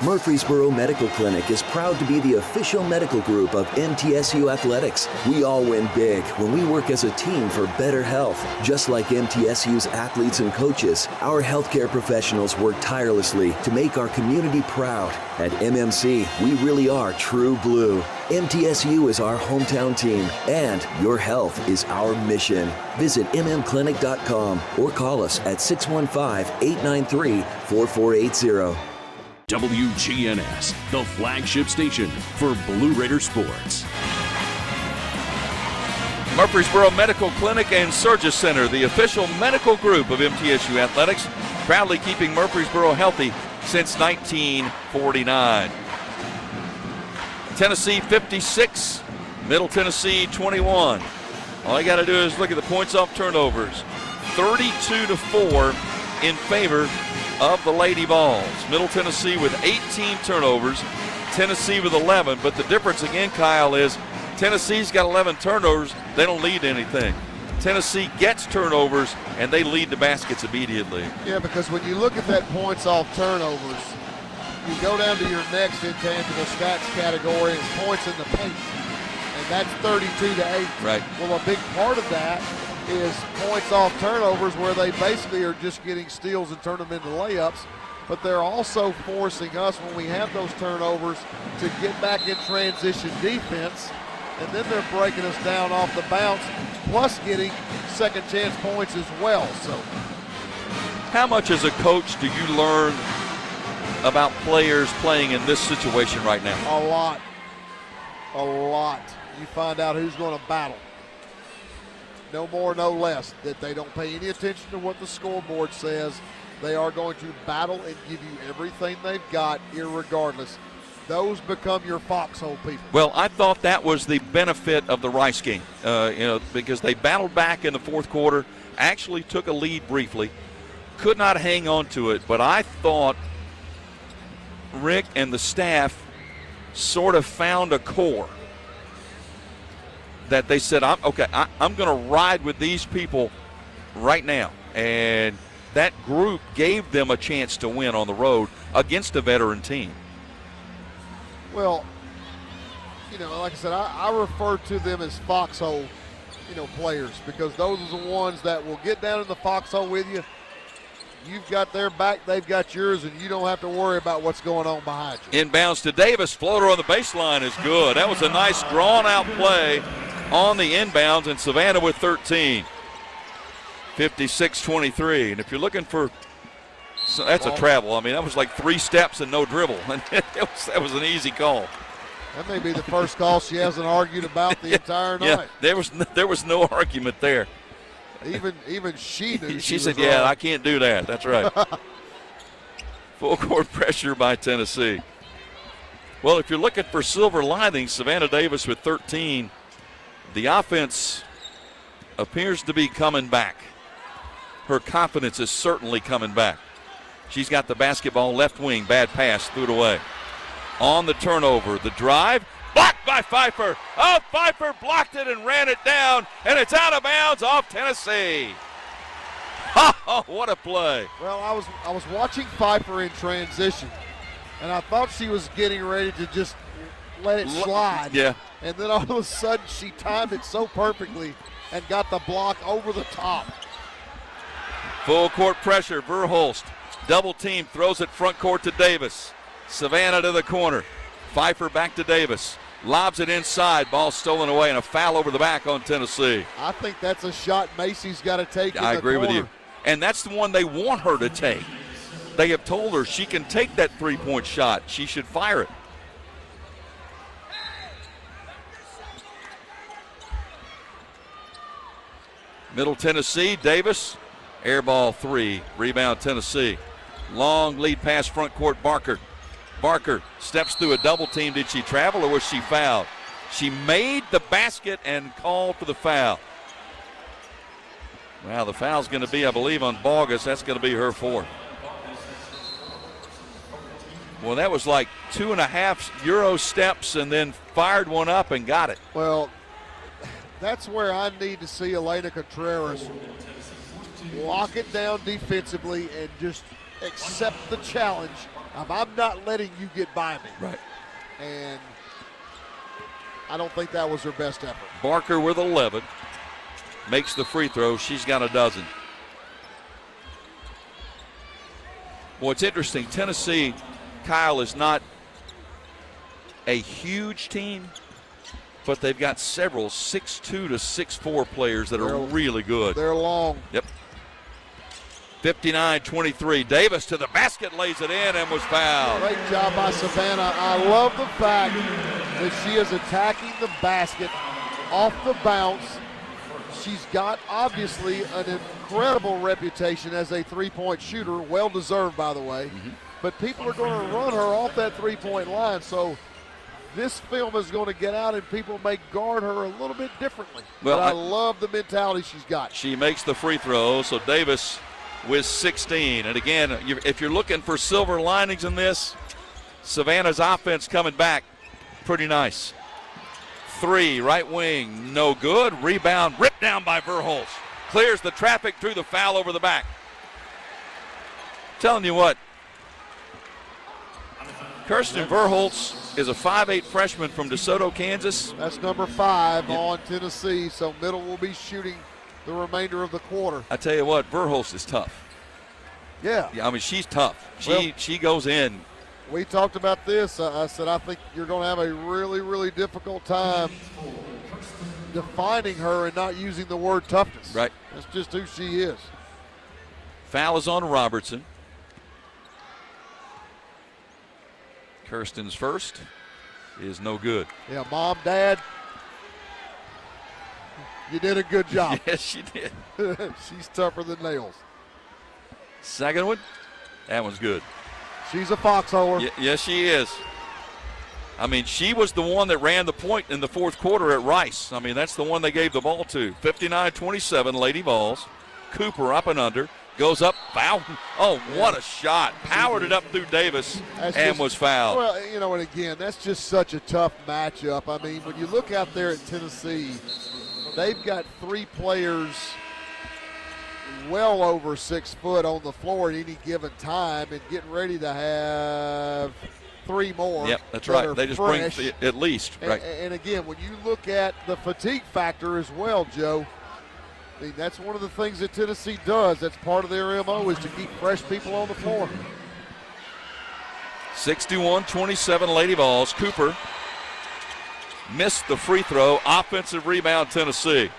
Murfreesboro Medical Clinic is proud to be the official medical group of MTSU Athletics. We all win big when we work as a team for better health. Just like MTSU's athletes and coaches, our healthcare professionals work tirelessly to make our community proud. At MMC, we really are true blue. MTSU is our hometown team, and your health is our mission. Visit mmclinic.com or call us at 615-893-4480. WGNS, the flagship station for Blue Raider sports. Murfreesboro Medical Clinic and Surgery Center, the official medical group of MTSU Athletics, proudly keeping Murfreesboro healthy since 1949. Tennessee 56, Middle Tennessee 21. All you got to do is look at the points off turnovers. 32-4 in favor of the Lady Vols. Middle Tennessee with 18 turnovers, Tennessee with 11. But the difference again, Kyle, is Tennessee's got 11 turnovers. They don't lead to anything. Tennessee gets turnovers, and they lead the baskets immediately. Yeah, because when you look at that points off turnovers, you go down to your next intangible stats category, it's points in the paint, and that's 32-8. Right. Well, a big part of that is points off turnovers, where they basically are just getting steals and turn them into layups, but they're also forcing us, when we have those turnovers, to get back in transition defense, and then they're breaking us down off the bounce, plus getting second chance points as well. So, how much as a coach do you learn about players playing in this situation right now? A lot. A lot. You find out who's going to battle. No more, no less. That they don't pay any attention to what the scoreboard says. They are going to battle and give you everything they've got, irregardless. Those become your foxhole people. Well, I thought that was the benefit of the Rice game, because they battled back in the fourth quarter, actually took a lead briefly, could not hang on to it, but I thought Rick and the staff sort of found a core that they said, I'm going to ride with these people right now. And that group gave them a chance to win on the road against a veteran team. Well, like I said, I refer to them as foxhole, players, because those are the ones that will get down in the foxhole with you. You've got their back, they've got yours, and you don't have to worry about what's going on behind you. Inbounds to Davis. Floater on the baseline is good. That was a nice drawn-out play on the inbounds, and Savannah with 13. 56-23. And if you're looking for – so that's a travel. I mean, that was like 3 steps and no dribble. And that was an easy call. That may be the first call she hasn't argued about the entire night. Yeah, there was no argument there. Even she knew she said, yeah, I can't do that. That's right. Full court pressure by Tennessee. Well, if you're looking for silver linings, Savannah Davis with 13. The offense appears to be coming back. Her confidence is certainly coming back. She's got the basketball left wing. Bad pass, threw it away. On the turnover, the drive. Blocked by Pfeiffer. Oh, Pfeiffer blocked it and ran it down, and it's out of bounds off Tennessee. Oh, what a play. Well, I was watching Pfeiffer in transition, and I thought she was getting ready to just let it slide. Yeah. And then all of a sudden she timed it so perfectly and got the block over the top. Full court pressure, Verhulst. Double team, throws it front court to Davis. Savannah to the corner. Pfeiffer back to Davis. Lobs it inside. Ball stolen away, and a foul over the back on Tennessee. I think that's a shot Macy's got to take. I agree with you. And that's the one they want her to take. They have told her she can take that three-point shot. She should fire it. Middle Tennessee, Davis. Air ball 3. Rebound Tennessee. Long lead pass front court, Barker. Barker steps through a double team. Did she travel or was she fouled? She made the basket and called for the foul. Well, the foul's going to be, I believe, on Bogus. That's going to be her 4th. Well, that was like 2.5 Euro steps and then fired one up and got it. Well, that's where I need to see Elena Contreras lock it down defensively and just accept the challenge of, I'm not letting you get by me. Right. And I don't think that was her best effort. Barker with 11. Makes the free throw. She's got a dozen. Well, it's interesting. Tennessee, Kyle, is not a huge team, but they've got several 6'2 to 6'4 players that are really good. They're long. Yep. 59-23. Davis to the basket, lays it in, and was fouled. Great job by Savannah. I love the fact that she is attacking the basket off the bounce, she's got obviously an incredible reputation as a three-point shooter, well-deserved, by the way. But people are going to run her off that three-point line, so this film is going to get out and people may guard her a little bit differently. Well, but I love the mentality she's got. She makes the free throw, so Davis with 16. And again, if you're looking for silver linings in this, Savannah's offense coming back pretty nice. 3, right wing, no good. Rebound, ripped down by Verholz. Clears the traffic, through the foul over the back. Telling you what, Kirsten Verholz is a 5'8" freshman from DeSoto, Kansas. That's number 5 on Tennessee, so Middle will be shooting the remainder of the quarter. I tell you what, Verholz is tough. Yeah. I mean, she's tough. Well, she goes in. We talked about this. I said I think you're going to have a really, really difficult time defining her and not using the word toughness. Right. That's just who she is. Foul is on Robertson. Kirsten's first is no good. Yeah, Mom, Dad, you did a good job. Yes, she did. She's tougher than nails. Second one, that one's good. She's a foxholer. Yes, she is. I mean, she was the one that ran the point in the fourth quarter at Rice. I mean, that's the one they gave the ball to. 59-27, Lady Vols. Cooper up and under. Goes up, foul. Oh, what a shot. Powered it up through Davis and was fouled. Well, you know, and again, that's just such a tough matchup. I mean, when you look out there at Tennessee, they've got 3 players well over 6 foot on the floor at any given time and getting ready to have 3 more. Yep, that's right. They just fresh. bring at least. Right. And again, when you look at the fatigue factor as well, Joe, I mean, that's one of the things that Tennessee does. That's part of their MO, is to keep fresh people on the floor. 61-27 Lady Vols. Cooper missed the free throw. Offensive rebound, Tennessee.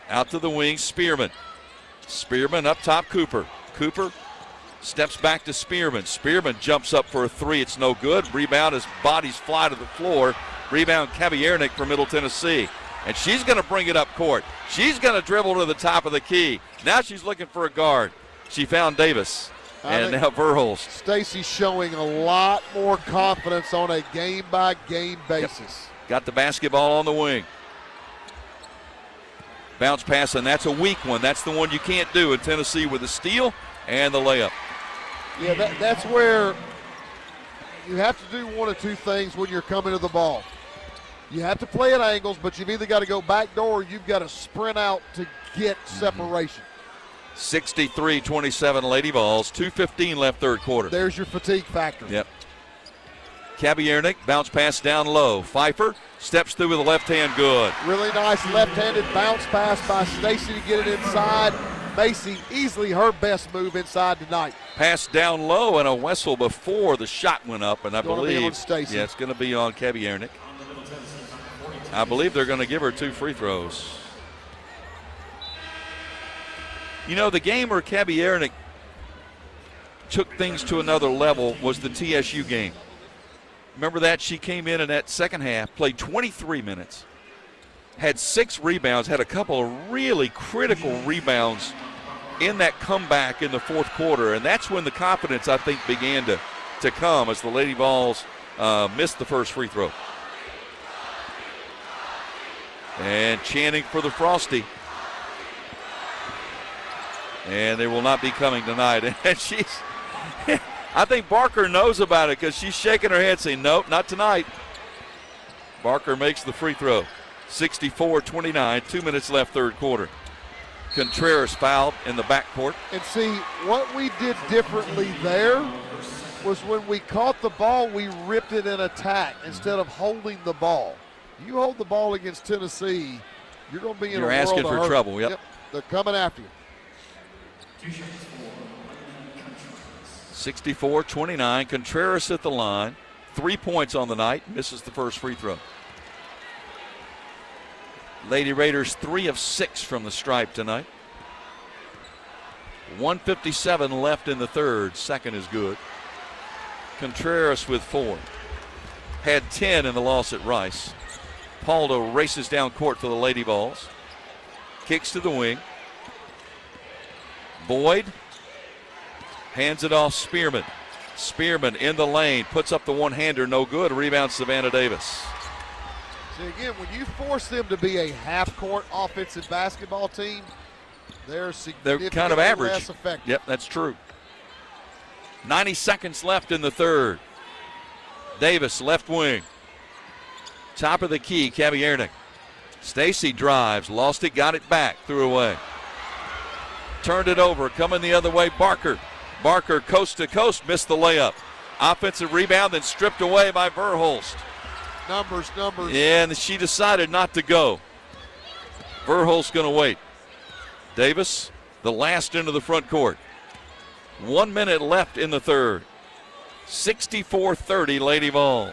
Out to the wing, Spearman. Spearman up top, Cooper. Cooper steps back to Spearman. Spearman jumps up for a 3. It's no good. Rebound as bodies fly to the floor. Rebound, Kabiernik from Middle Tennessee. And she's going to bring it up court. She's going to dribble to the top of the key. Now she's looking for a guard. She found Davis. And now Verholz. Stacy's showing a lot more confidence on a game-by-game basis. Yep. Got the basketball on the wing. Bounce pass, and that's a weak one. That's the one you can't do in Tennessee with the steal and the layup. Yeah, that's where you have to do one of 2 things when you're coming to the ball. You have to play at angles, but you've either got to go back door or you've got to sprint out to get separation. 63-27 Lady Vols. 2:15 left third quarter. There's your fatigue factor. Yep. Kabiernik, bounce pass down low. Pfeiffer steps through with a left hand, good. Really nice left-handed bounce pass by Stacy to get it inside. Macy, easily her best move inside tonight. Pass down low and a whistle before the shot went up, and I believe on Stacy. Yeah, it's going to be on Kabiernik. I believe they're going to give her 2 free throws. You know, the game where Kabiernik took things to another level was the TSU game. Remember that? She came in that second half, played 23 minutes, had 6 rebounds, had a couple of really critical rebounds in that comeback in the fourth quarter, and that's when the confidence, I think, began to come as the Lady Vols missed the first free throw. And chanting for the Frosty. And they will not be coming tonight. And she's, I think Barker knows about it because she's shaking her head saying, nope, not tonight. Barker makes the free throw. 64-29, 2 minutes left third quarter. Contreras fouled in the backcourt. And see, what we did differently there was when we caught the ball, we ripped it in attack instead of holding the ball. You hold the ball against Tennessee, you're going to be in a world of hurt. You're asking for trouble, yep. They're coming after you. 64-29, Contreras at the line. 3 points on the night, misses the first free throw. Lady Raiders 3 of 6 from the stripe tonight. 1:57 left in the third. Second is good. Contreras with 4. Had 10 in the loss at Rice. Paldo races down court for the Lady Vols. kicks to the wing. Boyd hands it off Spearman. Spearman in the lane, puts up the one-hander, no good. Rebound Savannah Davis. See, again, when you force them to be a half-court offensive basketball team, they're kind of average. less effective. Yep, that's true. 90 seconds left in the third. Davis, left wing. Top of the key, Kabiernik. Stacy drives, lost it, got it back, threw away. Turned it over, coming the other way, Barker. Barker, coast to coast, missed the layup. Offensive rebound, then stripped away by Verhulst. Numbers. Yeah, and she decided not to go. Verhulst going to wait. Davis, the last into the front court. 1 minute left in the third. 64-30 Lady Vols.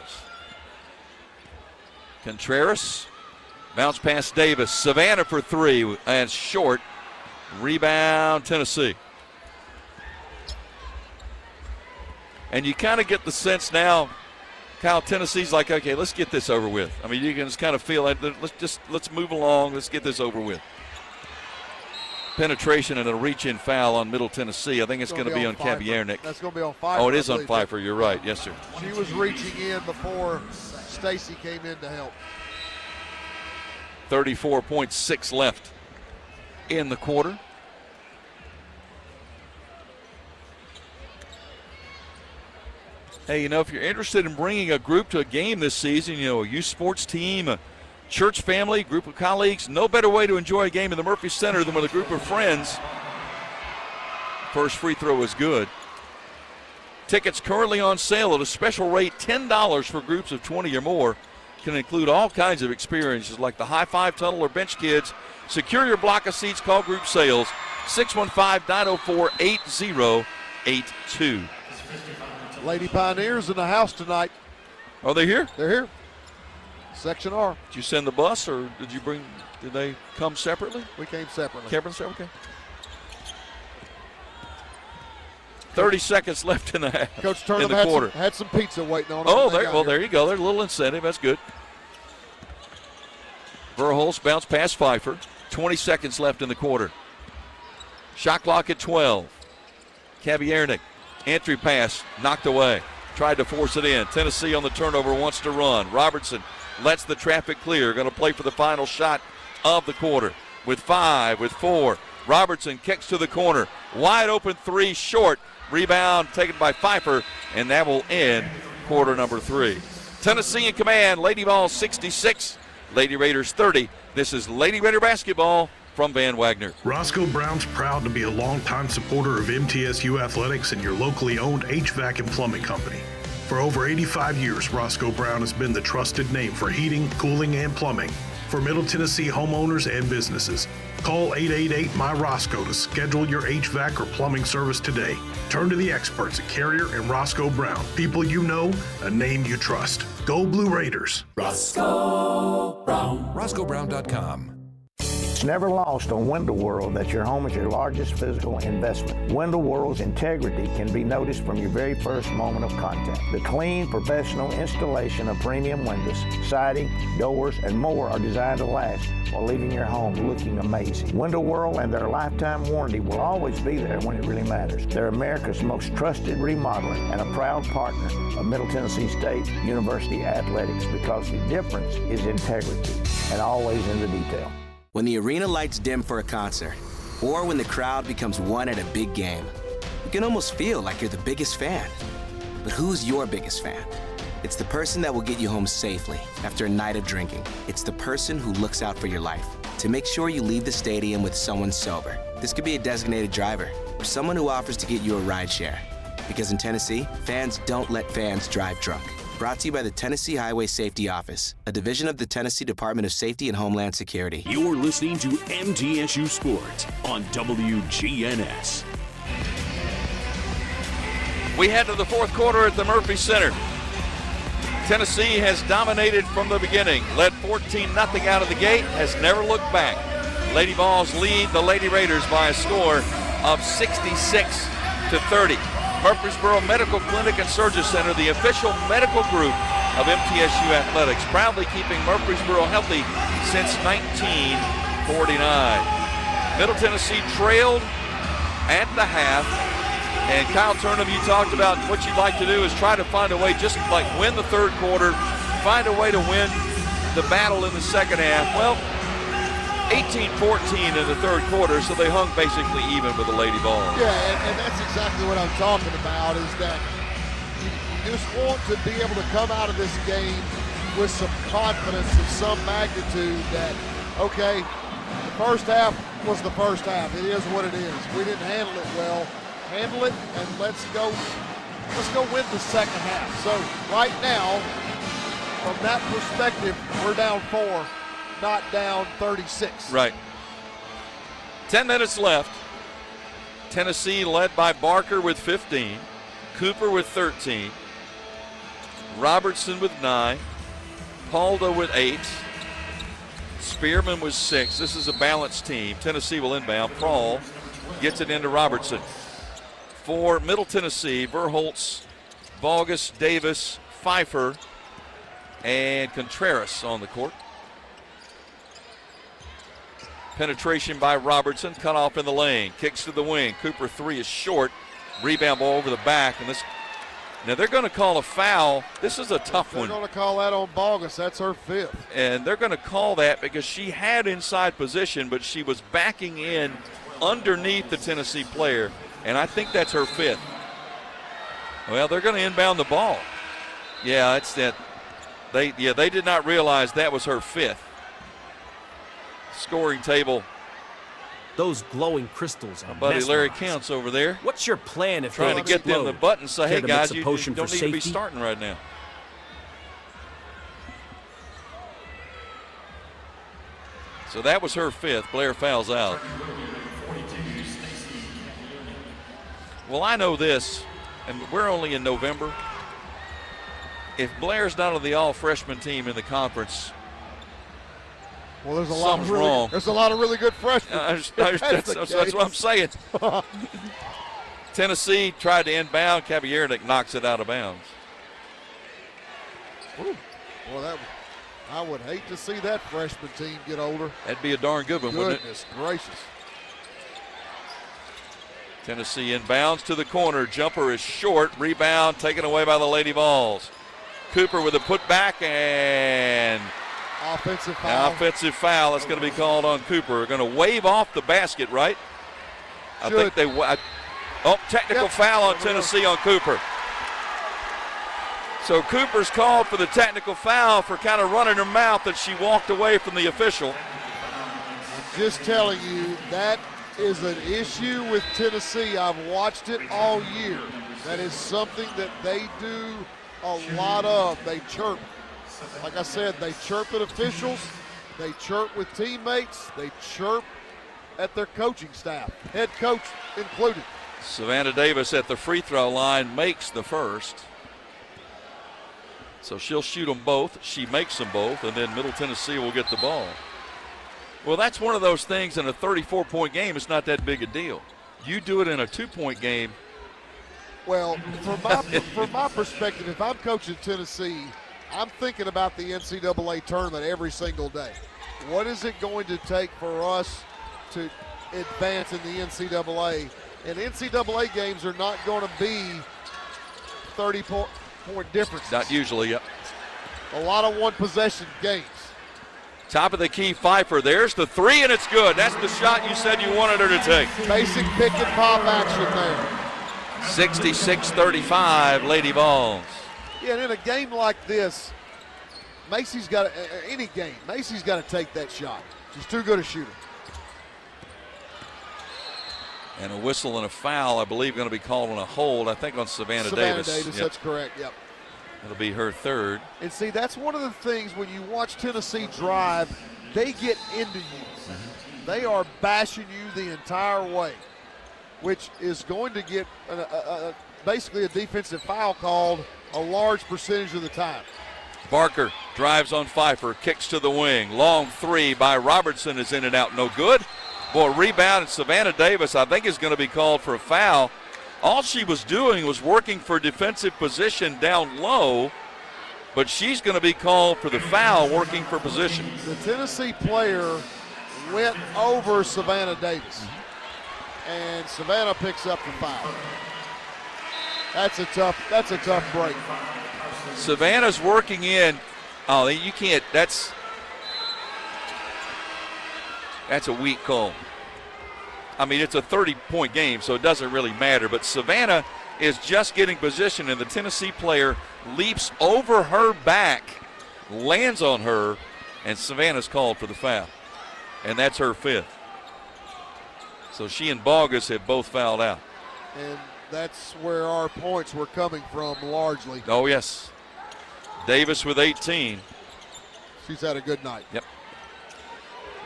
Contreras, bounce past Davis. Savannah for three, and short. Rebound, Tennessee. And you kind of get the sense now, Kyle, Tennessee's like, okay, let's get this over with. I mean, you can just kind of feel like, let's move along, let's get this over with. Penetration and a reach-in foul on Middle Tennessee. I think it's going to be on Kabiernik. That's going to be on Pfeiffer. Oh, it is on Pfeiffer. You're right. Yes, sir. She was reaching in before Stacy came in to help. 34.6 left in the quarter. Hey, if you're interested in bringing a group to a game this season, a youth sports team, a church family, group of colleagues, no better way to enjoy a game in the Murphy Center than with a group of friends. First free throw is good. Tickets currently on sale at a special rate, $10 for groups of 20 or more. Can include all kinds of experiences like the high five tunnel or bench kids. Secure your block of seats, call group sales, 615-904-8082. Lady Pioneers in the house tonight. Are they here? They're here. Section R. Did you send the bus, or did they come separately? We came separately. Okay. 30 seconds left in the half. Coach Turnham had some pizza waiting on him. Oh, there you go. There's a little incentive. That's good. Verhulst bounce past Pfeiffer. 20 seconds left in the quarter. Shot clock at 12. Kabiernik. Entry pass knocked away. Tried to force it in. Tennessee on the turnover wants to run. Robertson lets the traffic clear. Going to play for the final shot of the quarter. With 5, with 4. Robertson kicks to the corner. Wide open three, short. Rebound taken by Pfeiffer, and that will end quarter number 3. Tennessee in command. Lady Vols 66, Lady Raiders 30. This is Lady Raider basketball from Van Wagner. Roscoe Brown's proud to be a longtime supporter of MTSU athletics and your locally owned HVAC and plumbing company. For over 85 years, Roscoe Brown has been the trusted name for heating, cooling, and plumbing for Middle Tennessee homeowners and businesses. Call 888-MY-ROSCOE to schedule your HVAC or plumbing service today. Turn to the experts at Carrier and Roscoe Brown. People you know, a name you trust. Go Blue Raiders. Roscoe Brown. RoscoeBrown.com. It's never lost on Window World that your home is your largest physical investment. Window World's integrity can be noticed from your very first moment of contact. The clean, professional installation of premium windows, siding, doors, and more are designed to last while leaving your home looking amazing. Window World and their lifetime warranty will always be there when it really matters. They're America's most trusted remodeler and a proud partner of Middle Tennessee State University Athletics because the difference is integrity and always in the detail. When the arena lights dim for a concert, or when the crowd becomes one at a big game, you can almost feel like you're the biggest fan. But who's your biggest fan? It's the person that will get you home safely after a night of drinking. It's the person who looks out for your life to make sure you leave the stadium with someone sober. This could be a designated driver or someone who offers to get you a ride share. Because in Tennessee, fans don't let fans drive drunk. Brought to you by the Tennessee Highway Safety Office, a division of the Tennessee Department of Safety and Homeland Security. You're listening to MTSU Sports on WGNS. We head to the fourth quarter at the Murphy Center. Tennessee has dominated from the beginning, led 14-0 out of the gate, has never looked back. Lady Vols lead the Lady Raiders by a score of 66-30. Murfreesboro Medical Clinic and Surgery Center, the official medical group of MTSU Athletics, proudly keeping Murfreesboro healthy since 1949. Middle Tennessee trailed at the half. And Kyle Turnham, you talked about what you'd like to do is try to find a way, just like win the third quarter, find a way to win the battle in the second half. Well, 18-14 in the third quarter, so they hung basically even with the Lady Vols. Yeah, and that's exactly what I'm talking about, is that you just want to be able to come out of this game with some confidence of some magnitude that, okay, the first half was the first half. It is what it is. We didn't handle it well. Handle it, and let's go win the second half. So right now, from that perspective, we're down 4, not down 36. Right. 10 minutes left. Tennessee led by Barker with 15, Cooper with 13, Robertson with 9, Palda with 8, Spearman with 6. This is a balanced team. Tennessee will inbound. Prawl gets it into Robertson. For Middle Tennessee, Verholtz, Bogus, Davis, Pfeiffer, and Contreras on the court. Penetration by Robertson, cut off in the lane, kicks to the wing. Cooper 3 is short. Rebound ball over the back, and this. Now they're going to call a foul. This is a tough one. They're going to call that on Bogus. That's her 5th. And they're going to call that because she had inside position, but she was backing in underneath the Tennessee player. And I think that's her 5th. Well, they're going to inbound the ball. Yeah, it's that. They did not realize that was her 5th. Scoring table. Those glowing crystals are buddy mesmerizing. Larry Counts over there. What's your plan if trying to get them the button? Say, hey guys, you don't need safety? to be starting right now. So that was her 5th. Blair fouls out. Well, I know this, and we're only in November. If Blair's not on the all-freshman team in the conference, well, there's a something's wrong. There's a lot of really good freshmen. That's what I'm saying. Tennessee tried to inbound. Kabiernik knocks it out of bounds. Ooh. Well, I would hate to see that freshman team get older. That'd be a darn good one, wouldn't it? Goodness gracious. Tennessee inbounds to the corner. Jumper is short. Rebound taken away by the Lady Vols. Cooper with a putback and offensive foul. Offensive foul. That's going to be called on Cooper. Going to wave off the basket, right? I think they. Technical foul on Tennessee on Cooper. So Cooper's called for the technical foul for kind of running her mouth that she walked away from the official. I'm just telling you, that is an issue with Tennessee. I've watched it all year. That is something that they do a lot of. They chirp. Like I said, they chirp at officials. They chirp with teammates. They chirp at their coaching staff, head coach included. Savannah Davis at the free throw line makes the first. So she'll shoot them both. She makes them both, and then Middle Tennessee will get the ball. Well, that's one of those things in a 34-point game. It's not that big a deal. You do it in a 2-point game. Well, from my perspective, if I'm coaching Tennessee, I'm thinking about the NCAA tournament every single day. What is it going to take for us to advance in the NCAA? And NCAA games are not going to be 30-point differences. Not usually, yep. A lot of one-possession games. Top of the key, Pfeiffer. There's the 3, and it's good. That's the shot you said you wanted her to take. Basic pick and pop action there. 66-35, Lady Vols. Yeah, and in a game like this, Macy's got to, any game, Macy's got to take that shot. She's too good a shooter. And a whistle and a foul, I believe, going to be called on a hold, I think, on Savannah Davis. Yep. That's correct, yep. It'll be her 3rd. And see, that's one of the things when you watch Tennessee drive, they get into you. Mm-hmm. They are bashing you the entire way, which is going to get basically a defensive foul called a large percentage of the time. Barker drives on Pfeiffer, kicks to the wing. Long 3 by Robertson is in and out, no good. Boy, rebound, and Savannah Davis, I think, is going to be called for a foul. All she was doing was working for defensive position down low, but she's going to be called for the foul, working for position. The Tennessee player went over Savannah Davis. And Savannah picks up the foul. That's a tough break. Savannah's working in. Oh, you can't. That's a weak call. I mean, it's a 30-point game, so it doesn't really matter. But Savannah is just getting position, and the Tennessee player leaps over her back, lands on her, and Savannah's called for the foul. And that's her 5th. So she and Bogus have both fouled out. And that's where our points were coming from largely. Oh, yes. Davis with 18. She's had a good night. Yep.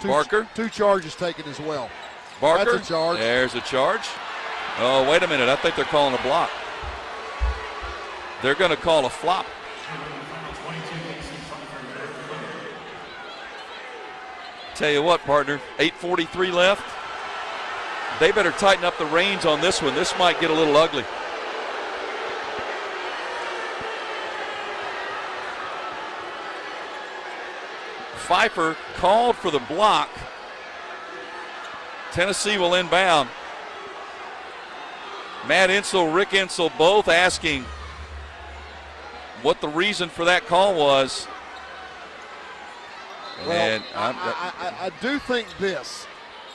Barker. 2 charges taken as well. Barker. That's a charge. There's a charge. Oh, wait a minute. I think they're calling a block. They're going to call a flop. Tell you what, partner, 8:43 left. They better tighten up the reins on this one. This might get a little ugly. Pfeiffer called for the block. Tennessee will inbound. Matt Insel, Rick Insel, both asking what the reason for that call was. Well, I do think this.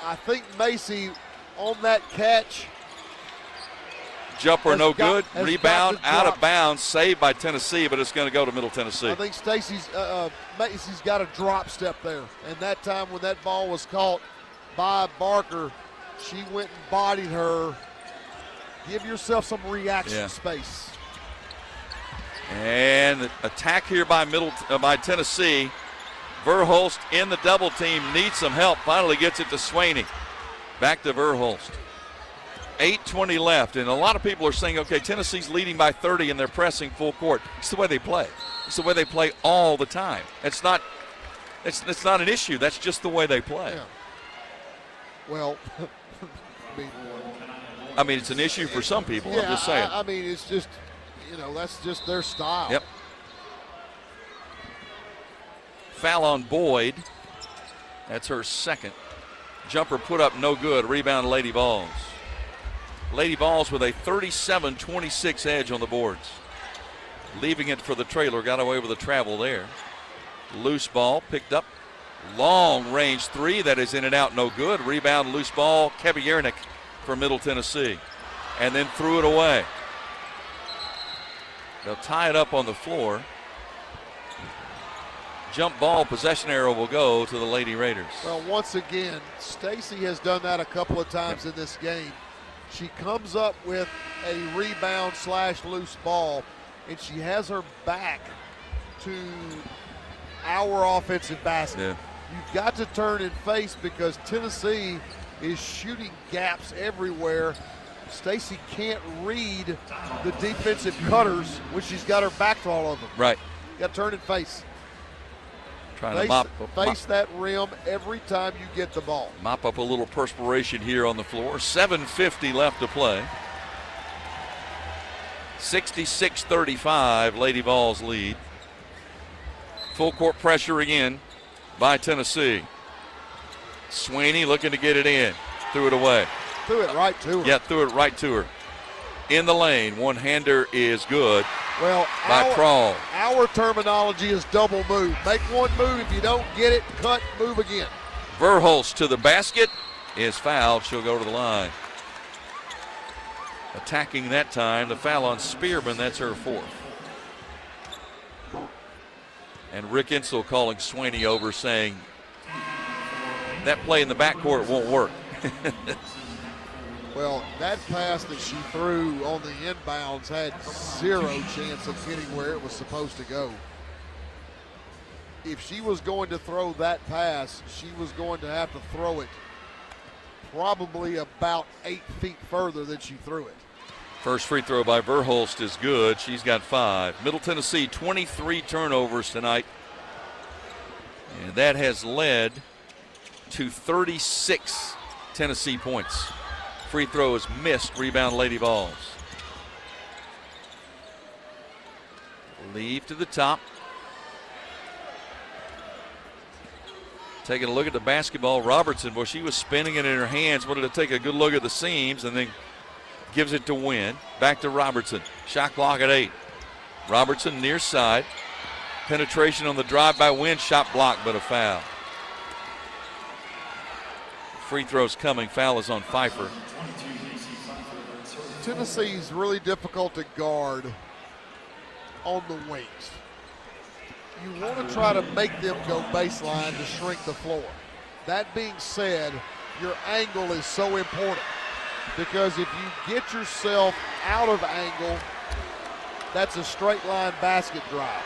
I think Macy on that catch. Jumper no good. Rebound out of bounds. Saved by Tennessee, but it's going to go to Middle Tennessee. I think Macy's got a drop step there. And that time when that ball was caught by Barker, she went and bodied her. Give yourself some reaction space. And attack here by Tennessee. Verhulst in the double team, needs some help. Finally gets it to Swaney. Back to Verhulst. 8:20 left, and a lot of people are saying, okay, Tennessee's leading by 30 and they're pressing full court. It's the way they play. It's the way they play all the time. It's not an issue. That's just the way they play. Yeah. Well, I mean, it's an issue for some people. Yeah, I'm just saying. I mean, it's just, that's just their style. Yep. Foul on Boyd. That's her 2nd. Jumper put up no good. Rebound Lady Vols. Lady Vols with a 37-26 edge on the boards. Leaving it for the trailer. Got away with a travel there. Loose ball picked up. Long range 3 that is in and out, no good. Rebound, loose ball, Kevin Yernick for Middle Tennessee. And then threw it away. They'll tie it up on the floor. Jump ball, possession arrow will go to the Lady Raiders. Well, once again, Stacy has done that a couple of times in this game. She comes up with a rebound / loose ball, and she has her back to our offensive basket. Yeah. You've got to turn and face because Tennessee is shooting gaps everywhere. Stacy can't read the defensive cutters when she's got her back to all of them. Right. You got to turn and face. Trying to face that rim every time you get the ball. Mop up a little perspiration here on the floor. 7:50 left to play. 66-35, Lady Vols lead. Full court pressure again by Tennessee. Swaney looking to get it in. Threw it away. Threw it right to her. Yeah, threw it right to her. In the lane, one-hander is good. Well, by Crawl. Our terminology is double move. Make one move. If you don't get it, cut, move again. Verhulst to the basket is fouled. She'll go to the line. Attacking that time, the foul on Spearman. That's her 4th. And Rick Insel calling Swaney over, saying that play in the backcourt won't work. Well, that pass that she threw on the inbounds had 0 chance of getting where it was supposed to go. If she was going to throw that pass, she was going to have to throw it probably about 8 feet further than she threw it. First free throw by Verhulst is good. She's got 5. Middle Tennessee, 23 turnovers tonight. And that has led to 36 Tennessee points. Free throw is missed. Rebound Lady Vols. Leave to the top. Taking a look at the basketball, Robertson, well, she was spinning it in her hands, wanted to take a good look at the seams, and then gives it to Wynn. Back to Robertson. Shot clock at 8. Robertson near side. Penetration on the drive by Wynn. Shot blocked, but a foul. Free throws coming. Foul is on Pfeiffer. Tennessee's really difficult to guard on the wings. You want to try to make them go baseline to shrink the floor. That being said, your angle is so important because if you get yourself out of angle, that's a straight line basket drive.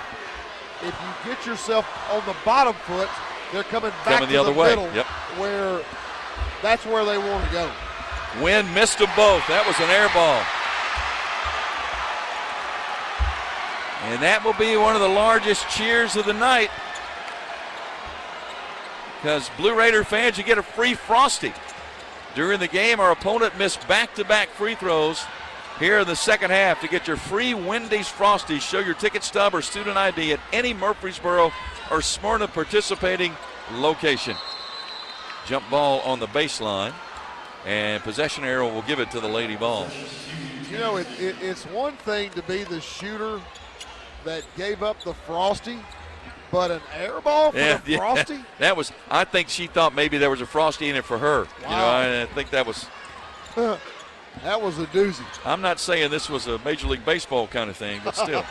If you get yourself on the bottom foot, they're coming back to the other way. middle, where that's where they want to go. Wynn missed them both. That was an air ball. And that will be one of the largest cheers of the night. Because Blue Raider fans, you get a free Frosty. During the game, our opponent missed back-to-back free throws here in the second half. To get your free Wendy's Frosty, show your ticket stub or student ID at any Murfreesboro or Smyrna participating location. Jump ball on the baseline, and possession arrow will give it to the Lady Vols. You know, it's one thing to be the shooter that gave up the Frosty, but an air ball for the Frosty? That was, I think she thought maybe there was a Frosty in it for her. Wow. You know, I think that was. That was a doozy. I'm not saying this was a Major League Baseball kind of thing, but still.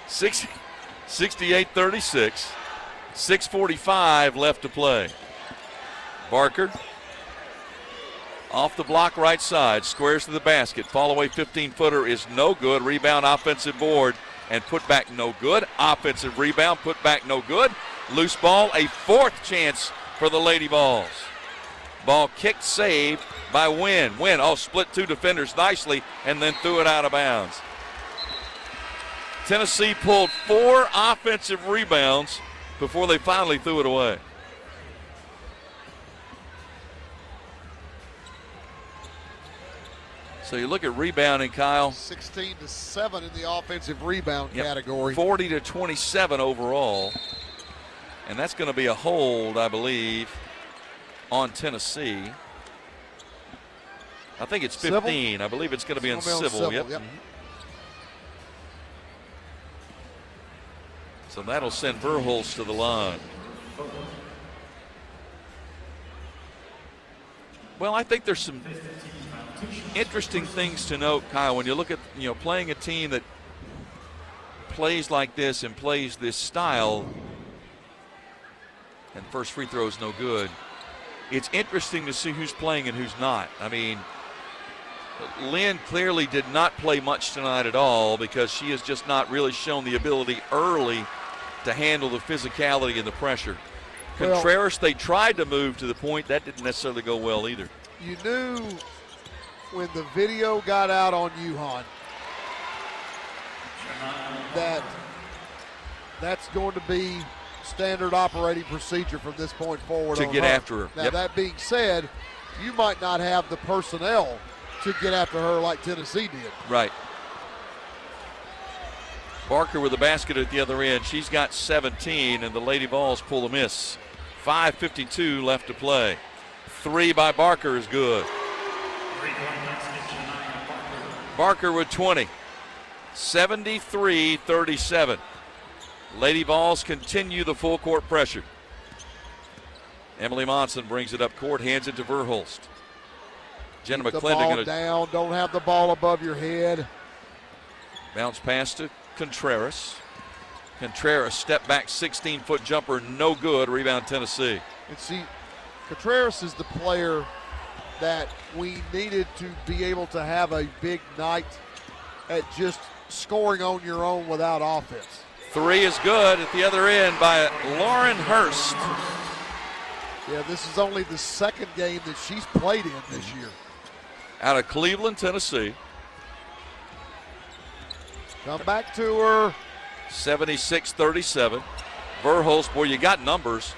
68-36, 6:45 left to play. Barker off the block right side, squares to the basket. Fall away 15-footer is no good. Rebound, offensive board, and put back no good. Offensive rebound, put back no good. Loose ball, a fourth chance for the Lady Vols. Ball kicked, saved by Wynn. Wynn, split two defenders nicely and then threw it out of bounds. Tennessee pulled 4 offensive rebounds before they finally threw it away. So you look at rebounding, Kyle. 16-7 in the offensive rebound category. 40-27 overall. And that's going to be a hold, I believe, on Tennessee. I think it's 15. Civil? I believe it's going to be on civil. Yep. Mm-hmm. So that'll send Verhulst to the line. Well, I think there's some interesting things to note, Kyle, when you look at, playing a team that plays like this and plays this style, and first free throw is no good. It's interesting to see who's playing and who's not. I mean, Lynn clearly did not play much tonight at all because she has just not really shown the ability early to handle the physicality and the pressure. Contreras, they tried to move to the point. That didn't necessarily go well either. You knew when the video got out on Yuhan that's going to be standard operating procedure from this point forward. To get after her. Now, that being said, you might not have the personnel to get after her like Tennessee did. Right. Barker with the basket at the other end. She's got 17, and the Lady Vols pull a miss. 5:52 left to play. 3 by Barker is good. Barker with 20. 73-37. Lady Vols continue the full court pressure. Emily Monson brings it up court, hands it to Verhulst. Jenna Keep McClendon the ball going to down. Don't have the ball above your head. Bounce pass to Contreras. Contreras step back 16-foot jumper, no good. Rebound Tennessee. And see, Contreras is the player that we needed to be able to have a big night at just scoring on your own without offense. 3 is good at the other end by Lauren Hurst. Yeah, this is only the second game that she's played in this year. Out of Cleveland, Tennessee. Come back to her. 76-37. Verhulst, boy, you got numbers.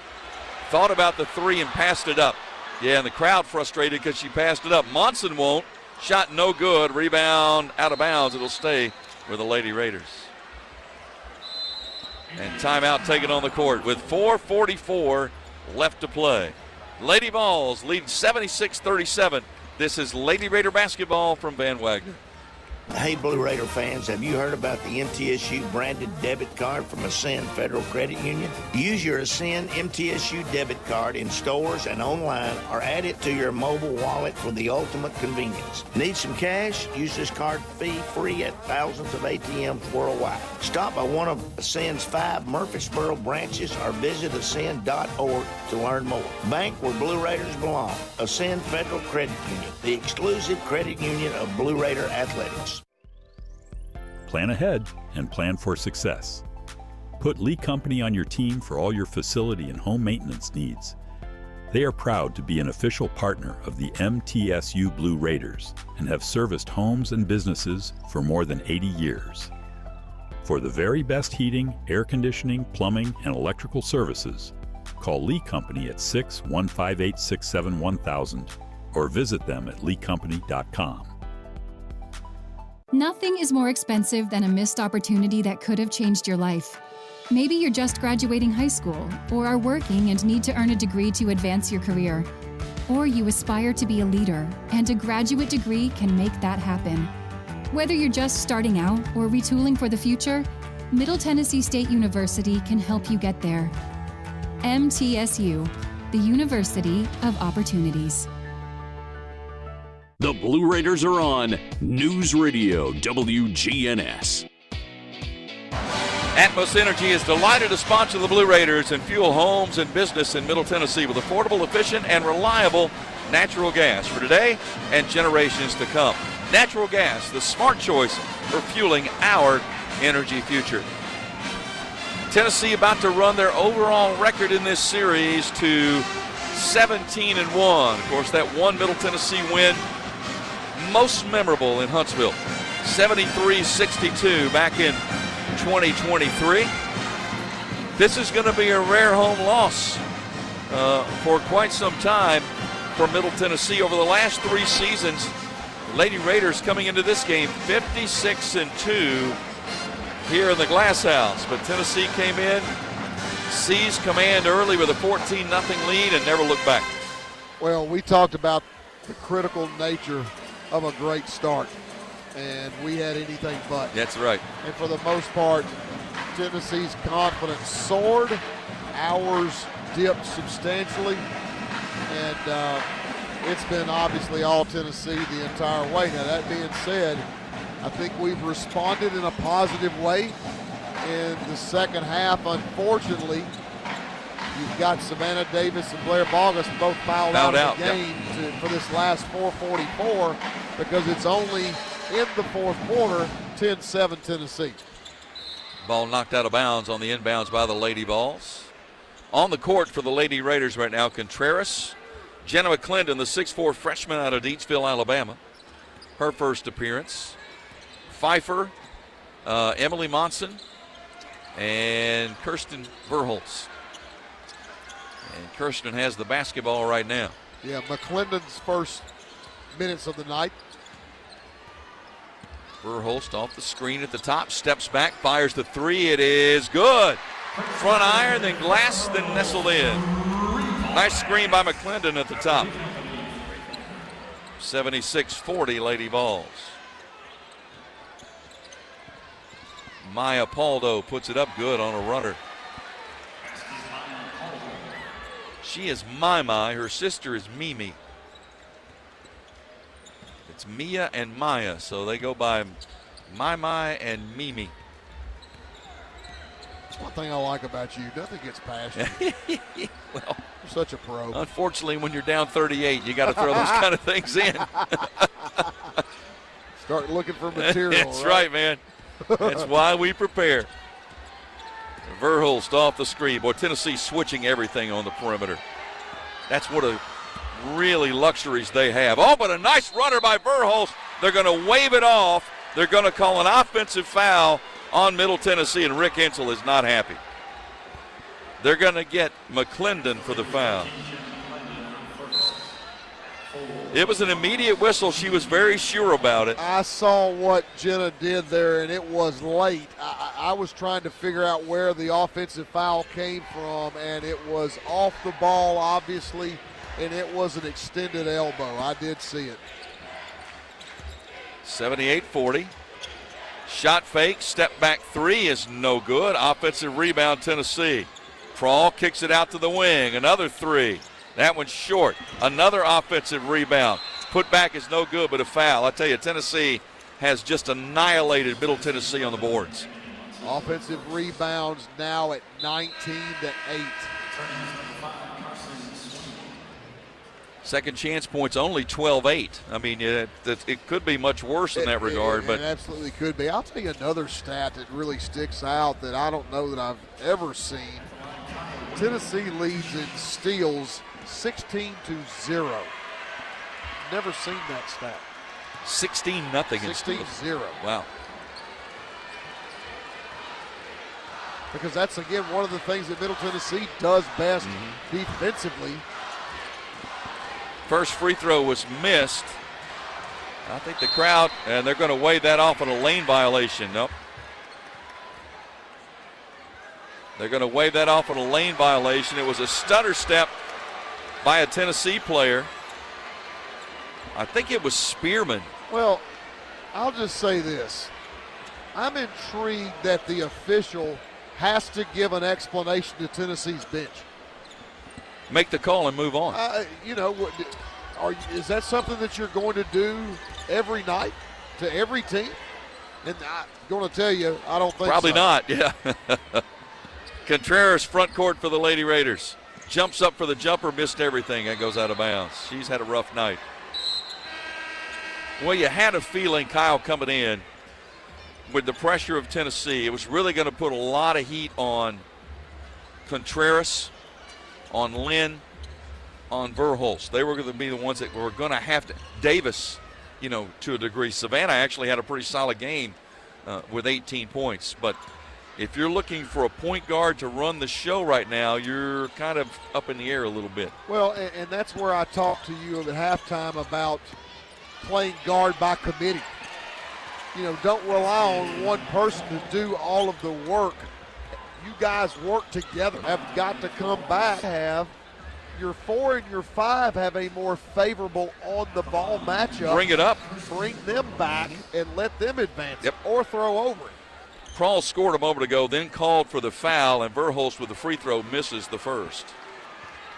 Thought about the 3 and passed it up. Yeah, and the crowd frustrated because she passed it up. Monson won't. Shot no good. Rebound out of bounds. It'll stay with the Lady Raiders. And timeout taken on the court with 4:44 left to play. Lady Vols lead 76-37. This is Lady Raider basketball from Van Wagner. Hey, Blue Raider fans, have you heard about the MTSU branded debit card from Ascend Federal Credit Union? Use your Ascend MTSU debit card in stores and online, or add it to your mobile wallet for the ultimate convenience. Need some cash? Use this card fee-free at thousands of ATMs worldwide. Stop by one of Ascend's 5 Murfreesboro branches or visit ascend.org to learn more. Bank where Blue Raiders belong. Ascend Federal Credit Union, the exclusive credit union of Blue Raider athletics. Plan ahead and plan for success. Put Lee Company on your team for all your facility and home maintenance needs. They are proud to be an official partner of the MTSU Blue Raiders and have serviced homes and businesses for more than 80 years. For the very best heating, air conditioning, plumbing, and electrical services, call Lee Company at 6-158-67-1000 or visit them at leecompany.com. Nothing is more expensive than a missed opportunity that could have changed your life. Maybe you're just graduating high school, or are working and need to earn a degree to advance your career. Or you aspire to be a leader, and a graduate degree can make that happen. Whether you're just starting out or retooling for the future, Middle Tennessee State University can help you get there. MTSU, the University of Opportunities. The Blue Raiders are on News Radio WGNS. Atmos Energy is delighted to sponsor the Blue Raiders and fuel homes and business in Middle Tennessee with affordable, efficient, and reliable natural gas for today and generations to come. Natural gas, the smart choice for fueling our energy future. Tennessee about to run their overall record in this series to 17-1. Of course, that one Middle Tennessee win, most memorable in Huntsville, 73-62 back in 2023. This is going to be a rare home loss for quite some time for Middle Tennessee. Over the last 3 seasons, Lady Raiders coming into this game 56-2 here in the Glass House. But Tennessee came in, seized command early with a 14-0 lead and never looked back. Well, we talked about the critical nature of a great start, and we had anything but. That's right. And for the most part, Tennessee's confidence soared, ours dipped substantially, and it's been obviously all Tennessee the entire way. Now, that being said, I think we've responded in a positive way in the second half. Unfortunately, you've got Savannah Davis and Blair Bogus both fouled out of the game for this last 4:44 because it's only in the fourth quarter, 10-7 Tennessee. Ball knocked out of bounds on the inbounds by the Lady Vols. On the court for the Lady Raiders right now, Contreras, Jenna McClendon, the 6'4 freshman out of Deatsville, Alabama. Her first appearance. Pfeiffer, Emily Monson, and Kirsten Verholtz. And Kirsten has the basketball right now. Yeah, McClendon's first minutes of the night. Verholst off the screen at the top, steps back, fires the three. It is good. Front iron, then glass, then nestled in. Nice screen by McClendon at the top. 76-40 Lady Vols. Maya Paldo puts it up good on a runner. She is Mai. Her sister is Mimi. It's Mia and Maya, so they go by Mai and Mimi. That's one thing I like about you. Nothing gets past you. Well, you're such a pro. Unfortunately, when you're down 38, you got to throw those kind of things in. Start looking for material. That's right, man. That's why we prepare. Verhulst off the screen. Boy, Tennessee switching everything on the perimeter. That's what a really luxuries they have. Oh, but a nice runner by Verhulst. They're going to wave it off. They're going to call an offensive foul on Middle Tennessee, and Rick Hensel is not happy. They're going to get McClendon for the foul. It was an immediate whistle. She was very sure about it. I saw what Jenna did there, and it was late. I was trying to figure out where the offensive foul came from, and it was off the ball, obviously, and it was an extended elbow. I did see it. 78-40. Shot fake, step back three is no good. Offensive rebound, Tennessee. Prawl kicks it out to the wing. Another three. That one's short. Another offensive rebound. Put back is no good, but a foul. I tell you, Tennessee has just annihilated Middle Tennessee on the boards. Offensive rebounds now at 19-8. Second chance points only 12-8. I mean, it could be much worse in that regard. But it absolutely could be. I'll tell you another stat that really sticks out that I don't know that I've ever seen. Tennessee leads in steals 16-0. Never seen that stat. 16-0 in steals. 16-0. Wow. Because that's, again, one of the things that Middle Tennessee does best defensively. First free throw was missed. I think the crowd, and they're going to wave that off on a lane violation. Nope. They're going to wave that off on a lane violation. It was a stutter step by a Tennessee player. I think it was Spearman. Well, I'll just say this. I'm intrigued that the official has to give an explanation to Tennessee's bench. Make the call and move on. Is that something that you're going to do every night to every team? And I'm going to tell you, I don't think Probably so. not, yeah. Contreras front court for the Lady Raiders. Jumps up for the jumper, missed everything, and goes out of bounds. She's had a rough night. Well, you had a feeling, Kyle, coming in with the pressure of Tennessee, it was really going to put a lot of heat on Contreras, on Lynn, on Verhulst. They were going to be the ones that were going to have to. Davis, to a degree. Savannah actually had a pretty solid game with 18 points. But if you're looking for a point guard to run the show right now, you're kind of up in the air a little bit. Well, and that's where I talked to you at halftime about playing guard by committee. Don't rely on one person to do all of the work. You guys work together, have got to come back. Your 4 and your 5 have a more favorable on-the-ball matchup. Bring it up. Bring them back and let them advance or throw over it. Prawl scored a moment ago, then called for the foul, and Verhulst with the free throw misses the first.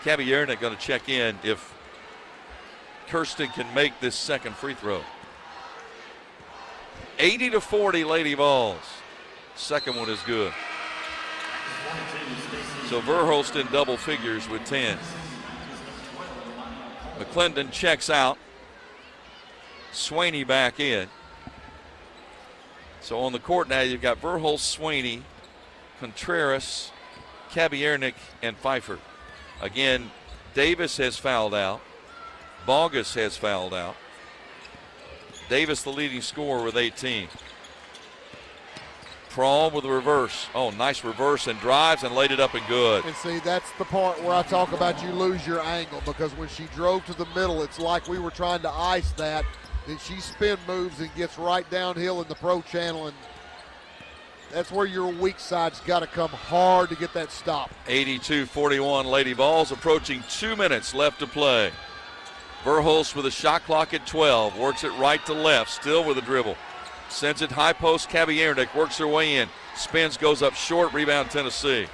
Cabby Yernick going to check in if Kirsten can make this second free throw. 80-40 Lady Vols. Second one is good. So Verhulst in double figures with 10. McClendon checks out. Swaney back in. So on the court now you've got Verhulst, Swaney, Contreras, Kabiernik, and Pfeiffer. Again, Davis has fouled out. Bogus has fouled out. Davis the leading scorer with 18. Prawl with a reverse. Oh, nice reverse and drives and laid it up and good. And see, that's the part where I talk about you lose your angle, because when she drove to the middle, it's like we were trying to ice that. Then she spin moves and gets right downhill in the pro channel, and that's where your weak side's got to come hard to get that stop. 82-41 Lady Vols, approaching 2 minutes left to play. Verhulst with a shot clock at 12, works it right to left, still with a dribble. Sends it high post, Kabiernik works her way in. Spins, goes up short, rebound Tennessee.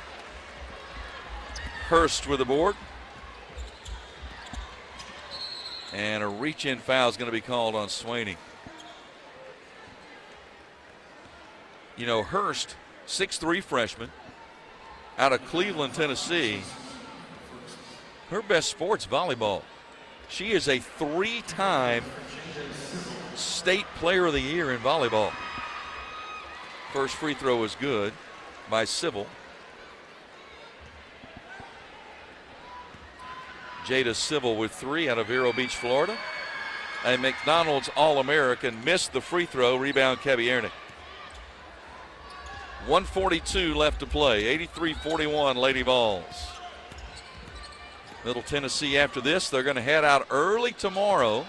Hurst with the board. And a reach-in foul is going to be called on Swaney. Hurst, 6'3" freshman, out of Cleveland, Tennessee. Her best sport's volleyball. She is a 3-time state player of the year in volleyball. First free throw is good by Civil. Jada Civil with 3 out of Vero Beach, Florida. A McDonald's All-American missed the free throw. Rebound Kabiernik. 1:42 left to play. 83-41 Lady Vols. Middle Tennessee after this, they're going to head out early tomorrow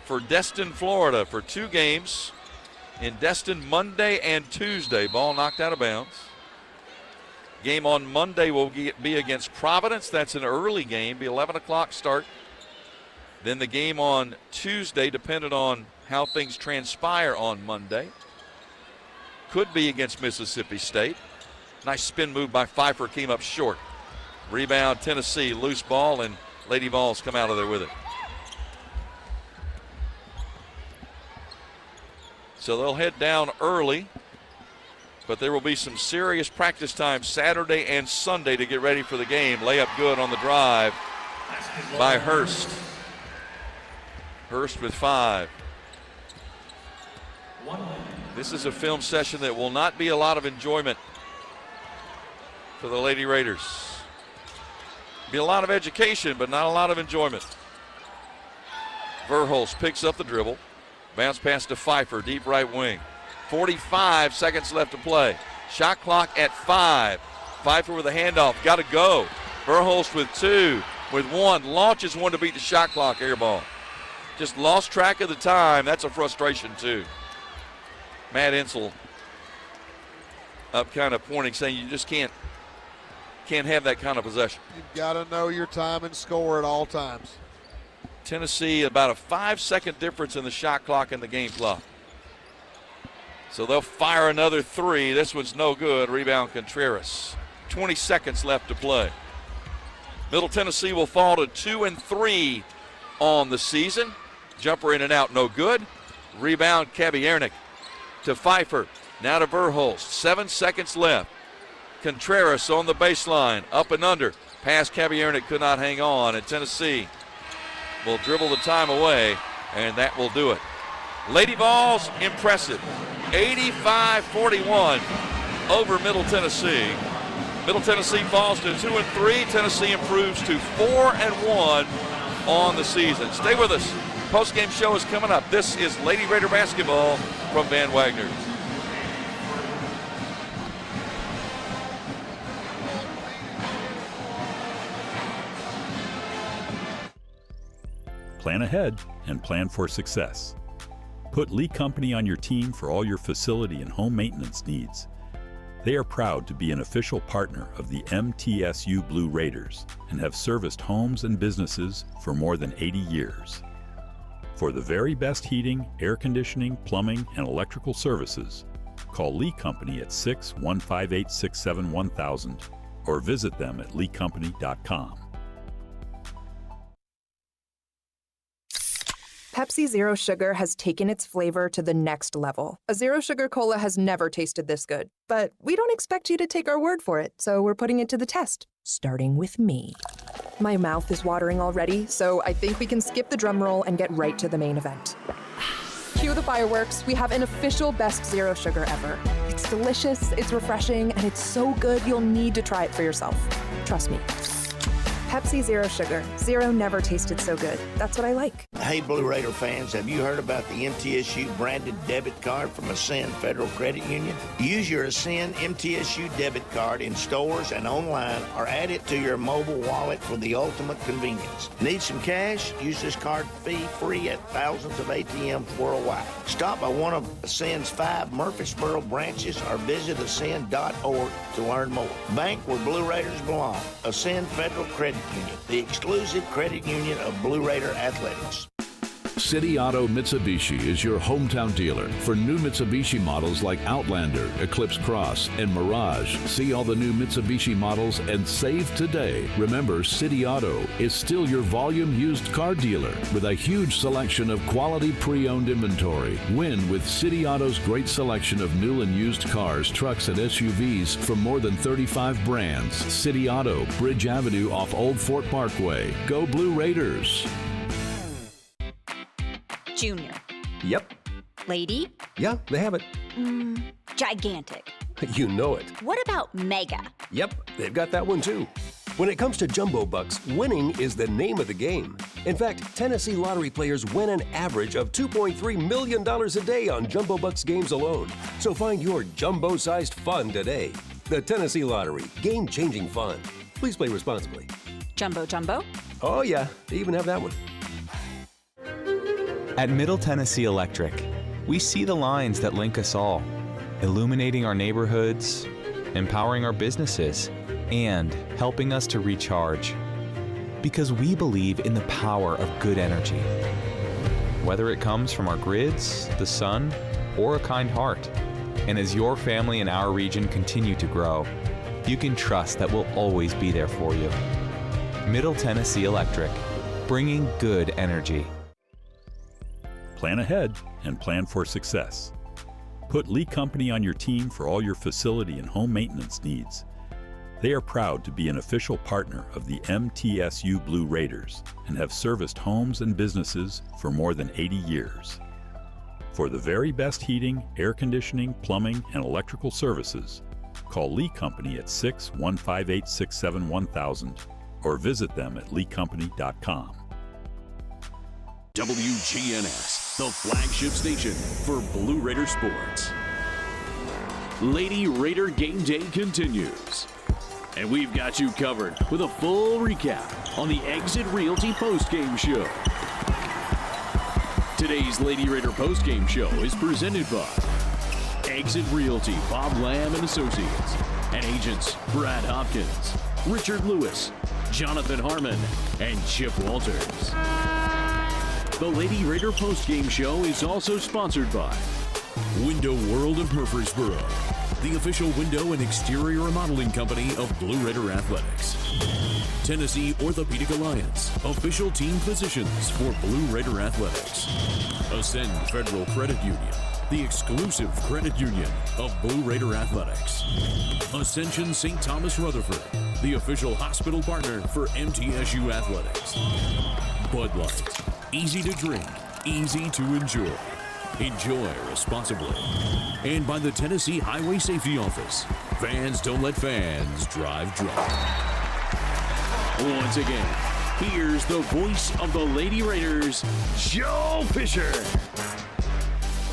for Destin, Florida for 2 games in Destin Monday and Tuesday. Ball knocked out of bounds. Game on Monday will be against Providence. That's an early game, be 11 o'clock start. Then the game on Tuesday, depending on how things transpire on Monday, could be against Mississippi State. Nice spin move by Pfeiffer, came up short. Rebound Tennessee, loose ball, and Lady Vols come out of there with it. So they'll head down early, but there will be some serious practice time Saturday and Sunday to get ready for the game. Layup good on the drive by Hurst. Hurst with 5. This is a film session that will not be a lot of enjoyment for the Lady Raiders. Be a lot of education, but not a lot of enjoyment. Verhulst picks up the dribble. Bounce pass to Pfeiffer, deep right wing. 45 seconds left to play. Shot clock at 5. Pfeiffer with a handoff, got to go. Verhulst with 2, with 1, launches one to beat the shot clock, air ball. Just lost track of the time. That's a frustration too. Matt Insel up kind of pointing, saying you just can't have that kind of possession. You've got to know your time and score at all times. Tennessee, about a 5-second difference in the shot clock and the game clock. So they'll fire another 3. This one's no good. Rebound Contreras. 20 seconds left to play. Middle Tennessee will fall to 2-3 on the season. Jumper in and out, no good. Rebound Kabiernik to Pfeiffer. Now to Verhulst. 7 seconds left. Contreras on the baseline, up and under. Pass Kabiernik could not hang on, and Tennessee will dribble the time away, and that will do it. Lady Vols, impressive. 85-41 over Middle Tennessee. Middle Tennessee falls to 2-3. Tennessee improves to 4-1 on the season. Stay with us. Post-game show is coming up. This is Lady Raider basketball from Van Wagner. Plan ahead and plan for success. Put Lee Company on your team for all your facility and home maintenance needs. They are proud to be an official partner of the MTSU Blue Raiders and have serviced homes and businesses for more than 80 years. For the very best heating, air conditioning, plumbing, and electrical services, call Lee Company at 6-158-67-1000 or visit them at leecompany.com. Pepsi Zero Sugar has taken its flavor to the next level. A Zero Sugar Cola has never tasted this good. But we don't expect you to take our word for it, so we're putting it to the test, starting with me. My mouth is watering already, so I think we can skip the drum roll and get right to the main event. Cue the fireworks. We have an official best Zero Sugar ever. It's delicious, it's refreshing, and it's so good you'll need to try it for yourself. Trust me. Pepsi Zero Sugar. Zero never tasted so good. That's what I like. Hey, Blue Raider fans, have you heard about the MTSU branded debit card from Ascend Federal Credit Union? Use your Ascend MTSU debit card in stores and online, or add it to your mobile wallet for the ultimate convenience. Need some cash? Use this card fee-free at thousands of ATMs worldwide. Stop by one of Ascend's 5 Murfreesboro branches or visit ascend.org to learn more. Bank where Blue Raiders belong. Ascend Federal Credit Union, the exclusive credit union of Blue Raider athletics. City Auto Mitsubishi is your hometown dealer for new Mitsubishi models like Outlander, Eclipse Cross, and Mirage. See all the new Mitsubishi models and save today. Remember, City Auto is still your volume used car dealer with a huge selection of quality pre-owned inventory. Win with City Auto's great selection of new and used cars, trucks, and SUVs from more than 35 brands. City Auto, Bridge Avenue off Old Fort Parkway. Go Blue Raiders. Junior. Yep. Lady? Yeah, they have it. Gigantic. You know it. What about mega? Yep, they've got that one too. When it comes to Jumbo Bucks, winning is the name of the game. In fact, Tennessee lottery players win an average of $2.3 million a day on Jumbo Bucks games alone. So find your jumbo-sized fun today. The Tennessee Lottery, game-changing fun. Please play responsibly. Jumbo Jumbo? Oh yeah, they even have that one. At Middle Tennessee Electric, We see the lines that link us all, illuminating our neighborhoods, empowering our businesses, and helping us to recharge. Because we believe in the power of good energy. Whether it comes from our grids, the sun, or a kind heart. And as your family and our region continue to grow, you can trust that we'll always be there for you. Middle Tennessee Electric, bringing good energy. Plan ahead and plan for success. Put Lee Company on your team for all your facility and home maintenance needs. They are proud to be an official partner of the MTSU Blue Raiders and have serviced homes and businesses for more than 80 years. For the very best heating, air conditioning, plumbing, and electrical services, call Lee Company at 6-158-67-1000 or visit them at leecompany.com. WGNS, the flagship station for Blue Raider sports. Lady Raider game day continues. And we've got you covered with a full recap on the Exit Realty postgame show. Today's Lady Raider postgame show is presented by Exit Realty, Bob Lamb and Associates, and agents Brad Hopkins, Richard Lewis, Jonathan Harmon, and Chip Walters. The Lady Raider postgame show is also sponsored by Window World of Murfreesboro, the official window and exterior remodeling company of Blue Raider Athletics. Tennessee Orthopedic Alliance, official team physicians for Blue Raider Athletics. Ascend Federal Credit Union, the exclusive credit union of Blue Raider Athletics. Ascension St. Thomas Rutherford, the official hospital partner for MTSU Athletics. Bud Light, easy to drink, easy to enjoy. Enjoy responsibly. And by the Tennessee Highway Safety Office. Fans don't let fans drive drunk. Once again, here's the voice of the Lady Raiders, Joe Fisher.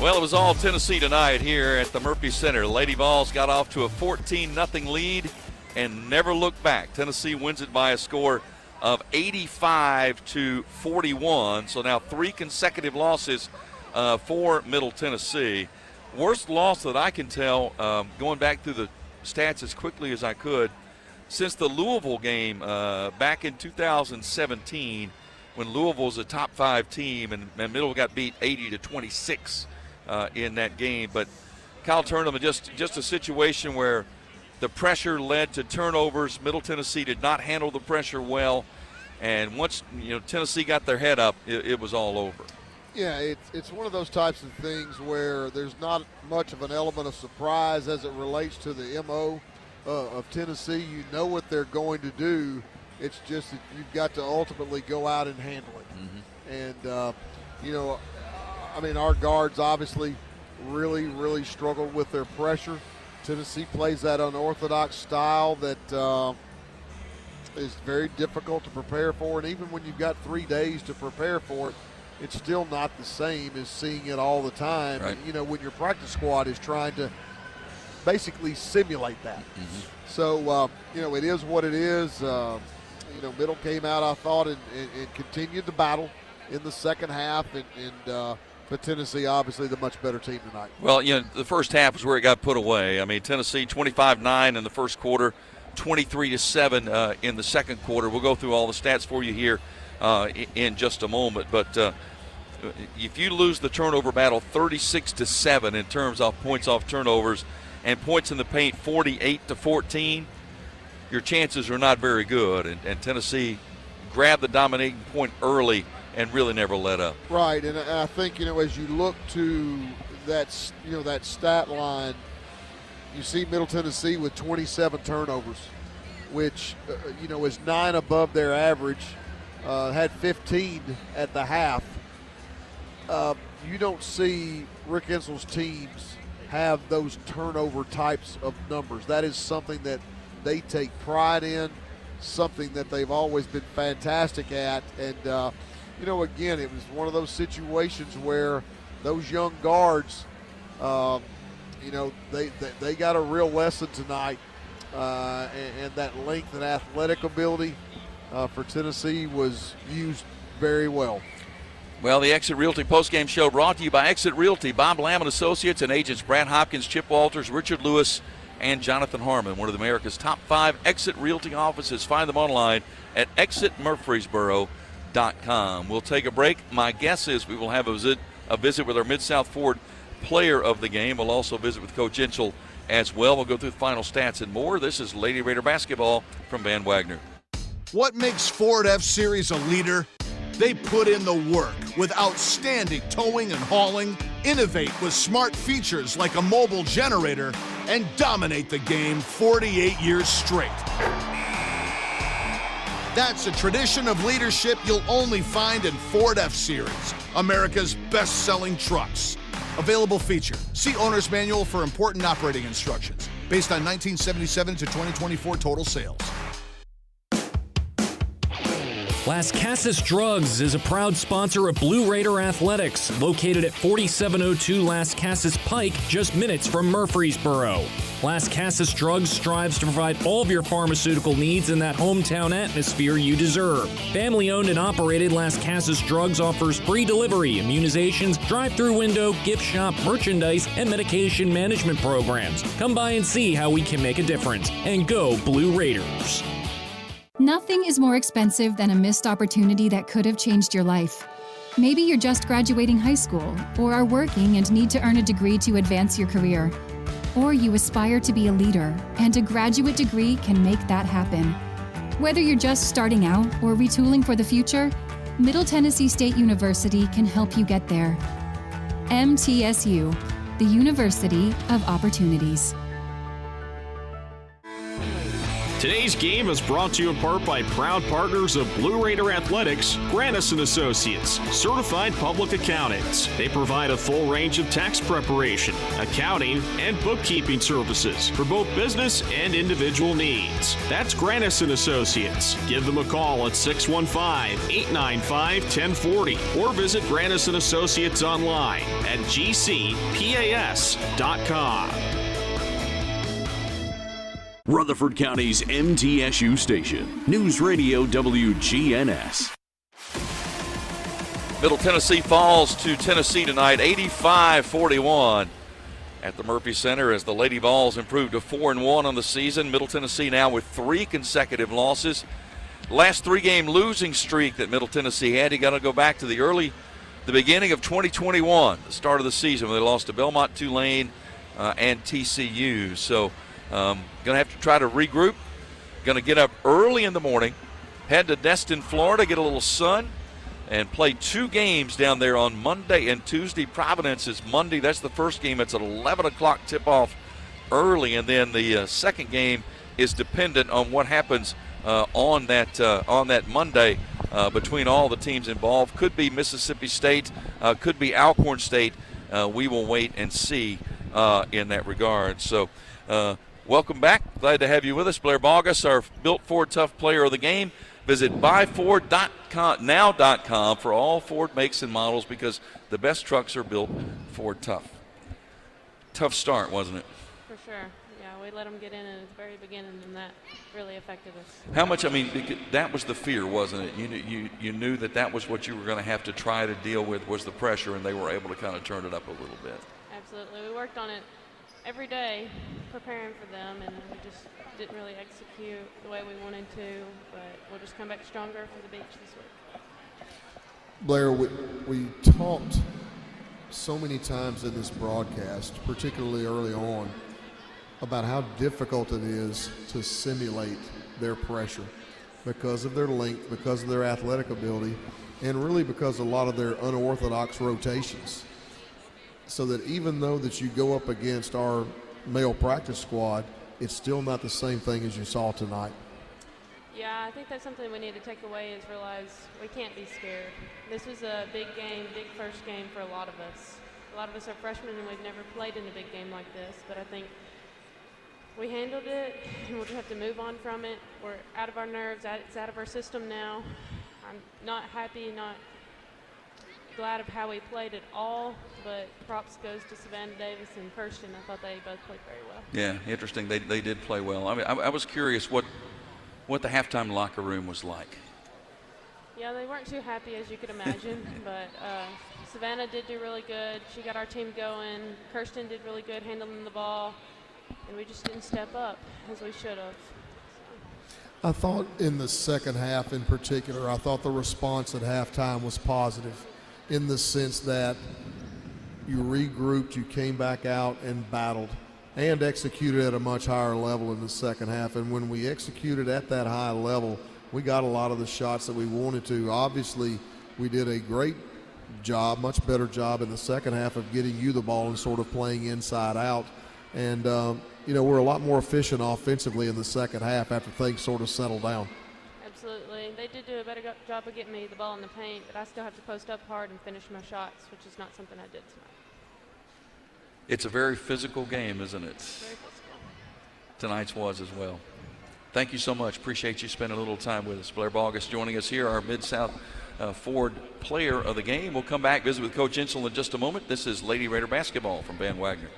Well, it was all Tennessee tonight here at the Murphy Center. Lady Vols got off to a 14-0 lead and never looked back. Tennessee wins it by a score of 85-41. So now 3 consecutive losses for Middle Tennessee. Worst loss that I can tell, going back through the stats as quickly as I could, since the Louisville game back in 2017, when Louisville was a top 5 team and Middle got beat 80-26 in that game. But Kyle Turnham, just a situation where the pressure led to turnovers. Middle Tennessee did not handle the pressure well, and once Tennessee got their head up, it was all over. Yeah, it's one of those types of things where there's not much of an element of surprise as it relates to the MO of Tennessee. You know what they're going to do. It's just that you've got to ultimately go out and handle it. Mm-hmm. And, our guards obviously really, really struggled with their pressure. Tennessee plays that unorthodox style that is very difficult to prepare for. And even when you've got 3 days to prepare for it, it's still not the same as seeing it all the time. Right. And, when your practice squad is trying to basically simulate that. Mm-hmm. So, it is what it is. Middle came out, I thought, and continued the battle in the second half. But Tennessee, obviously, the much better team tonight. Well, the first half was where it got put away. Tennessee 25-9 in the first quarter, 23-7 in the second quarter. We'll go through all the stats for you here in just a moment. But if you lose the turnover battle 36-7 in terms of points off turnovers and points in the paint 48-14, your chances are not very good. And Tennessee grabbed the dominating point early and really never let up. Right, and I think, as you look to that stat line, you see Middle Tennessee with 27 turnovers, which, is 9 above their average, had 15 at the half. You don't see Rick Ensel's teams have those turnover types of numbers. That is something that they take pride in, something that they've always been fantastic at. And, again, it was one of those situations where those young guards, they got a real lesson tonight. And that length and athletic ability for Tennessee was used very well. Well, the Exit Realty postgame show brought to you by Exit Realty, Bob Lamb and Associates, and agents Brad Hopkins, Chip Walters, Richard Lewis, and Jonathan Harmon, one of America's top 5 Exit Realty offices. Find them online at exitmurfreesboro.com. We'll take a break. My guess is we will have a visit with our Mid-South Ford player of the game. We'll also visit with Coach Inchel as well. We'll go through the final stats and more. This is Lady Raider basketball from Van Wagner. What makes Ford F-Series a leader? They put in the work with outstanding towing and hauling, innovate with smart features like a mobile generator, and dominate the game 48 years straight. That's a tradition of leadership you'll only find in Ford F-Series, America's best-selling trucks. Available feature. See Owner's Manual for important operating instructions. Based on 1977 to 2024 total sales. Las Casas Drugs is a proud sponsor of Blue Raider Athletics, located at 4702 Las Casas Pike, just minutes from Murfreesboro. Las Casas Drugs strives to provide all of your pharmaceutical needs in that hometown atmosphere you deserve. Family-owned and operated, Las Casas Drugs offers free delivery, immunizations, drive-through window, gift shop, merchandise, and medication management programs. Come by and see how we can make a difference. And go Blue Raiders. Nothing is more expensive than a missed opportunity that could have changed your life. Maybe you're just graduating high school, or are working and need to earn a degree to advance your career. Or you aspire to be a leader, and a graduate degree can make that happen. Whether you're just starting out or retooling for the future, Middle Tennessee State University can help you get there. MTSU, the University of Opportunities. Today's game is brought to you in part by proud partners of Blue Raider Athletics, Granis & Associates, certified public accountants. They provide a full range of tax preparation, accounting, and bookkeeping services for both business and individual needs. That's Granis & Associates. Give them a call at 615-895-1040 or visit Granis & Associates online at gcpas.com. Rutherford County's MTSU station, News Radio WGNS. Middle Tennessee falls to Tennessee tonight, 85-41 at the Murphy Center as the Lady Vols improved to 4-1 on the season. Middle Tennessee now with 3 consecutive losses. Last 3-game losing streak that Middle Tennessee had, you got to go back to the beginning of 2021, the start of the season, when they lost to Belmont, Tulane, and TCU. So going to have to try to regroup. Going to get up early in the morning, head to Destin, Florida, get a little sun, and play 2 games down there on Monday and Tuesday. Providence is Monday. That's the first game. It's at 11 o'clock tip-off early, and then the second game is dependent on what happens on that Monday between all the teams involved. Could be Mississippi State, could be Alcorn State. We will wait and see in that regard. So welcome back. Glad to have you with us. Blair Bogus, our Built Ford Tough player of the game. Visit buyford.com for all Ford makes and models, because the best trucks are built Ford Tough. Tough start, wasn't it? For sure. Yeah, we let them get in at the very beginning, and that really affected us. How much, that was the fear, wasn't it? You knew that was what you were going to have to try to deal with, was the pressure, and they were able to kind of turn it up a little bit. Absolutely. We worked on it every day, preparing for them, and we just didn't really execute the way we wanted to, but we'll just come back stronger for the beach this week. Blair, we talked so many times in this broadcast, particularly early on, about how difficult it is to simulate their pressure because of their length, because of their athletic ability, and really because of a lot of their unorthodox rotations. So that even though that you go up against our male practice squad, it's still not the same thing as you saw tonight. Yeah, I think that's something we need to take away, is realize we can't be scared. This was a big game, big first game for a lot of us. A lot of us are freshmen and we've never played in a big game like this, but I think we handled it and we'll just have to move on from it. We're out of our nerves, it's out of our system now. I'm not happy, not glad of how we played at all, but props goes to Savannah Davis and Kirsten. I thought they both played very well. Yeah, interesting. They did play well. I was curious what the halftime locker room was like. Yeah, they weren't too happy, as you could imagine, but Savannah did do really good. She got our team going. Kirsten did really good handling the ball, and we just didn't step up as we should have. I thought in the second half in particular, I thought the response at halftime was positive in the sense that you regrouped, you came back out and battled and executed at a much higher level in the second half. And when we executed at that high level, we got a lot of the shots that we wanted to. Obviously, we did a great job, much better job in the second half of getting you the ball and sort of playing inside out. And, we're a lot more efficient offensively in the second half after things sort of settled down. Absolutely. They did do a better job of getting me the ball in the paint, but I still have to post up hard and finish my shots, which is not something I did tonight. It's a very physical game, isn't it? Very physical. Tonight's was as well. Thank you so much. Appreciate you spending a little time with us. Blair Bogus joining us here, our Mid-South Ford player of the game. We'll come back, visit with Coach Insel in just a moment. This is Lady Raider basketball from Van Wagner.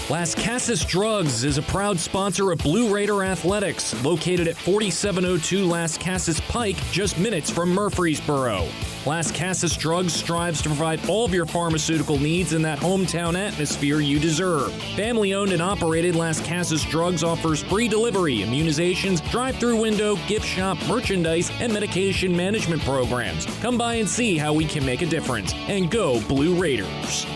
Las Casas Drugs is a proud sponsor of Blue Raider Athletics, located at 4702 Las Casas Pike, just minutes from Murfreesboro. Las Casas Drugs strives to provide all of your pharmaceutical needs in that hometown atmosphere you deserve. Family-owned and operated, Las Casas Drugs offers free delivery, immunizations, drive-through window, gift shop, merchandise, and medication management programs. Come by and see how we can make a difference. And go Blue Raiders.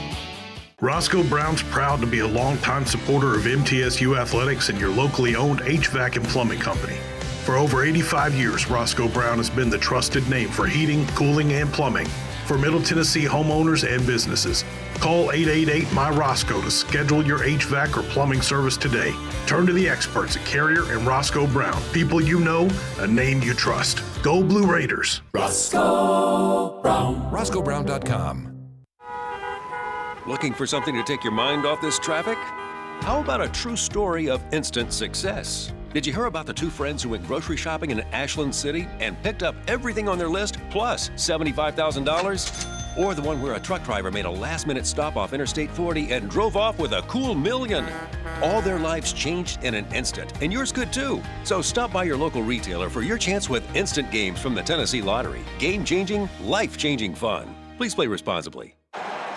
Roscoe Brown's proud to be a longtime supporter of MTSU athletics and your locally owned HVAC and plumbing company. For over 85 years, Roscoe Brown has been the trusted name for heating, cooling, and plumbing for Middle Tennessee homeowners and businesses. Call 888-MY-ROSCOE to schedule your HVAC or plumbing service today. Turn to the experts at Carrier and Roscoe Brown. People you know, a name you trust. Go Blue Raiders. Roscoe Brown. RoscoeBrown.com. Looking for something to take your mind off this traffic? How about a true story of instant success? Did you hear about the two friends who went grocery shopping in Ashland City and picked up everything on their list plus $75,000? Or the one where a truck driver made a last-minute stop off Interstate 40 and drove off with a cool $1 million? All their lives changed in an instant, and yours could too. So stop by your local retailer for your chance with instant games from the Tennessee Lottery. Game-changing, life-changing fun. Please play responsibly.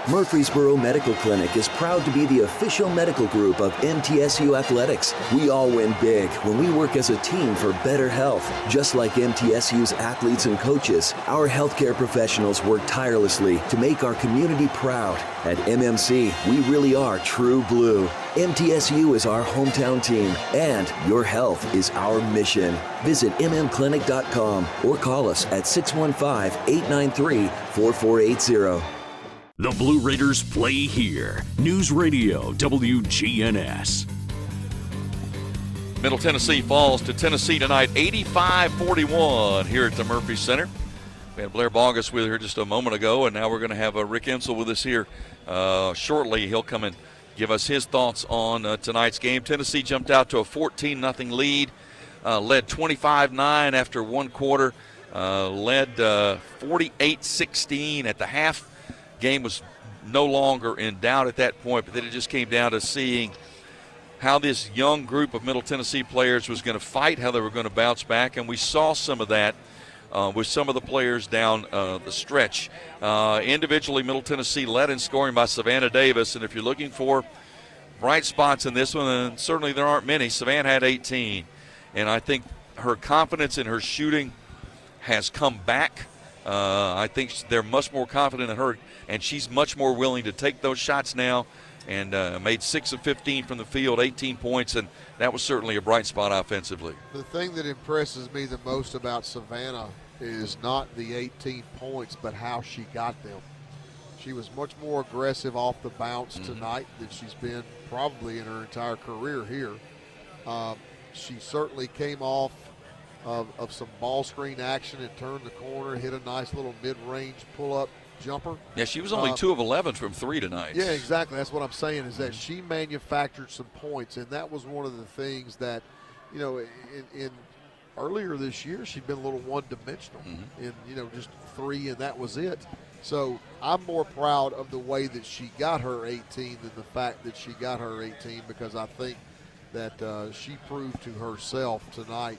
Murfreesboro Medical Clinic is proud to be the official medical group of MTSU Athletics. We all win big when we work as a team for better health. Just like MTSU's athletes and coaches, our healthcare professionals work tirelessly to make our community proud. At MMC, we really are true blue. MTSU is our hometown team, and your health is our mission. Visit mmclinic.com or call us at 615-893-4480. The Blue Raiders play here. News Radio WGNS. Middle Tennessee falls to Tennessee tonight, 85-41 here at the Murphy Center. We had Blair Bogus with her just a moment ago, and now we're going to have Rick Insel with us here shortly. He'll come and give us his thoughts on tonight's game. Tennessee jumped out to a 14-0 lead, led 25-9 after one quarter, led 48-16 at the half. Game was no longer in doubt at that point, but then it just came down to seeing how this young group of Middle Tennessee players was going to fight, how they were going to bounce back, and we saw some of that with some of the players down the stretch. Individually, Middle Tennessee led in scoring by Savannah Davis, and if you're looking for bright spots in this one, and certainly there aren't many, Savannah had 18, and I think her confidence in her shooting has come back. I think they're much more confident in her, and she's much more willing to take those shots now, and made 6 of 15 from the field, 18 points, and that was certainly a bright spot offensively. The thing that impresses me the most about Savannah is not the 18 points, but how she got them. She was much more aggressive off the bounce tonight than she's been probably in her entire career here. She certainly came off of some ball screen action and turned the corner, hit a nice little mid-range pull-up jumper. Yeah, she was only 2 of 11 from 3 tonight. Yeah, exactly. That's what I'm saying, is that she manufactured some points, and that was one of the things that, in earlier this year, she'd been a little one-dimensional in, just 3, and that was it. So I'm more proud of the way that she got her 18 than the fact that she got her 18, because I think that she proved to herself tonight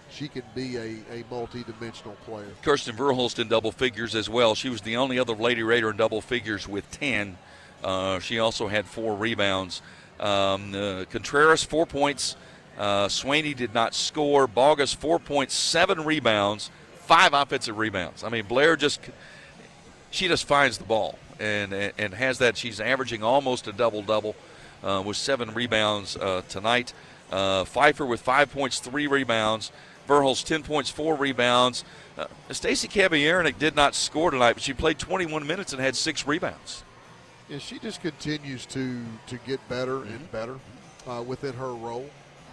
she can be a multi-dimensional player. Kirsten Verhulst in double figures as well. She was the only other Lady Raider in double figures with 10. She also had 4 rebounds. Contreras, 4 points. Swaney did not score. Bogus, 4 points, 7 rebounds, 5 offensive rebounds. I mean, Blair she just finds the ball and has that. She's averaging almost a double-double with 7 rebounds tonight. Pfeiffer with 5 points, 3 rebounds. Verhulst 10 points, 4 rebounds. Stacy Kabiarnik did not score tonight, but she played 21 minutes and had 6 rebounds. Yeah, she just continues to get better and better within her role.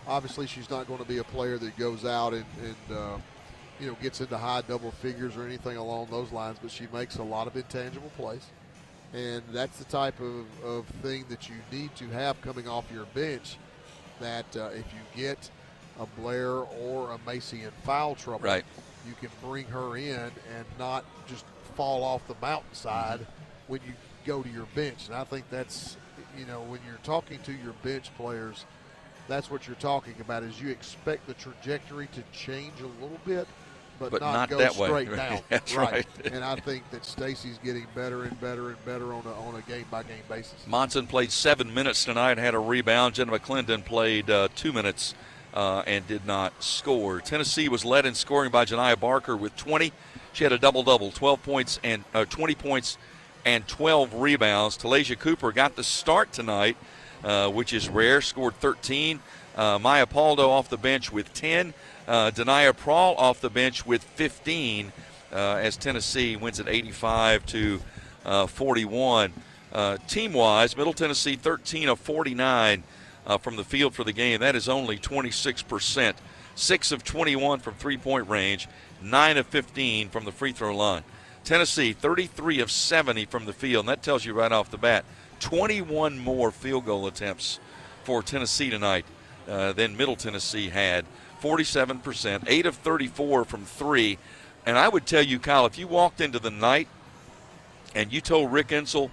Obviously, she's not going to be a player that goes out and gets into high double figures or anything along those lines, but she makes a lot of intangible plays. And that's the type of thing that you need to have coming off your bench, that if you get a Blair or a Macy in foul trouble, you can bring her in and not just fall off the mountainside when you go to your bench. And I think that's, when you're talking to your bench players, that's what you're talking about, is you expect the trajectory to change a little bit, but not go that straight way. down. That's right. And I think that Stacy's getting better and better and better on a game-by-game basis. Monson played 7 minutes tonight, had a rebound. Jenna McClendon played 2 minutes and did not score. Tennessee was led in scoring by Janiah Barker with 20. She had a double-double, 20 points and 12 rebounds. Talasia Cooper got the start tonight, which is rare, scored 13. Maya Paldo off the bench with 10. Denia Prawl off the bench with 15 as Tennessee wins at 85-41. Team-wise, Middle Tennessee 13 of 49 from the field for the game. That is only 26%. 6 of 21 from three-point range, 9 of 15 from the free throw line. Tennessee 33 of 70 from the field, and that tells you right off the bat 21 more field goal attempts for Tennessee tonight than Middle Tennessee had. 47%, 8 of 34 from 3. And I would tell you, Kyle, if you walked into the night and you told Rick Insell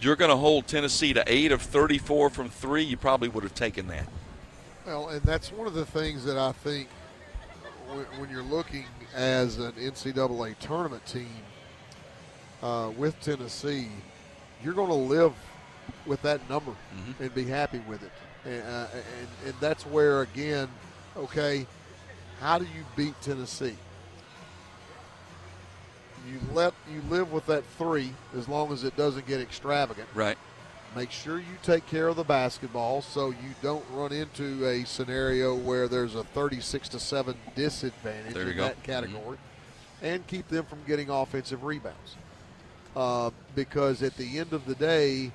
you're going to hold Tennessee to 8 of 34 from 3, you probably would have taken that. Well, and that's one of the things that I think when you're looking as an NCAA tournament team with Tennessee, you're going to live with that number and be happy with it. And that's where, again, okay, how do you beat Tennessee? You live with that 3 as long as it doesn't get extravagant. Right. Make sure you take care of the basketball so you don't run into a scenario where there's a 36-7 disadvantage in that category, and keep them from getting offensive rebounds. Because at the end of the day,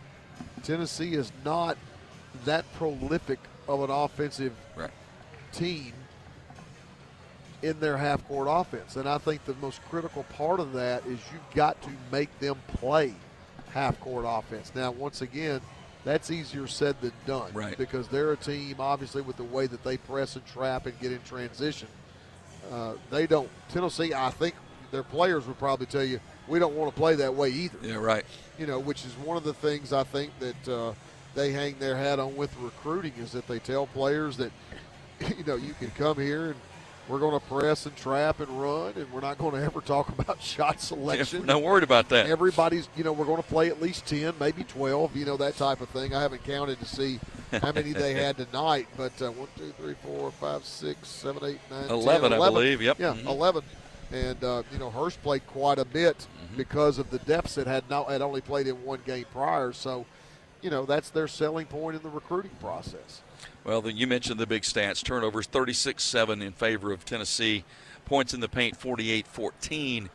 Tennessee is not that prolific of an offensive team in their half-court offense. And I think the most critical part of that is you've got to make them play half-court offense. Now, once again, that's easier said than done. Right. Because they're a team, obviously, with the way that they press and trap and get in transition. They don't. Tennessee, I think their players would probably tell you, we don't want to play that way either. Yeah, right. You know, which is one of the things I think that they hang their hat on with recruiting, is that they tell players that, you know, you can come here and we're going to press and trap and run, and we're not going to ever talk about shot selection. Yeah, not worried about that. Everybody's, you know, we're going to play at least 10, maybe 12, you know, that type of thing. I haven't counted to see how many they had tonight, but 1, 2, 3, 4, 5, 6, 7, 8, 9, 11, 10, 11. I believe, yep. Yeah, 11. And, you know, Hurst played quite a bit because of the deficit, had only played in one game prior. So, you know, that's their selling point in the recruiting process. Well, then you mentioned the big stats. Turnovers 36-7 in favor of Tennessee. Points in the paint 48-14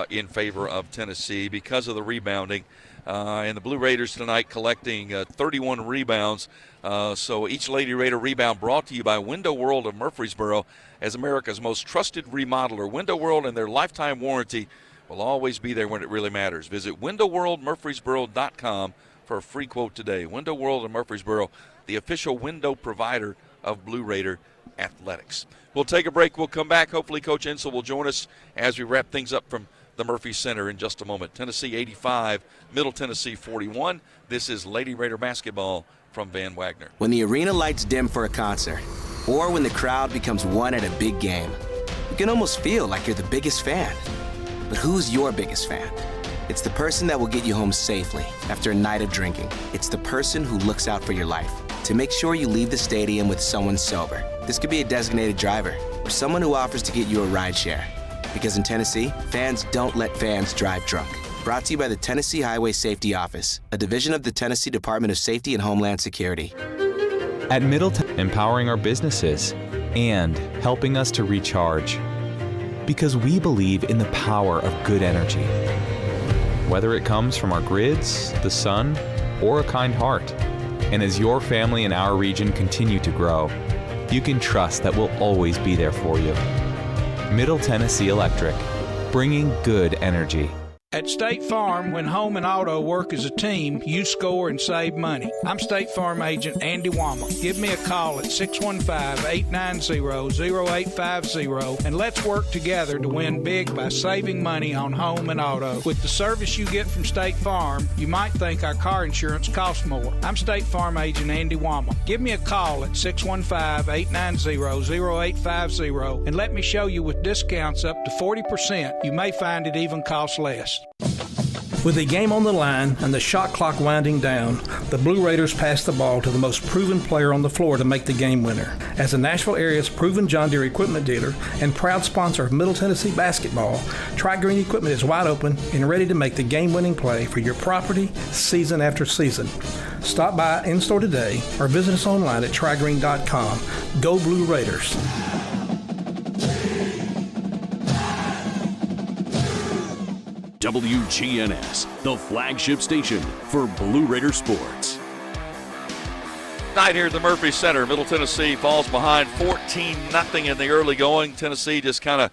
in favor of Tennessee because of the rebounding. And the Blue Raiders tonight collecting 31 rebounds. So each Lady Raider rebound brought to you by Window World of Murfreesboro as America's most trusted remodeler. Window World and their lifetime warranty will always be there when it really matters. Visit windowworldmurfreesboro.com for a free quote today. Window World of Murfreesboro, the official window provider of Blue Raider athletics. We'll take a break. We'll come back. Hopefully Coach Insell will join us as we wrap things up from the Murphy Center in just a moment. Tennessee 85, Middle Tennessee 41. This is Lady Raider basketball from Van Wagner. When the arena lights dim for a concert, or when the crowd becomes one at a big game, can almost feel like you're the biggest fan. But who's your biggest fan? It's the person that will get you home safely after a night of drinking. It's the person who looks out for your life to make sure you leave the stadium with someone sober. This could be a designated driver or someone who offers to get you a ride share. Because in Tennessee, fans don't let fans drive drunk. Brought to you by the Tennessee Highway Safety Office, a division of the Tennessee Department of Safety and Homeland Security. At Middleton, empowering our businesses and helping us to recharge. Because we believe in the power of good energy. Whether it comes from our grids, the sun, or a kind heart. And as your family and our region continue to grow, you can trust that we'll always be there for you. Middle Tennessee Electric, bringing good energy. At State Farm, when home and auto work as a team, you score and save money. I'm State Farm agent Andy Wama. Give me a call at 615-890-0850 and let's work together to win big by saving money on home and auto. With the service you get from State Farm, you might think our car insurance costs more. I'm State Farm agent Andy Wama. Give me a call at 615-890-0850 and let me show you with discounts up to 40%. You may find it even costs less. With the game on the line and the shot clock winding down, the Blue Raiders pass the ball to the most proven player on the floor to make the game winner. As the Nashville area's proven John Deere equipment dealer and proud sponsor of Middle Tennessee basketball, Tri-Green Equipment is wide open and ready to make the game-winning play for your property season after season. Stop by in-store today or visit us online at trigreen.com. Go Blue Raiders. WGNS, the flagship station for Blue Raider sports. Night here at the Murphy Center. Middle Tennessee falls behind 14-0 in the early going. Tennessee just kind of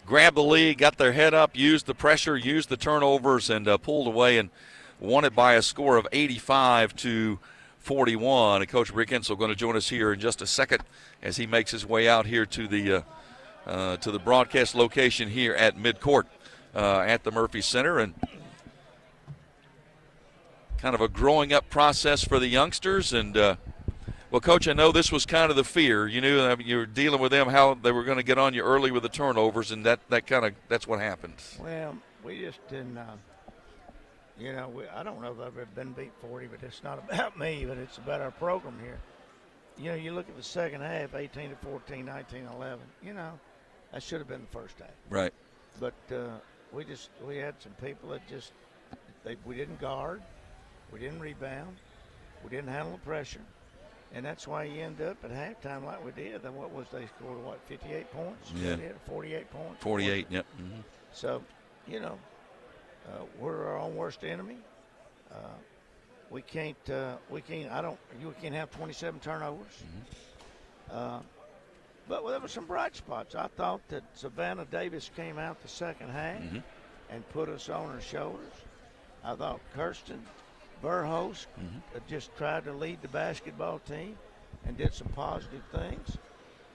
grabbed the lead, got their head up, used the pressure, used the turnovers, and pulled away and won it by a score of 85-41. And Coach Rick Insel going to join us here in just a second as he makes his way out here to the broadcast location here at midcourt. At the Murphy Center, and kind of a growing up process for the youngsters. And well, Coach, I know this was kind of the fear. You knew you were dealing with them, how they were going to get on you early with the turnovers, and that's what happened. Well, we just didn't. I don't know if I've ever been beat 40, but it's not about me, but it's about our program here. You look at the second half, 18-14, 19-11. That should have been the first half. Right. But we had some people that we didn't guard, we didn't rebound, we didn't handle the pressure, and that's why you end up at halftime like we did. Then they scored 58 points? Yeah. 48 points. 48. Yep. Mm-hmm. So, we're our own worst enemy. We can't have 27 turnovers. Mm-hmm. But there were some bright spots. I thought that Savannah Davis came out the second half and put us on her shoulders. I thought Kirsten Verhost just tried to lead the basketball team and did some positive things.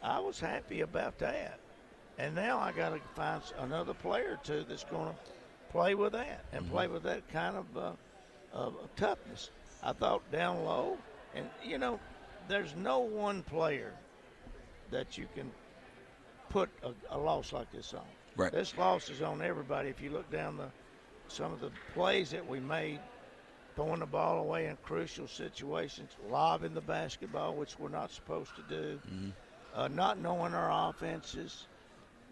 I was happy about that. And now I got to find another player or two that's going to play with that and play with that kind of toughness. I thought down low, and there's no one player that you can put a loss like this on. Right. This loss is on everybody. If you look down some of the plays that we made, throwing the ball away in crucial situations, lobbing the basketball, which we're not supposed to do, not knowing our offenses.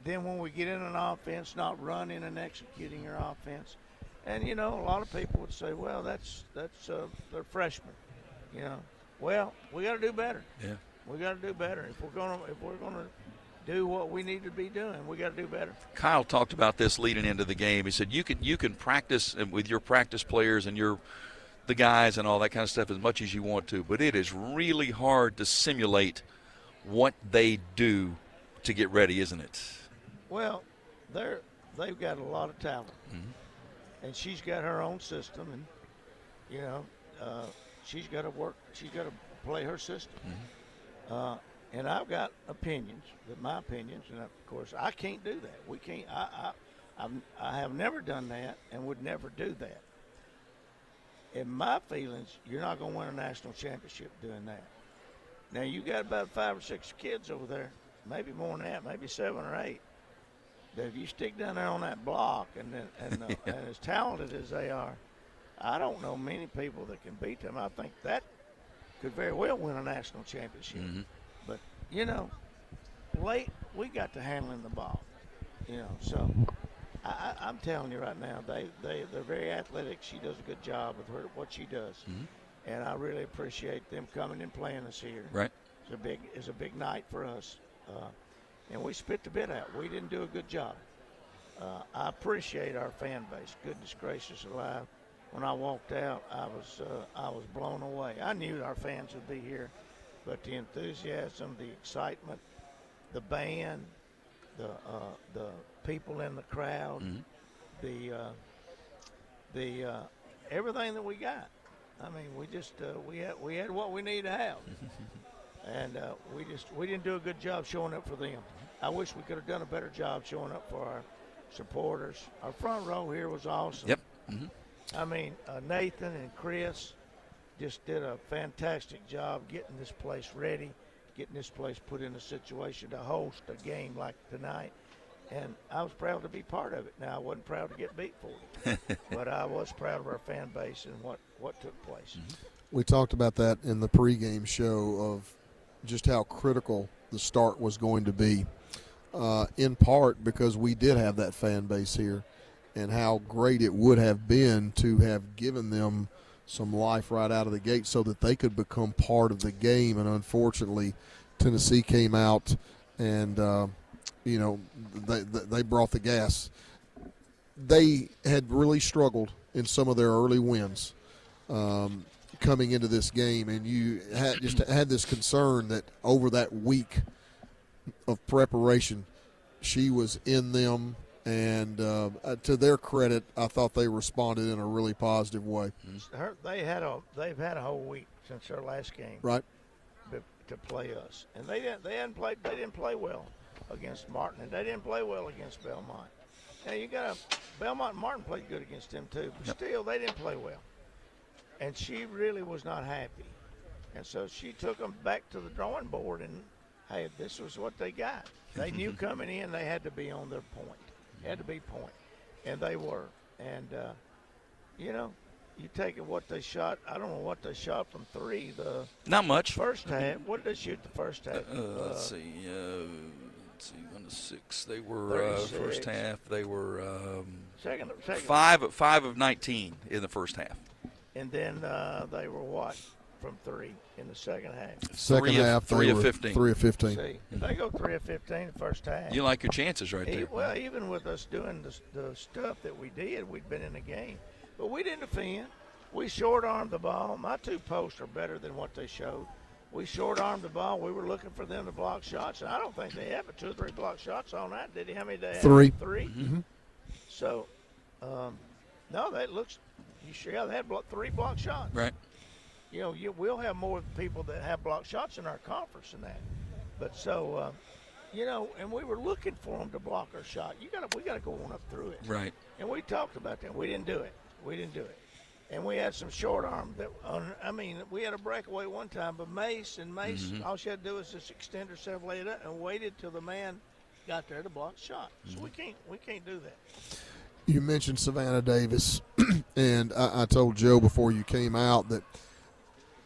Then when we get in an offense, not running and executing your offense. And, a lot of people would say, well, that's they're freshmen. Well, we got to do better. Yeah. We got to do better. If we're gonna do what we need to be doing, we got to do better. Kyle talked about this leading into the game. He said you can practice with your practice players and the guys and all that kind of stuff as much as you want to, but it is really hard to simulate what they do to get ready, isn't it? Well, they've got a lot of talent, and she's got her own system, and she's got to work. She's got to play her system. And I've got opinions, my opinions, and of course I can't do that. We can't. I have never done that and would never do that. In my feelings, you're not going to win a national championship doing that. Now you got about 5 or 6 kids over there, maybe more than that, maybe 7 or 8, that if you stick down there on that block and as talented as they are, I don't know many people that can beat them. I think that could very well win a national championship. Mm-hmm. But, you know, late we got to handling the ball, you know. So I'm telling you right now, they're very athletic. She does a good job with what she does. Mm-hmm. And I really appreciate them coming and playing us here. Right. It's a big night for us. And we spit the bit out. We didn't do a good job. I appreciate our fan base. Goodness gracious alive. When I walked out, I was blown away. I knew our fans would be here, but the enthusiasm, the excitement, the band, the people in the crowd, the everything that we got. I mean, we just we had what we need to have. And we didn't do a good job showing up for them. I wish we could have done a better job showing up for our supporters. Our front row here was awesome. Yep. Mm-hmm. I mean, Nathan and Chris just did a fantastic job getting this place ready, getting this place put in a situation to host a game like tonight. And I was proud to be part of it. Now, I wasn't proud to get beat for it, but I was proud of our fan base and what took place. Mm-hmm. We talked about that in the pregame show of just how critical the start was going to be, in part because we did have that fan base here, and how great it would have been to have given them some life right out of the gate so that they could become part of the game. And unfortunately, Tennessee came out and, they brought the gas. They had really struggled in some of their early wins. Coming into this game, and you had this concern that over that week of preparation, she was in them, and to their credit, I thought they responded in a really positive way. They've had a whole week since their last game, right, to play us, and they didn't play well against Martin, and they didn't play well against Belmont. Now Belmont and Martin played good against them too, but still they didn't play well. And she really was not happy. And so she took them back to the drawing board, and, hey, this was what they got. They knew coming in they had to be on their point. They had to be point. And they were. And, you take it what they shot. I don't know what they shot from three. Not much. First half. What did they shoot the first half? Let's see. 1 to 6. They were first half. They were second 5 of 19 in the first half. And then they were what from 3 in the second half? Second half, 3 of 15. 3 of 15. See, if they go 3 of 15 the first half. You like your chances right there. Well, even with us doing the stuff that we did, we'd been in the game. But we didn't defend. We short-armed the ball. My 2 posts are better than what they showed. We short-armed the ball. We were looking for them to block shots. And I don't think they had but 2 or 3 block shots on that. Did he? How many did they have? 3. 3? Mm-hmm. So, no, that looks – you sure they had 3 block shots. Right. We'll have more people that have block shots in our conference than that. But so, and we were looking for them to block our shot. We got to go on up through it. Right. And we talked about that. We didn't do it. And we had some short arm we had a breakaway one time, but Mace, all she had to do was just extend herself, lay it up, and waited till the man got there to block the shot. So we can't do that. You mentioned Savannah Davis, and I told Joe before you came out that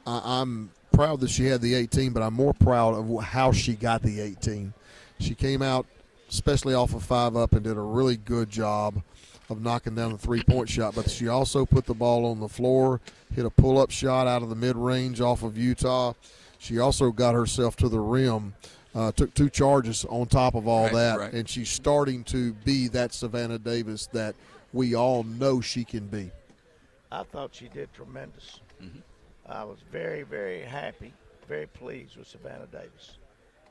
I'm proud that she had the 18, but I'm more proud of how she got the 18. She came out, especially off of 5-up, and did a really good job of knocking down the 3-point shot, but she also put the ball on the floor, hit a pull-up shot out of the mid-range off of Utah. She also got herself to the rim. Took 2 charges on top of all that, and she's starting to be that Savannah Davis that we all know she can be. I thought she did tremendous. Mm-hmm. I was very, very happy, very pleased with Savannah Davis.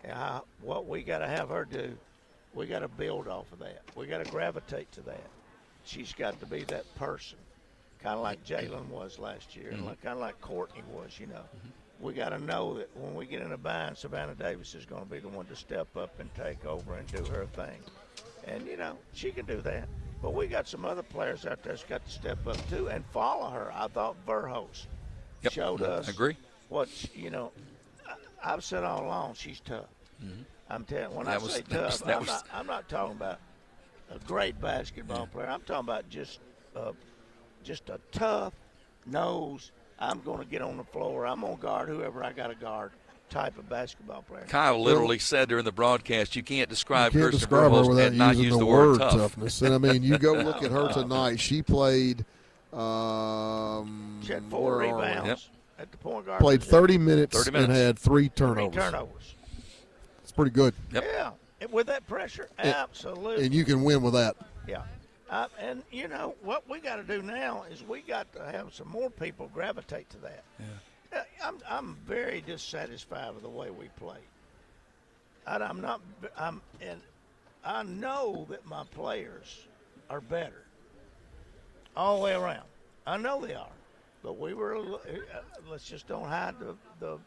And what we got to have her do, we got to build off of that. We got to gravitate to that. She's got to be that person, kind of like Jalen was last year, and kind of like Courtney was, Mm-hmm. We got to know that when we get in a bind, Savannah Davis is going to be the one to step up and take over and do her thing. And, she can do that. But we got some other players out there that's got to step up, too, and follow her. I thought Verhos showed us. I agree. What, I've said all along she's tough. Mm-hmm. I'm telling you, when I say tough, I'm not talking about a great basketball player. I'm talking about just a tough nose. I'm going to get on the floor. I'm going to guard whoever I got to guard type of basketball player. Kyle literally said during the broadcast, you can't describe her Verhulst without and not using use the the word toughness. And I mean, you go look at her tonight. She played. She had 4 rebounds at the point guard. Played 30 minutes and had 3 turnovers. 3 turnovers. It's pretty good. Yep. Yeah, with that pressure, absolutely. And you can win with that. Yeah. And, you know, what we got to do now is we got to have some more people gravitate to that. Yeah. I'm very dissatisfied with the way we play. And I know that my players are better all the way around. I know they are. But we were, let's just don't hide the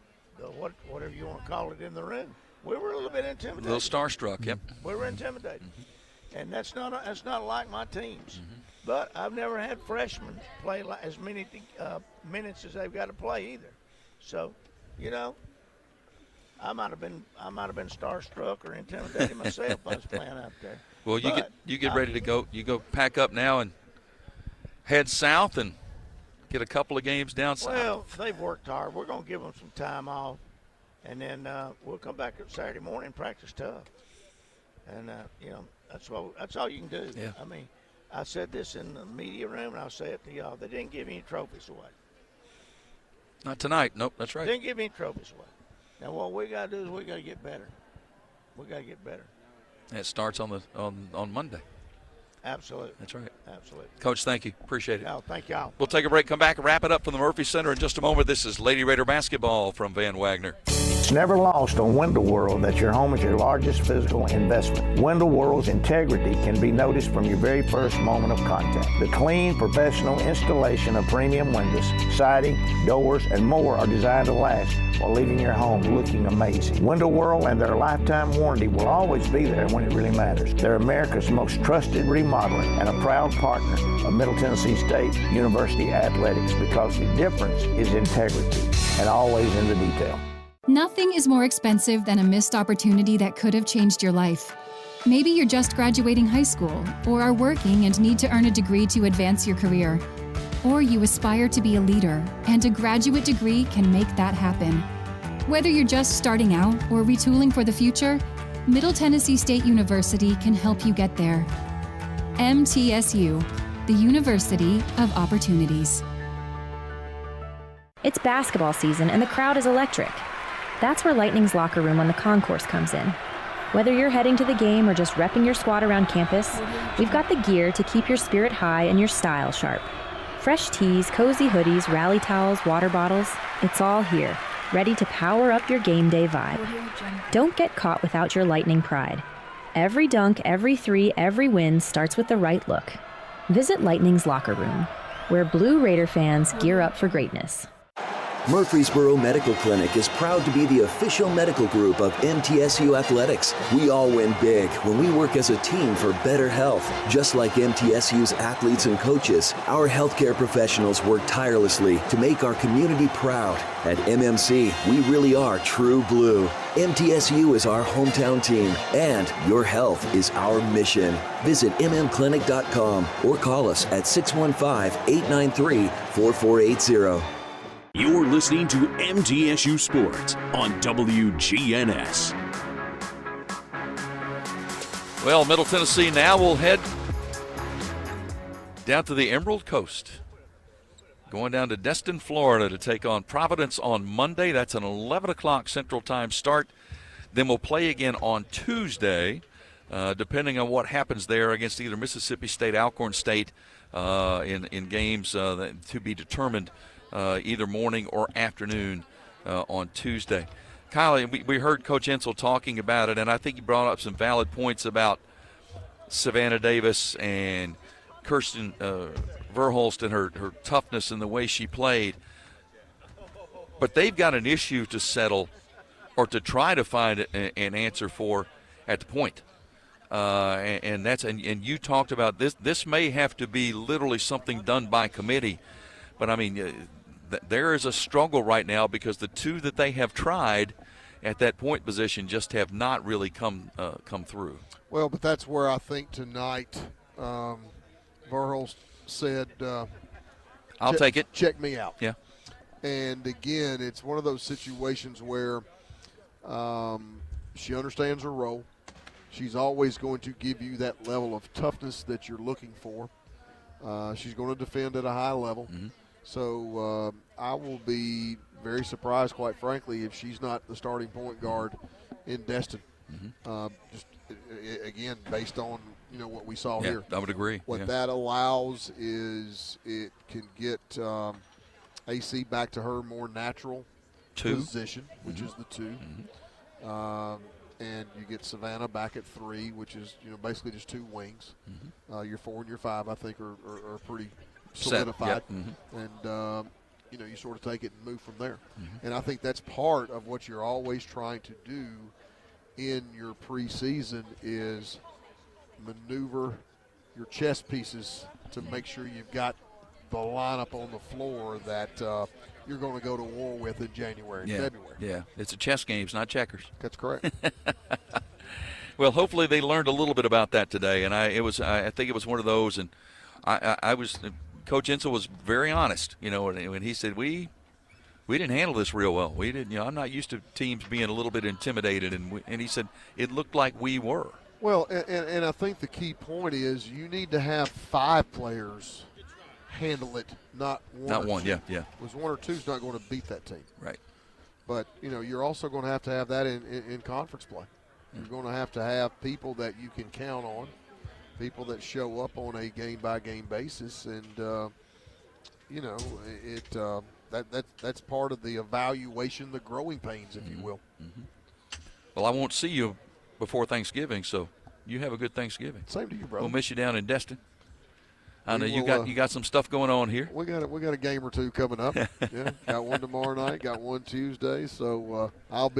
whatever you want to call it in the room. We were a little bit intimidated. A little starstruck, yep. We were intimidated. And that's not like my teams. But I've never had freshmen play as many minutes as they've got to play either. So, you know, I might have been starstruck or intimidated myself if I was playing out there. Well, you get ready to go. You go pack up now and head south and get a couple of games down south. Well, they've worked hard. We're going to give them some time off, and then we'll come back up Saturday morning and practice tough. And you know, that's all you can do. Yeah. I mean, I said this in the media room, and I'll say it to y'all. They didn't give any trophies away. Not tonight. Nope, that's right. They didn't give any trophies away. Now what we got to do is we got to get better. We got to get better. It starts on Monday. Absolutely. That's right. Absolutely. Coach, thank you. Appreciate it. No, thank y'all. We'll take a break, come back, and wrap it up from the Murphy Center in just a moment. This is Lady Raider basketball from Van Wagner. It's never lost on Window World that your home is your largest physical investment. Window World's integrity can be noticed from your very first moment of contact. The clean, professional installation of premium windows, siding, doors, and more are designed to last while leaving your home looking amazing. Window World and their lifetime warranty will always be there when it really matters. They're America's most trusted remodeling and a proud partner of Middle Tennessee State University Athletics because the difference is integrity and always in the detail. Nothing is more expensive than a missed opportunity that could have changed your life. Maybe you're just graduating high school or are working and need to earn a degree to advance your career. Or you aspire to be a leader, and a graduate degree can make that happen. Whether you're just starting out or retooling for the future, Middle Tennessee State University can help you get there. MTSU, the University of Opportunities. It's basketball season and the crowd is electric. That's where Lightning's locker room on the concourse comes in. Whether you're heading to the game or just repping your squad around campus, we've got the gear to keep your spirit high and your style sharp. Fresh tees, cozy hoodies, rally towels, water bottles, it's all here, ready to power up your game day vibe. Don't get caught without your Lightning pride. Every dunk, every three, every win starts with the right look. Visit Lightning's locker room, where Blue Raider fans gear up for greatness. Murfreesboro Medical Clinic is proud to be the official medical group of MTSU Athletics. We all win big when we work as a team for better health. Just like MTSU's athletes and coaches, our healthcare professionals work tirelessly to make our community proud. At MMC, we really are true blue. MTSU is our hometown team, and your health is our mission. Visit mmclinic.com or call us at 615-893-4480. You're listening to MTSU Sports on WGNS. Well, Middle Tennessee now will head down to the Emerald Coast. Going down to Destin, Florida to take on Providence on Monday. That's an 11 o'clock Central Time start. Then we'll play again on Tuesday, depending on what happens there against either Mississippi State, Alcorn State in games to be determined either morning or afternoon on Tuesday. Kyle, we heard Coach Ensel talking about it, and I think he brought up some valid points about Savannah Davis and Kirsten Verhulst and her toughness and the way she played. But they've got an issue to settle or to try to find an answer for at the point. And you talked about this. This may have to be literally something done by committee. But, I mean, there is a struggle right now because the two that they have tried at that point position just have not really come through. Well, but that's where I think tonight Verhulst said, I'll take it. Check me out. Yeah. And, again, it's one of those situations where she understands her role. She's always going to give you that level of toughness that you're looking for. She's going to defend at a high level. Mm-hmm. So I will be very surprised, quite frankly, if she's not the starting point guard in Destin. Mm-hmm. Just again, based on what we saw here. I would agree. What that allows is it can get AC back to her more natural position, which is the 2. Mm-hmm. And you get Savannah back at 3, which is basically just 2 wings. Mm-hmm. Your 4 and your 5, I think, are pretty solidified. Yep. Mm-hmm. And you sort of take it and move from there. Mm-hmm. And I think that's part of what you're always trying to do in your preseason is maneuver your chess pieces to make sure you've got the lineup on the floor that you're going to go to war with in January and February. Yeah, it's a chess game, it's not checkers. That's correct. Well, hopefully they learned a little bit about that today, and I think it was one of those, and I was Coach Insel was very honest, when he said we didn't handle this real well. We didn't, I'm not used to teams being a little bit intimidated, and he said it looked like we were. Well, and I think the key point is you need to have 5 players handle it, not one. Not one, yeah. Because 1 or 2 is not going to beat that team. Right. But, you're also going to have that in conference play. You're going to have people that you can count on, people that show up on a game-by-game basis, and, that's part of the evaluation, the growing pains, if you will. Mm-hmm. Well, I won't see you before Thanksgiving, so you have a good Thanksgiving. Same to you, brother. We'll miss you down in Destin. I know you got some stuff going on here. We got a game or 2 coming up. Yeah, got one tomorrow night, got one Tuesday. So I'll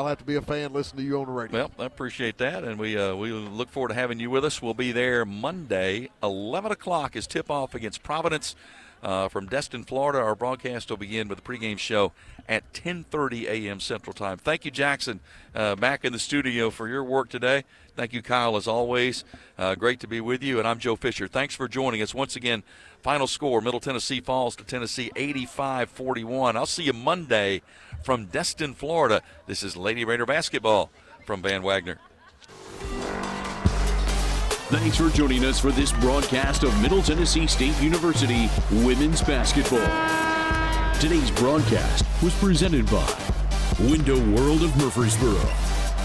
have to be a fan listening to you on the radio. Well, I appreciate that, and we look forward to having you with us. We'll be there Monday, 11 o'clock is tip-off against Providence from Destin, Florida. Our broadcast will begin with a pregame show at 10:30 a.m. Central Time. Thank you, Jackson, back in the studio for your work today. Thank you, Kyle, as always. Great to be with you, and I'm Joe Fisher. Thanks for joining us. Once again, final score, Middle Tennessee falls to Tennessee 85-41. I'll see you Monday from Destin, Florida. This is Lady Raider basketball from Van Wagner. Thanks for joining us for this broadcast of Middle Tennessee State University women's basketball. Today's broadcast was presented by Window World of Murfreesboro,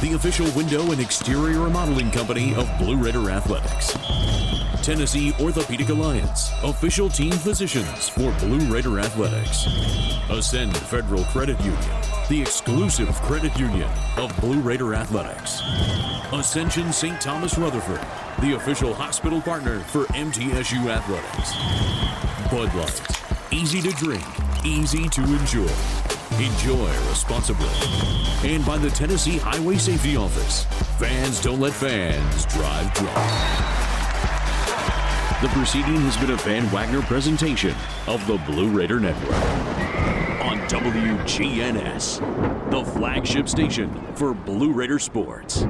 the official window and exterior remodeling company of Blue Raider Athletics. Tennessee Orthopedic Alliance, official team physicians for Blue Raider Athletics. Ascend Federal Credit Union, the exclusive credit union of Blue Raider Athletics. Ascension St. Thomas Rutherford, the official hospital partner for MTSU Athletics. Bud Light, easy to drink, easy to enjoy. Enjoy responsibly. And by the Tennessee Highway Safety Office, fans don't let fans drive drunk. The proceeding has been a Van Wagner presentation of the Blue Raider Network on WGNS, the flagship station for Blue Raider sports.